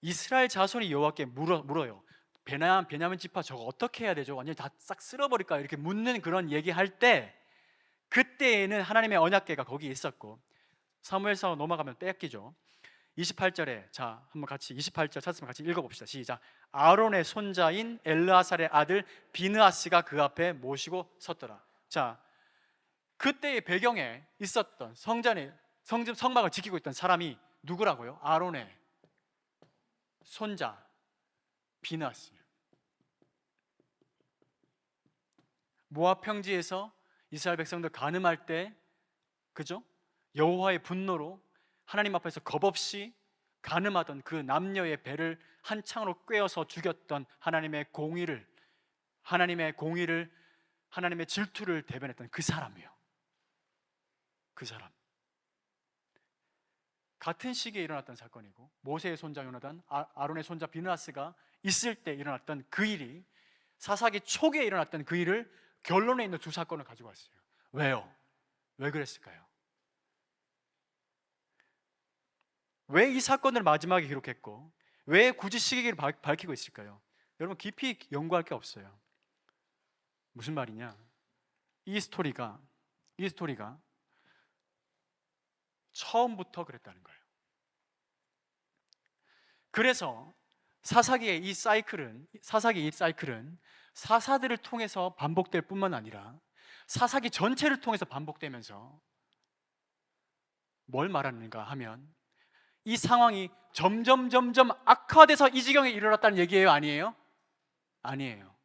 이스라엘 자손이 여호와께 물어요. 베냐민 지파 저거 어떻게 해야 되죠? 완전히 다 싹 쓸어버릴까요? 이렇게 묻는 그런 얘기할 때, 그때에는 하나님의 언약궤가 거기 있었고, 사무엘서 넘어가면 뺏기죠. 28절에 자, 한번 같이 28절 찾으면 같이 읽어봅시다. 시작. 아론의 손자인 엘르아살의 아들 비느하스가 그 앞에 모시고 섰더라. 자, 그때의 배경에 있었던 성막을 지키고 있던 사람이 누구라고요? 아론의 손자 비느하스예요. 모압 평지에서 이스라엘 백성들 간음할 때, 그죠? 여호와의 분노로 하나님 앞에서 겁없이 간음하던 그 남녀의 배를 한 창으로 꿰어서 죽였던 하나님의 공의를, 하나님의 질투를 대변했던 그 사람이요. 그 사람. 같은 시기에 일어났던 사건이고, 모세의 손자 요나단, 아론의 손자 비느하스가 있을 때 일어났던 그 일이, 사사기 초기에 일어났던 그 일을 결론에 있는 두 사건을 가지고 왔어요. 왜요? 왜 그랬을까요? 왜 이 사건을 마지막에 기록했고, 왜 굳이 시기를 밝히고 있을까요? 여러분, 깊이 연구할 게 없어요. 무슨 말이냐? 이 스토리가 처음부터 그랬다는 거예요. 그래서 사사기 이 사이클은 사사들을 통해서 반복될 뿐만 아니라 사사기 전체를 통해서 반복되면서 뭘 말하는가 하면, 이 상황이 점점 악화돼서 이 지경에 이르렀다는 얘기예요? 아니에요? 아니에요.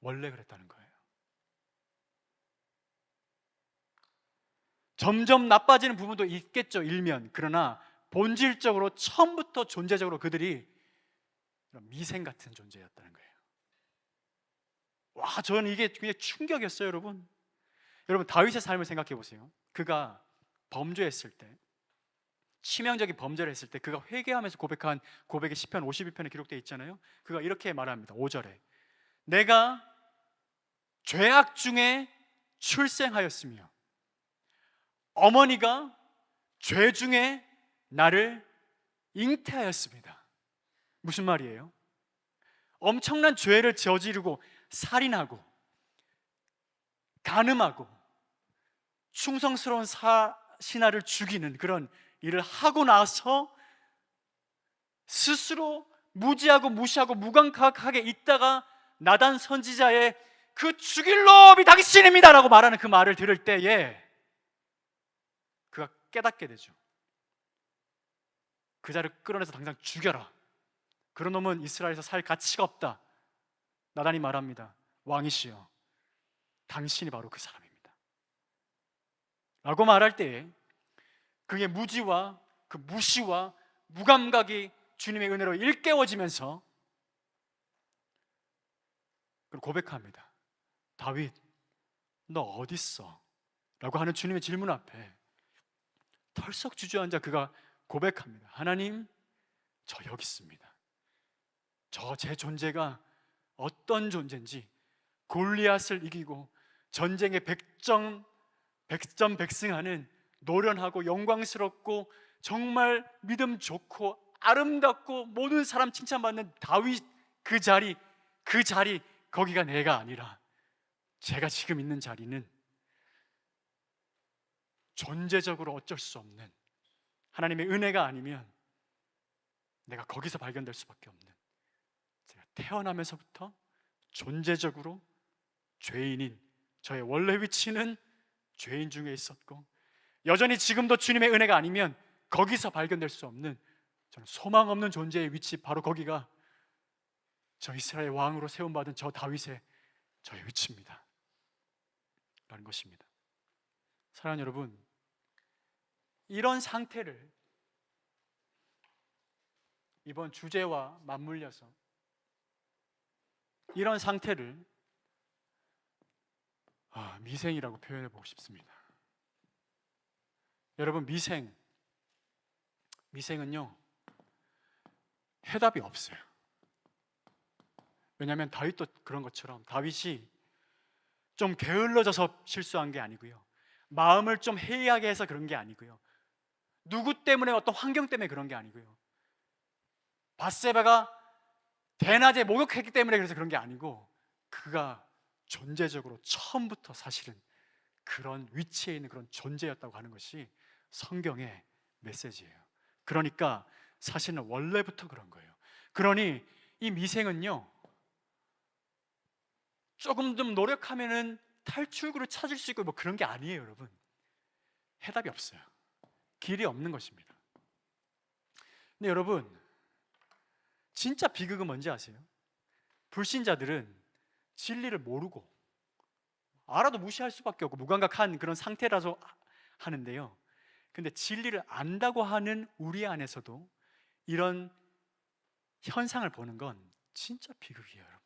원래 그랬다는 거예요. 점점 나빠지는 부분도 있겠죠, 일면. 그러나 본질적으로 처음부터 존재적으로 그들이 미생 같은 존재였다는 거예요. 와, 저는 이게 굉장히 충격이었어요, 여러분. 여러분, 다윗의 삶을 생각해 보세요. 그가 범죄했을 때, 치명적인 범죄를 했을 때 그가 회개하면서 고백한 고백이 시편 52편에 기록되어 있잖아요. 그가 이렇게 말합니다. 5절에 내가 죄악 중에 출생하였으며 어머니가 죄 중에 나를 잉태하였습니다. 무슨 말이에요? 엄청난 죄를 저지르고 살인하고 간음하고 충성스러운 신하를 죽이는 그런 일을 하고 나서 스스로 무지하고 무시하고 무감각하게 있다가 나단 선지자의 그 죽일 놈이 당신입니다 라고 말하는 그 말을 들을 때에 그가 깨닫게 되죠. 그 자를 끌어내서 당장 죽여라. 그런 놈은 이스라엘에서 살 가치가 없다. 나단이 말합니다. 왕이시여, 당신이 바로 그 사람입니다 라고 말할 때에 그의 무지와 그 무시와 무감각이 주님의 은혜로 일깨워지면서 고백합니다. 다윗, 너 어디 있어? 라고 하는 주님의 질문 앞에 털썩 주저앉아 그가 고백합니다. 하나님, 저 여기 있습니다. 저 제 존재가 어떤 존재인지, 골리앗을 이기고 전쟁에 백전백승하는 노련하고 영광스럽고 정말 믿음 좋고 아름답고 모든 사람 칭찬받는 다윗 그 자리, 거기가 내가 아니라 제가 지금 있는 자리는 존재적으로 어쩔 수 없는 하나님의 은혜가 아니면 내가 거기서 발견될 수밖에 없는, 제가 태어나면서부터 존재적으로 죄인인, 저의 원래 위치는 죄인 중에 있었고 여전히 지금도 주님의 은혜가 아니면 거기서 발견될 수 없는, 저는 소망 없는 존재의 위치, 바로 거기가 저 이스라엘 왕으로 세움받은 저 다윗의 저의 위치입니다 라는 것입니다. 사랑하는 여러분, 이런 상태를 이번 주제와 맞물려서 이런 상태를 미생이라고 표현해 보고 싶습니다. 여러분, 미생은요 해답이 없어요. 왜냐하면 다윗도 그런 것처럼 다윗이 좀 게을러져서 실수한 게 아니고요, 마음을 좀 해이하게 해서 그런 게 아니고요, 누구 때문에 어떤 환경 때문에 그런 게 아니고요, 밧세바가 대낮에 목욕했기 때문에 그래서 그런 게 아니고, 그가 존재적으로 처음부터 사실은 그런 위치에 있는 그런 존재였다고 하는 것이 성경의 메시지예요. 그러니까 사실은 원래부터 그런 거예요. 그러니 이 미생은요 조금 좀 노력하면은 탈출구를 찾을 수 있고 뭐 그런 게 아니에요, 여러분. 해답이 없어요. 길이 없는 것입니다. 근데 여러분, 진짜 비극은 뭔지 아세요? 불신자들은 진리를 모르고 알아도 무시할 수밖에 없고 무감각한 그런 상태라서 하는데요. 근데 진리를 안다고 하는 우리 안에서도 이런 현상을 보는 건 진짜 비극이에요, 여러분.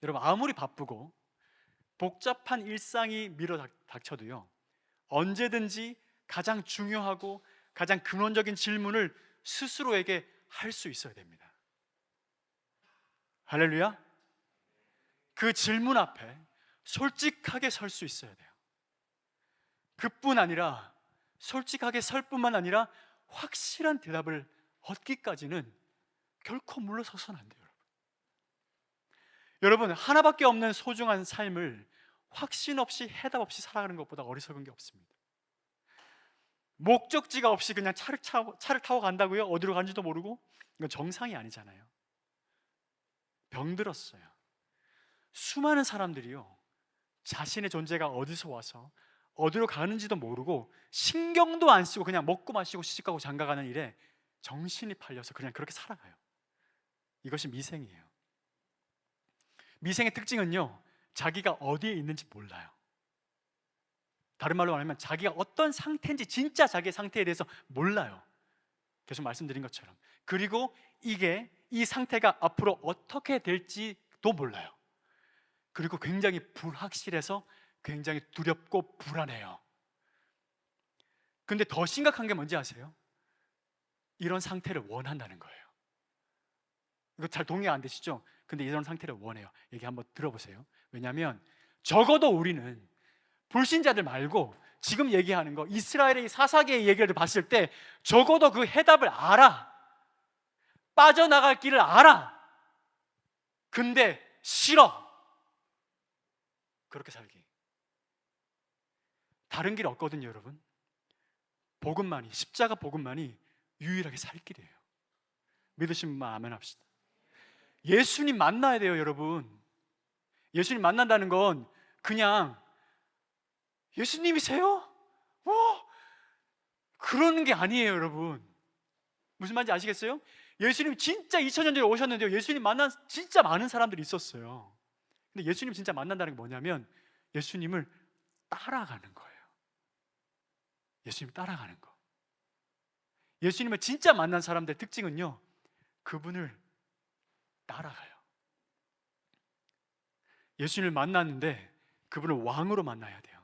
여러분, 아무리 바쁘고 복잡한 일상이 밀어닥쳐도요, 언제든지 가장 중요하고 가장 근원적인 질문을 스스로에게 할 수 있어야 됩니다. 할렐루야. 그 질문 앞에 솔직하게 설 수 있어야 돼요. 그뿐 아니라 솔직하게 설 뿐만 아니라 확실한 대답을 얻기까지는 결코 물러서서는 안 돼요. 여러분, 하나밖에 없는 소중한 삶을 확신 없이 해답 없이 살아가는 것보다 어리석은 게 없습니다. 목적지가 없이 그냥 차를 타고 간다고요? 어디로 간지도 모르고? 이건 정상이 아니잖아요. 병들었어요. 수많은 사람들이요, 자신의 존재가 어디서 와서 어디로 가는지도 모르고 신경도 안 쓰고 그냥 먹고 마시고 시집가고 장가가는 일에 정신이 팔려서 그냥 그렇게 살아가요. 이것이 미생이에요. 미생의 특징은요, 자기가 어디에 있는지 몰라요. 다른 말로 말하면 자기가 어떤 상태인지 진짜 자기의 상태에 대해서 몰라요. 계속 말씀드린 것처럼. 그리고 이 상태가 앞으로 어떻게 될지도 몰라요. 그리고 굉장히 불확실해서 굉장히 두렵고 불안해요. 근데 더 심각한 게 뭔지 아세요? 이런 상태를 원한다는 거예요. 이거 잘 동의 안 되시죠? 근데 이런 상태를 원해요. 얘기 한번 들어보세요. 왜냐하면 적어도 우리는 불신자들 말고 지금 얘기하는 거, 이스라엘의 사사기의 얘기를 봤을 때 적어도 그 해답을 알아. 빠져나갈 길을 알아. 근데 싫어. 그렇게 살기. 다른 길 없거든요, 여러분. 복음만이, 십자가 복음만이 유일하게 살 길이에요. 믿으시는 분만 아멘 합시다. 예수님 만나야 돼요, 여러분. 예수님 만난다는 건 그냥 예수님이세요? 그러는 게 아니에요, 여러분. 무슨 말인지 아시겠어요? 예수님 진짜 2000년 전에 오셨는데요, 예수님 만난 진짜 많은 사람들이 있었어요. 근데 예수님 진짜 만난다는 게 뭐냐면 예수님을 따라가는 거예요. 예수님 따라가는 거. 예수님을 진짜 만난 사람들의 특징은요, 그분을 따라가요. 예수님을 만났는데 그분을 왕으로 만나야 돼요.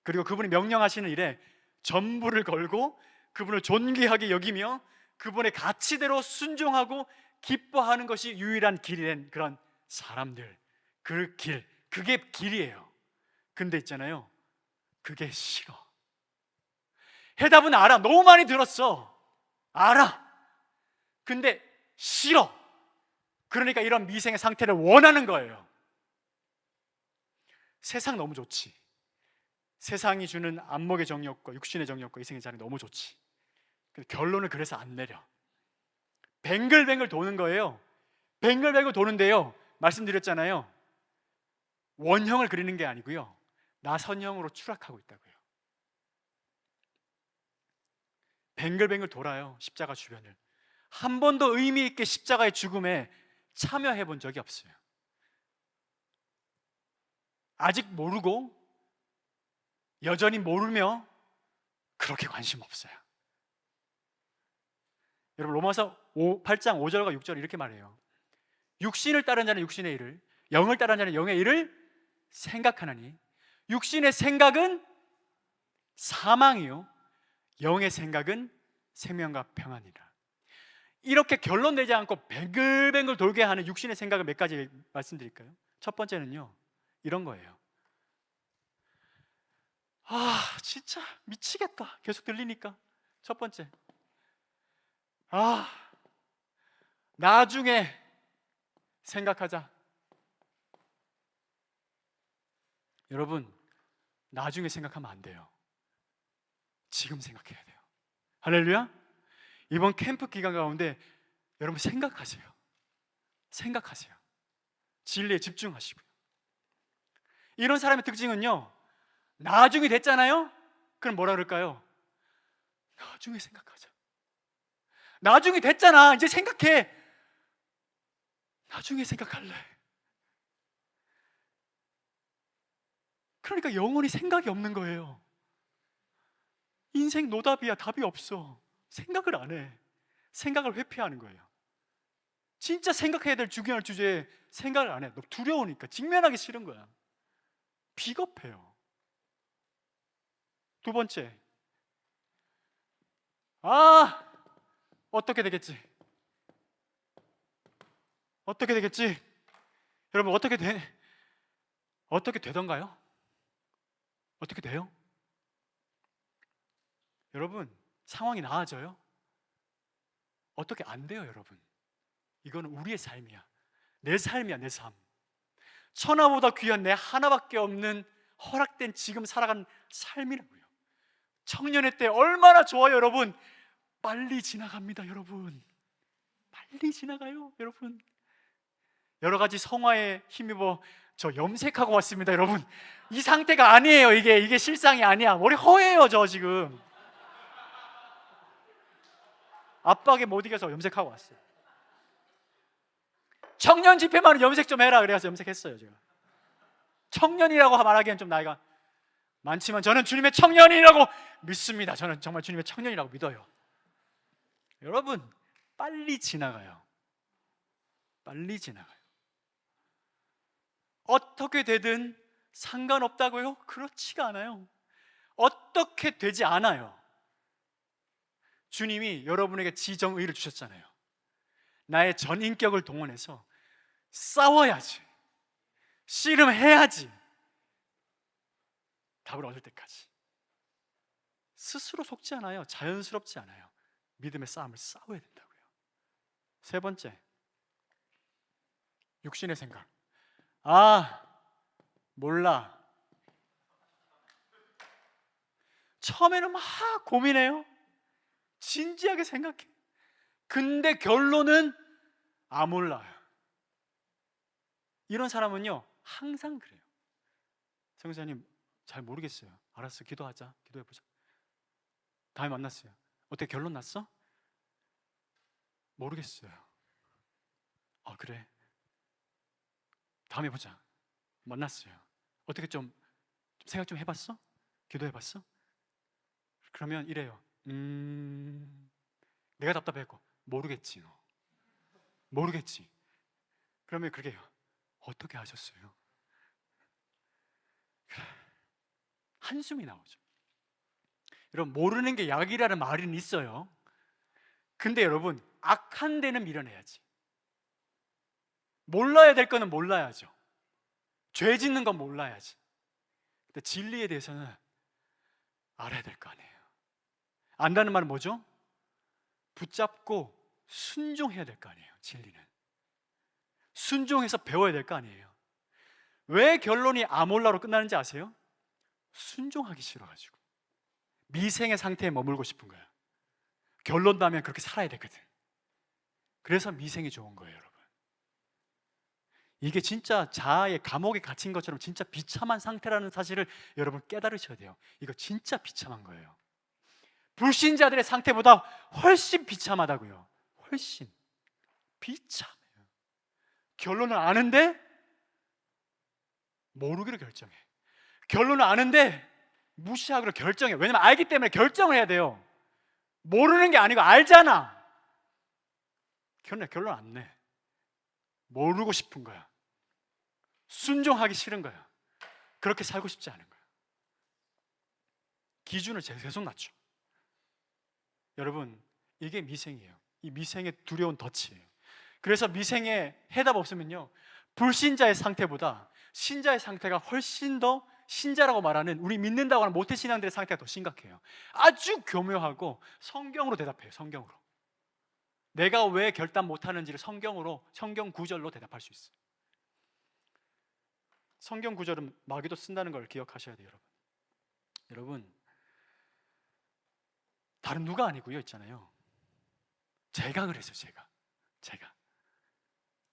그리고 그분이 명령하시는 일에 전부를 걸고 그분을 존귀하게 여기며 그분의 가치대로 순종하고 기뻐하는 것이 유일한 길이 된 그런 사람들, 그 길, 그게 길이에요. 근데 있잖아요, 그게 싫어. 해답은 알아. 너무 많이 들었어. 알아. 근데 싫어. 그러니까 이런 미생의 상태를 원하는 거예요. 세상 너무 좋지. 세상이 주는 안목의 정욕과 육신의 정욕과 이생의 자리 너무 좋지. 근데 결론을 그래서 안 내려. 뱅글뱅글 도는 거예요. 뱅글뱅글 도는데요, 말씀드렸잖아요, 원형을 그리는 게 아니고요, 나선형으로 추락하고 있다고요. 뱅글뱅글 돌아요, 십자가 주변을. 한 번도 의미 있게 십자가의 죽음에 참여해 본 적이 없어요. 아직 모르고 여전히 모르며 그렇게 관심 없어요. 여러분, 로마서 8장 5절과 6절 이렇게 말해요. 육신을 따르는 자는 육신의 일을, 영을 따르는 자는 영의 일을 생각하나니 육신의 생각은 사망이요 영의 생각은 생명과 평안이라. 이렇게 결론 내지 않고 뱅글뱅글 돌게 하는 육신의 생각을 몇 가지 말씀드릴까요? 첫 번째는요, 이런 거예요. 진짜 미치겠다, 계속 들리니까. 첫 번째, 나중에 생각하자. 여러분, 나중에 생각하면 안 돼요. 지금 생각해야 돼요. 할렐루야. 이번 캠프 기간 가운데 여러분 생각하세요. 진리에 집중하시고요. 이런 사람의 특징은요, 나중에 됐잖아요? 그럼 뭐라 그럴까요? 나중에 생각하자. 나중에 됐잖아. 이제 생각해. 나중에 생각할래. 그러니까 영원히 생각이 없는 거예요. 인생 노답이야. 답이 없어. 생각을 안 해. 생각을 회피하는 거예요. 진짜 생각해야 될 중요한 주제에 생각을 안 해. 너 두려우니까. 직면하기 싫은 거야. 비겁해요. 두 번째, 어떻게 되겠지? 어떻게 되겠지? 여러분, 어떻게 되던가요? 어떻게 돼요? 여러분, 상황이 나아져요? 어떻게 안 돼요, 여러분? 이거는 우리의 삶이야. 내 삶이야, 내 삶. 천하보다 귀한 내 하나밖에 없는 허락된 지금 살아간 삶이라고요. 청년의 때 얼마나 좋아요, 여러분. 빨리 지나갑니다, 여러분. 빨리 지나가요, 여러분. 여러 가지 성화에 힘입어 저 염색하고 왔습니다, 여러분. 이 상태가 아니에요. 이게 실상이 아니야. 머리 허해요, 저 지금. 압박에 못 이겨서 염색하고 왔어요. 청년 집회만 염색 좀 해라 그래서 염색했어요, 제가. 청년이라고 말하기엔 좀 나이가 많지만 저는 주님의 청년이라고 믿습니다. 저는 정말 주님의 청년이라고 믿어요. 여러분, 빨리 지나가요. 빨리 지나가요. 어떻게 되든 상관없다고요? 그렇지가 않아요. 어떻게 되지 않아요. 주님이 여러분에게 지정의를 주셨잖아요. 나의 전 인격을 동원해서 싸워야지, 씨름해야지, 답을 얻을 때까지. 스스로 속지 않아요. 자연스럽지 않아요. 믿음의 싸움을 싸워야 된다고요. 세 번째, 육신의 생각. 몰라. 처음에는 막 고민해요. 진지하게 생각해. 근데 결론은 몰라요. 이런 사람은요, 항상 그래요. 성교사님, 잘 모르겠어요. 알았어, 기도하자. 기도해보자. 다음에 만났어요. 어떻게 결론 났어? 모르겠어요. 그래. 다음에 보자. 만났어요. 어떻게 좀 생각 좀 해봤어? 기도해봤어? 그러면 이래요. 내가 답답했고, 모르겠지 너. 모르겠지. 그러면 그렇게 해요. 어떻게 하셨어요? 한숨이 나오죠. 여러분, 모르는 게 약이라는 말은 있어요. 근데 여러분, 악한 데는 밀어내야지. 몰라야 될 거는 몰라야죠. 죄 짓는 건 몰라야지. 근데 진리에 대해서는 알아야 될 거 아니에요. 안다는 말은 뭐죠? 붙잡고 순종해야 될 거 아니에요. 진리는 순종해서 배워야 될 거 아니에요. 왜 결론이 아몰라로 끝나는지 아세요? 순종하기 싫어가지고 미생의 상태에 머물고 싶은 거예요. 결론 나면 그렇게 살아야 되거든. 그래서 미생이 좋은 거예요, 여러분. 이게 진짜 자아의 감옥에 갇힌 것처럼 진짜 비참한 상태라는 사실을 여러분 깨달으셔야 돼요. 이거 진짜 비참한 거예요. 불신자들의 상태보다 훨씬 비참하다고요. 훨씬 비참해요. 결론을 아는데 모르기로 결정해. 결론을 아는데 무시하기로 결정해. 왜냐면 알기 때문에 결정을 해야 돼요. 모르는 게 아니고 알잖아. 결론 안 내. 모르고 싶은 거야. 순종하기 싫은 거야. 그렇게 살고 싶지 않은 거야. 기준을 계속 낮춰. 여러분, 이게 미생이에요. 이 미생의 두려운 덫이에요. 그래서 미생에 해답 없으면요, 불신자의 상태보다 신자의 상태가 훨씬 더, 신자라고 말하는 우리 믿는다고 하는 모태신앙들의 상태가 더 심각해요. 아주 교묘하고 성경으로 대답해요. 성경으로. 내가 왜 결단 못하는지를 성경으로, 성경 구절로 대답할 수 있어요. 성경 구절은 마귀도 쓴다는 걸 기억하셔야 돼요. 여러분, 다른 누가 아니고요, 있잖아요. 제가 그랬어요.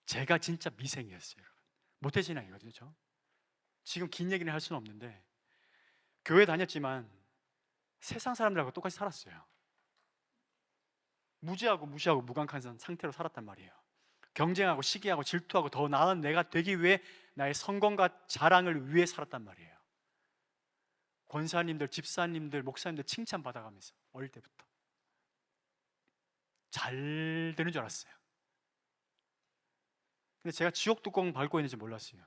제가 진짜 미생이었어요, 여러분. 모태신앙이거든요, 저. 지금 긴 얘기는 할 수는 없는데 교회 다녔지만 세상 사람들하고 똑같이 살았어요. 무지하고 무시하고 무감각한 상태로 살았단 말이에요. 경쟁하고 시기하고 질투하고 더 나은 내가 되기 위해 나의 성공과 자랑을 위해 살았단 말이에요. 권사님들, 집사님들, 목사님들 칭찬받아가면서 어릴 때부터 잘 되는 줄 알았어요. 근데 제가 지옥 뚜껑 밟고 있는지 몰랐어요.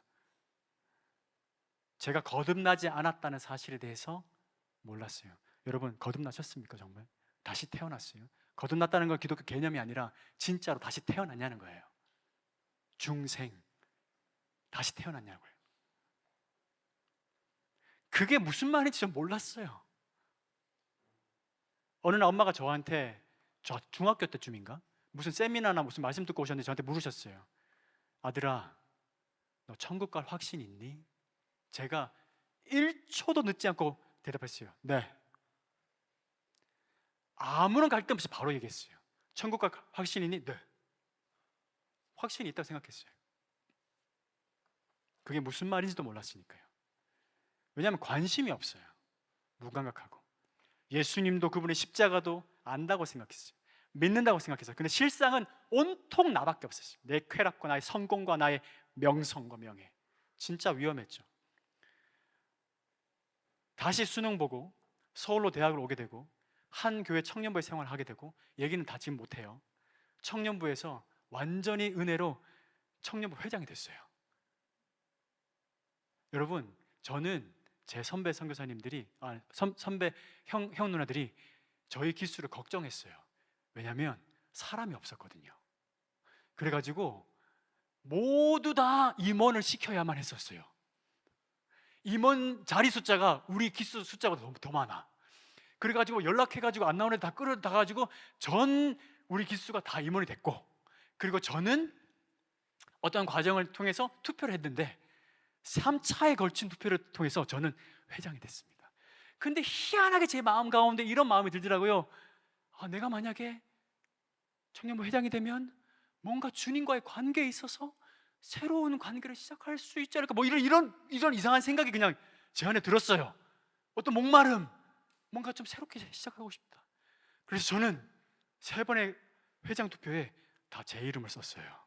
제가 거듭나지 않았다는 사실에 대해서 몰랐어요. 여러분, 거듭나셨습니까? 정말? 다시 태어났어요? 거듭났다는 건 기독교 개념이 아니라 진짜로 다시 태어났냐는 거예요. 중생, 다시 태어났냐고요. 그게 무슨 말인지 전 몰랐어요. 어느 날 엄마가 저한테, 저 중학교 때쯤인가? 무슨 세미나나 무슨 말씀 듣고 오셨는데 저한테 물으셨어요. 아들아, 너 천국 갈 확신 있니? 제가 1초도 늦지 않고 대답했어요. 네. 아무런 갈등 없이 바로 얘기했어요. 천국 갈 확신 있니? 네. 확신이 있다고 생각했어요. 그게 무슨 말인지도 몰랐으니까요. 왜냐하면 관심이 없어요. 무감각하고. 예수님도 그분의 십자가도 안다고 생각했어요. 믿는다고 생각했어요. 근데 실상은 온통 나밖에 없었어요. 내 쾌락과 나의 성공과 나의 명성과 명예. 진짜 위험했죠. 다시 수능 보고 서울로 대학을 오게 되고 한 교회 청년부에 생활을 하게 되고, 얘기는 다 지금 못해요. 청년부에서 완전히 은혜로 청년부 회장이 됐어요. 여러분, 저는 제 선배 선교사님들이 선배 형 누나들이 저희 기수를 걱정했어요. 왜냐하면 사람이 없었거든요. 그래가지고 모두 다 임원을 시켜야만 했었어요. 임원 자리 숫자가 우리 기수 숫자보다 더 많아. 그래가지고 연락해가지고 안 나오는 애들 다 끌어다가지고 전 우리 기수가 다 임원이 됐고, 그리고 저는 어떤 과정을 통해서 투표를 했는데 3차에 걸친 투표를 통해서 저는 회장이 됐습니다. 근데 희한하게 제 마음 가운데 이런 마음이 들더라고요. 내가 만약에 청년부 회장이 되면 뭔가 주님과의 관계에 있어서 새로운 관계를 시작할 수 있지 않을까, 뭐 이런 이상한 생각이 그냥 제 안에 들었어요. 어떤 목마름, 뭔가 좀 새롭게 시작하고 싶다. 그래서 저는 3번의 회장 투표에 다 제 이름을 썼어요.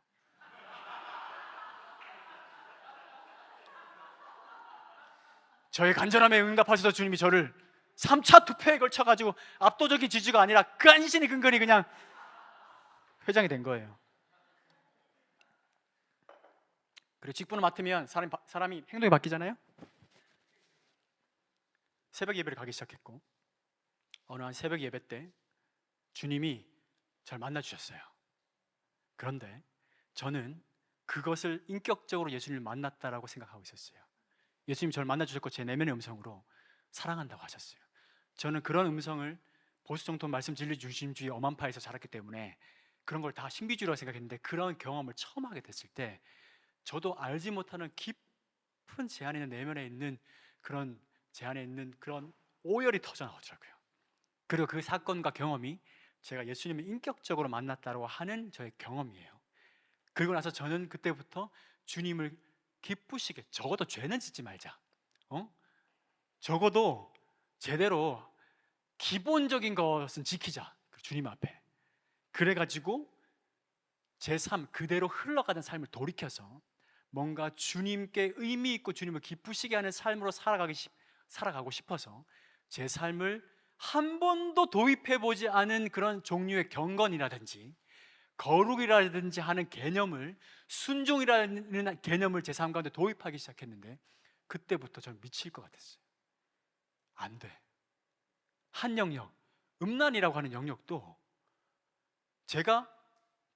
저의 간절함에 응답하셔서 주님이 저를 3차 투표에 걸쳐가지고 압도적인 지지가 아니라 간신히 근근히 그냥 회장이 된 거예요. 그리고 직분을 맡으면 사람이 행동이 바뀌잖아요. 새벽 예배를 가기 시작했고, 어느 한 새벽 예배 때 주님이 저를 만나주셨어요. 그런데 저는 그것을 인격적으로 예수님을 만났다라고 생각하고 있었어요. 예수님이 저를 만나주셨고 제 내면의 음성으로 사랑한다고 하셨어요. 저는 그런 음성을 보수정통 말씀 진리 중심주의 엄한파에서 자랐기 때문에 그런 걸 다 신비주의라고 생각했는데, 그런 경험을 처음 하게 됐을 때 저도 알지 못하는 깊은 제 안에 있는 내면에 있는 그런 제 안에 있는 그런 오열이 터져 나오더라고요. 그리고 그 사건과 경험이 제가 예수님을 인격적으로 만났다고 하는 저의 경험이에요. 그리고 나서 저는 그때부터 주님을 기쁘시게, 적어도 죄는 짓지 말자, 적어도 제대로 기본적인 것은 지키자, 주님 앞에. 그래가지고 제 삶 그대로 흘러가던 삶을 돌이켜서 뭔가 주님께 의미 있고 주님을 기쁘시게 하는 삶으로 살아가고 싶어서 제 삶을 한 번도 도입해보지 않은 그런 종류의 경건이라든지 거룩이라든지 하는 개념을, 순종이라는 개념을 제 삶 가운데 도입하기 시작했는데, 그때부터 저는 미칠 것 같았어요. 안 돼. 한 영역, 음란이라고 하는 영역도 제가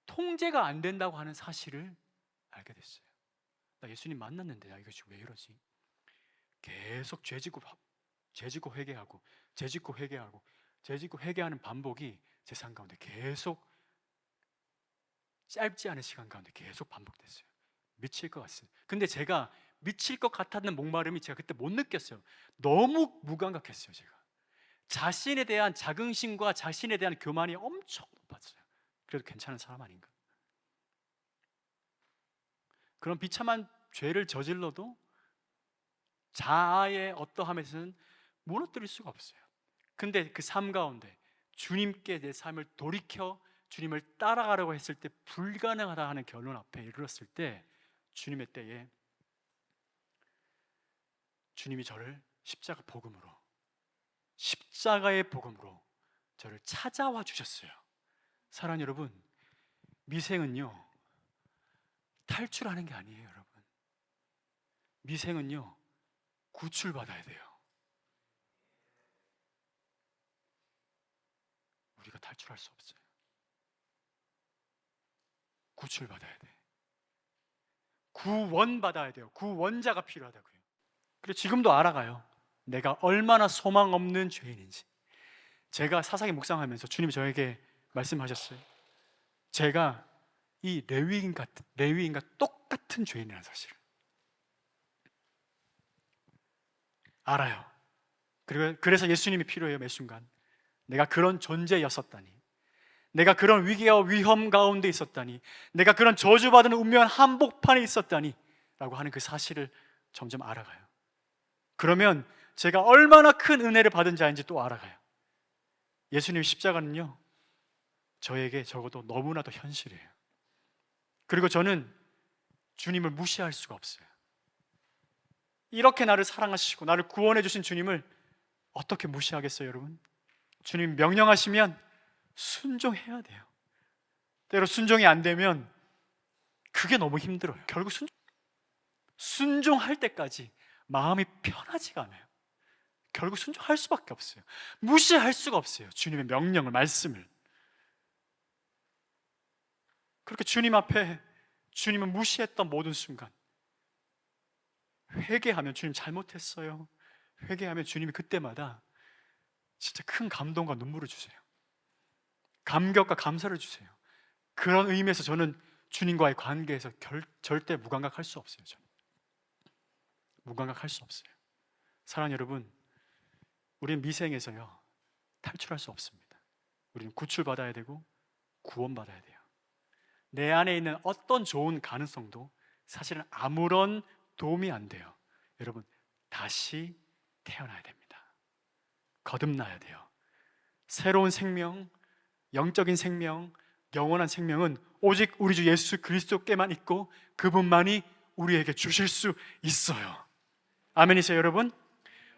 통제가 안 된다고 하는 사실을 알게 됐어요. 나 예수님 만났는데 나 이것이 왜 이러지? 계속 죄짓고 회개하고 죄짓고 회개하고 죄짓고 회개하는 반복이 제 삶 가운데 계속, 짧지 않은 시간 가운데 계속 반복됐어요. 미칠 것 같아요. 근데 제가 미칠 것 같았는 목마름이 제가 그때 못 느꼈어요. 너무 무감각했어요. 제가 자신에 대한 자긍심과 자신에 대한 교만이 엄청 높았어요. 그래도 괜찮은 사람 아닌가? 그런 비참한 죄를 저질러도 자아의 어떠함에서는 무너뜨릴 수가 없어요. 근데 그 삶 가운데 주님께 내 삶을 돌이켜 주님을 따라가려고 했을 때 불가능하다 하는 결론 앞에 이르렀을 때 주님의 때에 주님이 저를 십자가의 복음으로 저를 찾아와 주셨어요. 사랑하는 여러분, 미생은요 탈출하는 게 아니에요. 여러분, 미생은요 구출받아야 돼요. 우리가 탈출할 수 없어요. 구출받아야 돼. 구원받아야 돼요. 구원자가 필요하다고요. 그리고 지금도 알아가요. 내가 얼마나 소망 없는 죄인인지. 제가 사사기 묵상하면서 주님이 저에게 말씀하셨어요. 제가 이 레위인과 똑같은 죄인이라는 사실을 알아요. 그래서 예수님이 필요해요. 매 순간 내가 그런 존재였었다니, 내가 그런 위기와 위험 가운데 있었다니, 내가 그런 저주받은 운명한 한복판에 있었다니 라고 하는 그 사실을 점점 알아가요. 그러면 제가 얼마나 큰 은혜를 받은 자인지 또 알아가요. 예수님의 십자가는요 저에게 적어도 너무나도 현실이에요. 그리고 저는 주님을 무시할 수가 없어요. 이렇게 나를 사랑하시고 나를 구원해 주신 주님을 어떻게 무시하겠어요, 여러분? 주님 명령하시면 순종해야 돼요. 때로 순종이 안 되면 그게 너무 힘들어요. 결국 순종할 때까지 마음이 편하지가 않아요. 결국 순종할 수밖에 없어요. 무시할 수가 없어요. 주님의 명령을, 말씀을. 그렇게 주님 앞에 주님을 무시했던 모든 순간, 회개하면 주님 잘못했어요, 회개하면 주님이 그때마다 진짜 큰 감동과 눈물을 주세요. 감격과 감사를 주세요. 그런 의미에서 저는 주님과의 관계에서 절대 무감각할 수 없어요. 저는 무감각할 수 없어요. 사랑하는 여러분, 우리는 미생에서요 탈출할 수 없습니다. 우리는 구출받아야 되고 구원받아야 돼요. 내 안에 있는 어떤 좋은 가능성도 사실은 아무런 도움이 안 돼요. 여러분, 다시 태어나야 됩니다. 거듭나야 돼요. 새로운 생명, 영적인 생명, 영원한 생명은 오직 우리 주 예수 그리스도께만 있고 그분만이 우리에게 주실 수 있어요. 아멘이세요, 여러분?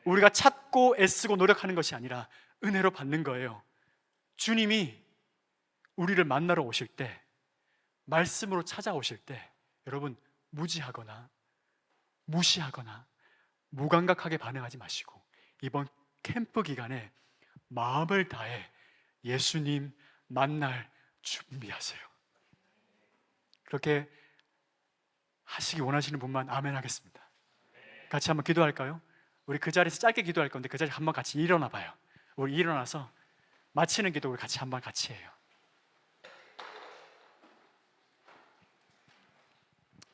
우리가 찾고 애쓰고 노력하는 것이 아니라 은혜로 받는 거예요. 주님이 우리를 만나러 오실 때, 말씀으로 찾아오실 때 여러분 무지하거나 무시하거나 무감각하게 반응하지 마시고 이번 캠프 기간에 마음을 다해 예수님 만날 준비하세요. 그렇게 하시기 원하시는 분만 아멘 하겠습니다. 같이 한번 기도할까요? 우리 그 자리에서 짧게 기도할 건데 그 자리에 한번 같이 일어나 봐요. 우리 일어나서 마치는 기도 우리 같이 한번 같이 해요.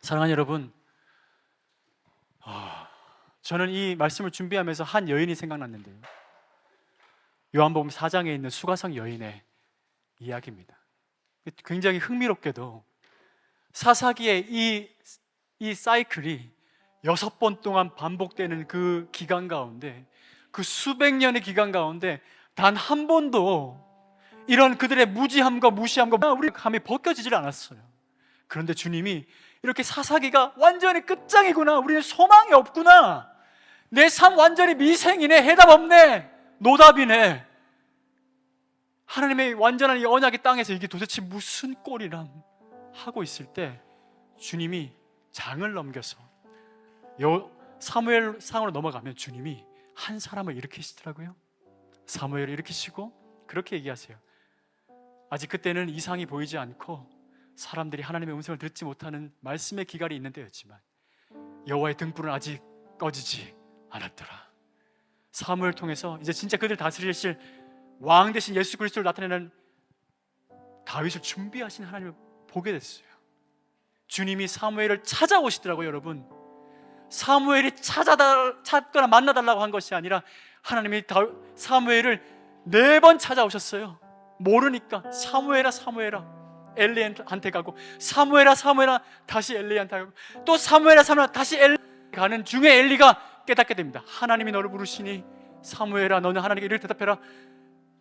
사랑하는 여러분, 저는 이 말씀을 준비하면서 한 여인이 생각났는데요, 요한복음 4장에 있는 수가성 여인의 이야기입니다. 굉장히 흥미롭게도 사사기의 이 사이클이 6번 동안 반복되는 그 기간 가운데, 그 수백 년의 기간 가운데 단 한 번도 이런 그들의 무지함과 무시함과 우리 감이 벗겨지질 않았어요. 그런데 주님이 이렇게 사사기가 완전히 끝장이구나, 우리는 소망이 없구나, 내 삶 완전히 미생이네, 해답 없네, 노답이네, 하나님의 완전한 이 언약의 땅에서 이게 도대체 무슨 꼴이람 하고 있을 때 주님이 장을 넘겨서 사무엘상으로 넘어가면 주님이 한 사람을 일으키시더라고요. 사무엘을 일으키시고 그렇게 얘기하세요. 아직 그때는 이상이 보이지 않고 사람들이 하나님의 음성을 듣지 못하는 말씀의 기갈이 있는 때였지만 여호와의 등불은 아직 꺼지지 않았더라. 사무엘을 통해서 이제 진짜 그들 다스리실 왕 대신 예수 그리스도를 나타내는 다윗을 준비하신 하나님을 보게 됐어요. 주님이 사무엘을 찾아오시더라고요. 여러분, 사무엘이 찾거나 만나달라고 한 것이 아니라 하나님이 사무엘을 4번 찾아오셨어요. 모르니까 사무엘아 사무엘아 엘리한테 가고, 사무엘아 사무엘아 다시 엘리한테 가고, 또 사무엘아 사무엘아 다시 엘리 가는 중에 엘리가 깨닫게 됩니다. 하나님이 너를 부르시니 사무엘아 너는 하나님께 이를 대답해라.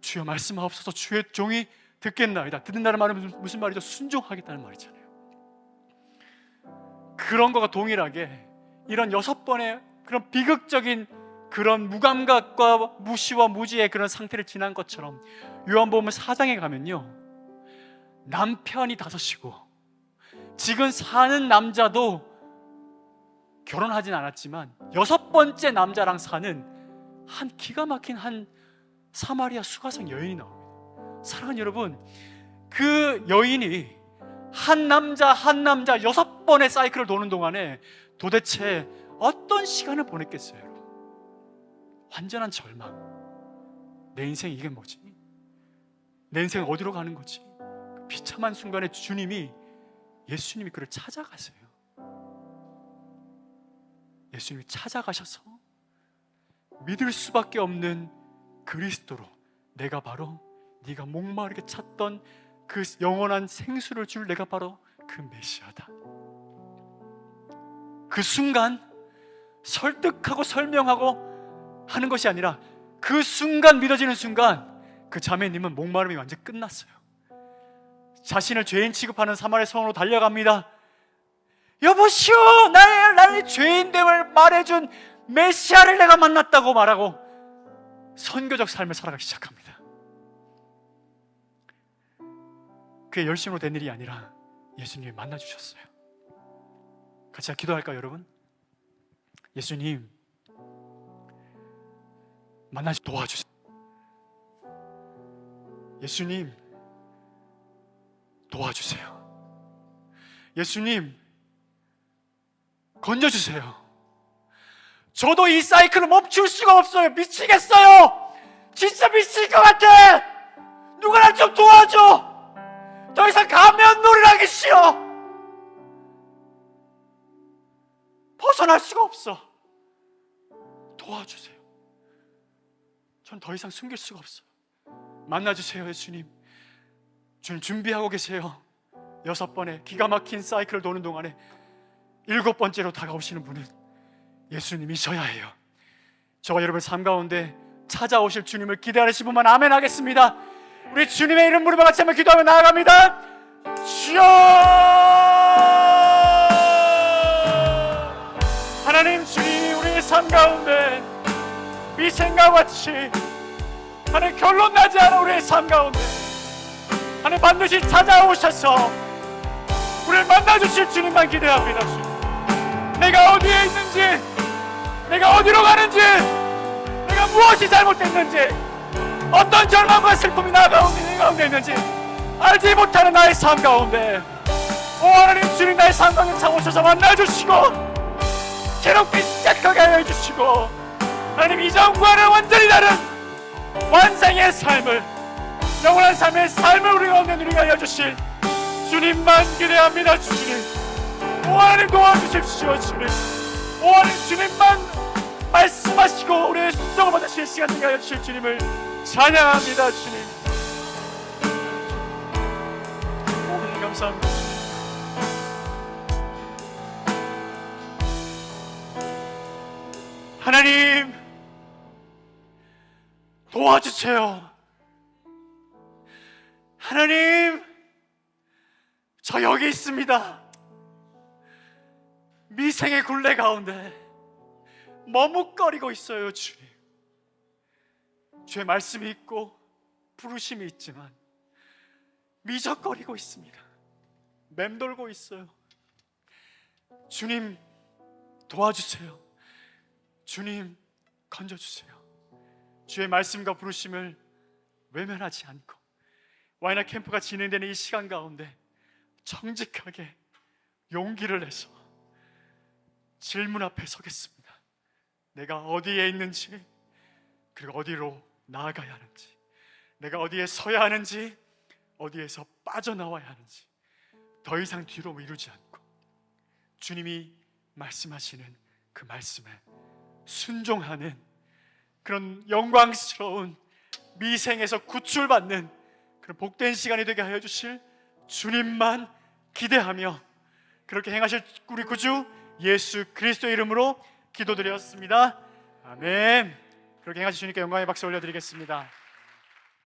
주여 말씀하옵소서. 주의 종이 듣겠나이다. 듣는다는 말은 무슨 말이죠? 순종하겠다는 말이잖아요. 그런 거가 동일하게 이런 6번의 그런 비극적인 그런 무감각과 무시와 무지의 그런 상태를 지난 것처럼 요한복음 4장에 가면요, 남편이 5이고 지금 사는 남자도 결혼하진 않았지만 6번째 남자랑 사는 한 기가 막힌 한 사마리아 수가성 여인이 나옵니다. 사랑하는 여러분, 그 여인이 한 남자 6번의 사이클을 도는 동안에 도대체 어떤 시간을 보냈겠어요? 여러분? 완전한 절망. 내 인생 이게 뭐지? 내 인생 어디로 가는 거지? 그 비참한 순간에 예수님이 그를 찾아가세요. 예수님이 찾아가셔서 믿을 수밖에 없는 그리스도로, 내가 바로 네가 목마르게 찾던 그 영원한 생수를 줄 내가 바로 그 메시아다. 그 순간 설득하고 설명하고 하는 것이 아니라 그 순간, 믿어지는 순간 그 자매님은 목마름이 완전히 끝났어요. 자신을 죄인 취급하는 사마리아 성으로 달려갑니다. 여보시오, 나의 죄인됨을 말해준 메시아를 내가 만났다고 말하고 선교적 삶을 살아가기 시작합니다. 그의 열심으로 된 일이 아니라 예수님이 만나주셨어요. 같이 기도할까요, 여러분? 예수님, 도와주세요. 예수님, 도와주세요. 예수님, 건져주세요. 저도 이 사이클을 멈출 수가 없어요. 미치겠어요. 진짜 미칠 것 같아. 누가 날 좀 도와줘. 더 이상 가면놀이를 하기 싫어. 벗어날 수가 없어. 도와주세요. 전 더 이상 숨길 수가 없어요. 만나주세요, 예수님. 주님 준비하고 계세요. 6번의 기가 막힌 사이클을 도는 동안에 7번째로 다가오시는 분은 예수님이셔야 해요. 저와 여러분 삶 가운데 찾아오실 주님을 기대하는 분만 아멘 하겠습니다. 우리 주님의 이름 부르며 같이 한번 기도하며 나아갑니다. 주여! 하나님, 주님, 우리의 삶 가운데 미생과 같이 하나님 결론 나지 않은 우리의 삶 가운데 하나님 반드시 찾아오셔서 우리를 만나주실 주님만 기대합니다. 주님, 내가 어디에 있는지, 내가 어디로 가는지, 내가 무엇이 잘못됐는지, 어떤 절망과 슬픔이 나 가운데, 내 가운데 있는지 알지 못하는 나의 삶 가운데 오 하나님, 주님 나의 삶 가운데 참오셔서 만나주시고 새롭게 시작하게 하여 해주시고 하나님, 이전과는 완전히 다른 완성의 삶을, 영원한 삶의 삶을 우리 가운데 누리게 하여 주실 주님만 기대합니다. 주님, 오 하나님 도와주십시오. 주님, 오 하나님, 주님만 말씀하시고 우리의 순종을 받으실 시간 되게 하여 주실 주님을 찬양합니다. 주님, 오 감사합니다. 하나님 도와주세요. 하나님, 저 여기 있습니다. 미생의 굴레 가운데 머뭇거리고 있어요. 주님, 주의 말씀이 있고 부르심이 있지만 미적거리고 있습니다. 맴돌고 있어요. 주님 도와주세요. 주님 건져주세요. 주의 말씀과 부르심을 외면하지 않고 와이나 캠프가 진행되는 이 시간 가운데 정직하게 용기를 내서 질문 앞에 서겠습니다. 내가 어디에 있는지, 그리고 어디로 나아가야 하는지, 내가 어디에 서야 하는지, 어디에서 빠져나와야 하는지 더 이상 뒤로 미루지 않고 주님이 말씀하시는 그 말씀에 순종하는 그런 영광스러운 미생에서 구출받는 그런 복된 시간이 되게 하여 주실 주님만 기대하며 그렇게 행하실 우리 구주 예수 그리스도의 이름으로 기도드렸습니다. 아멘. 그렇게 행하시 주님께 영광의 박수 올려드리겠습니다.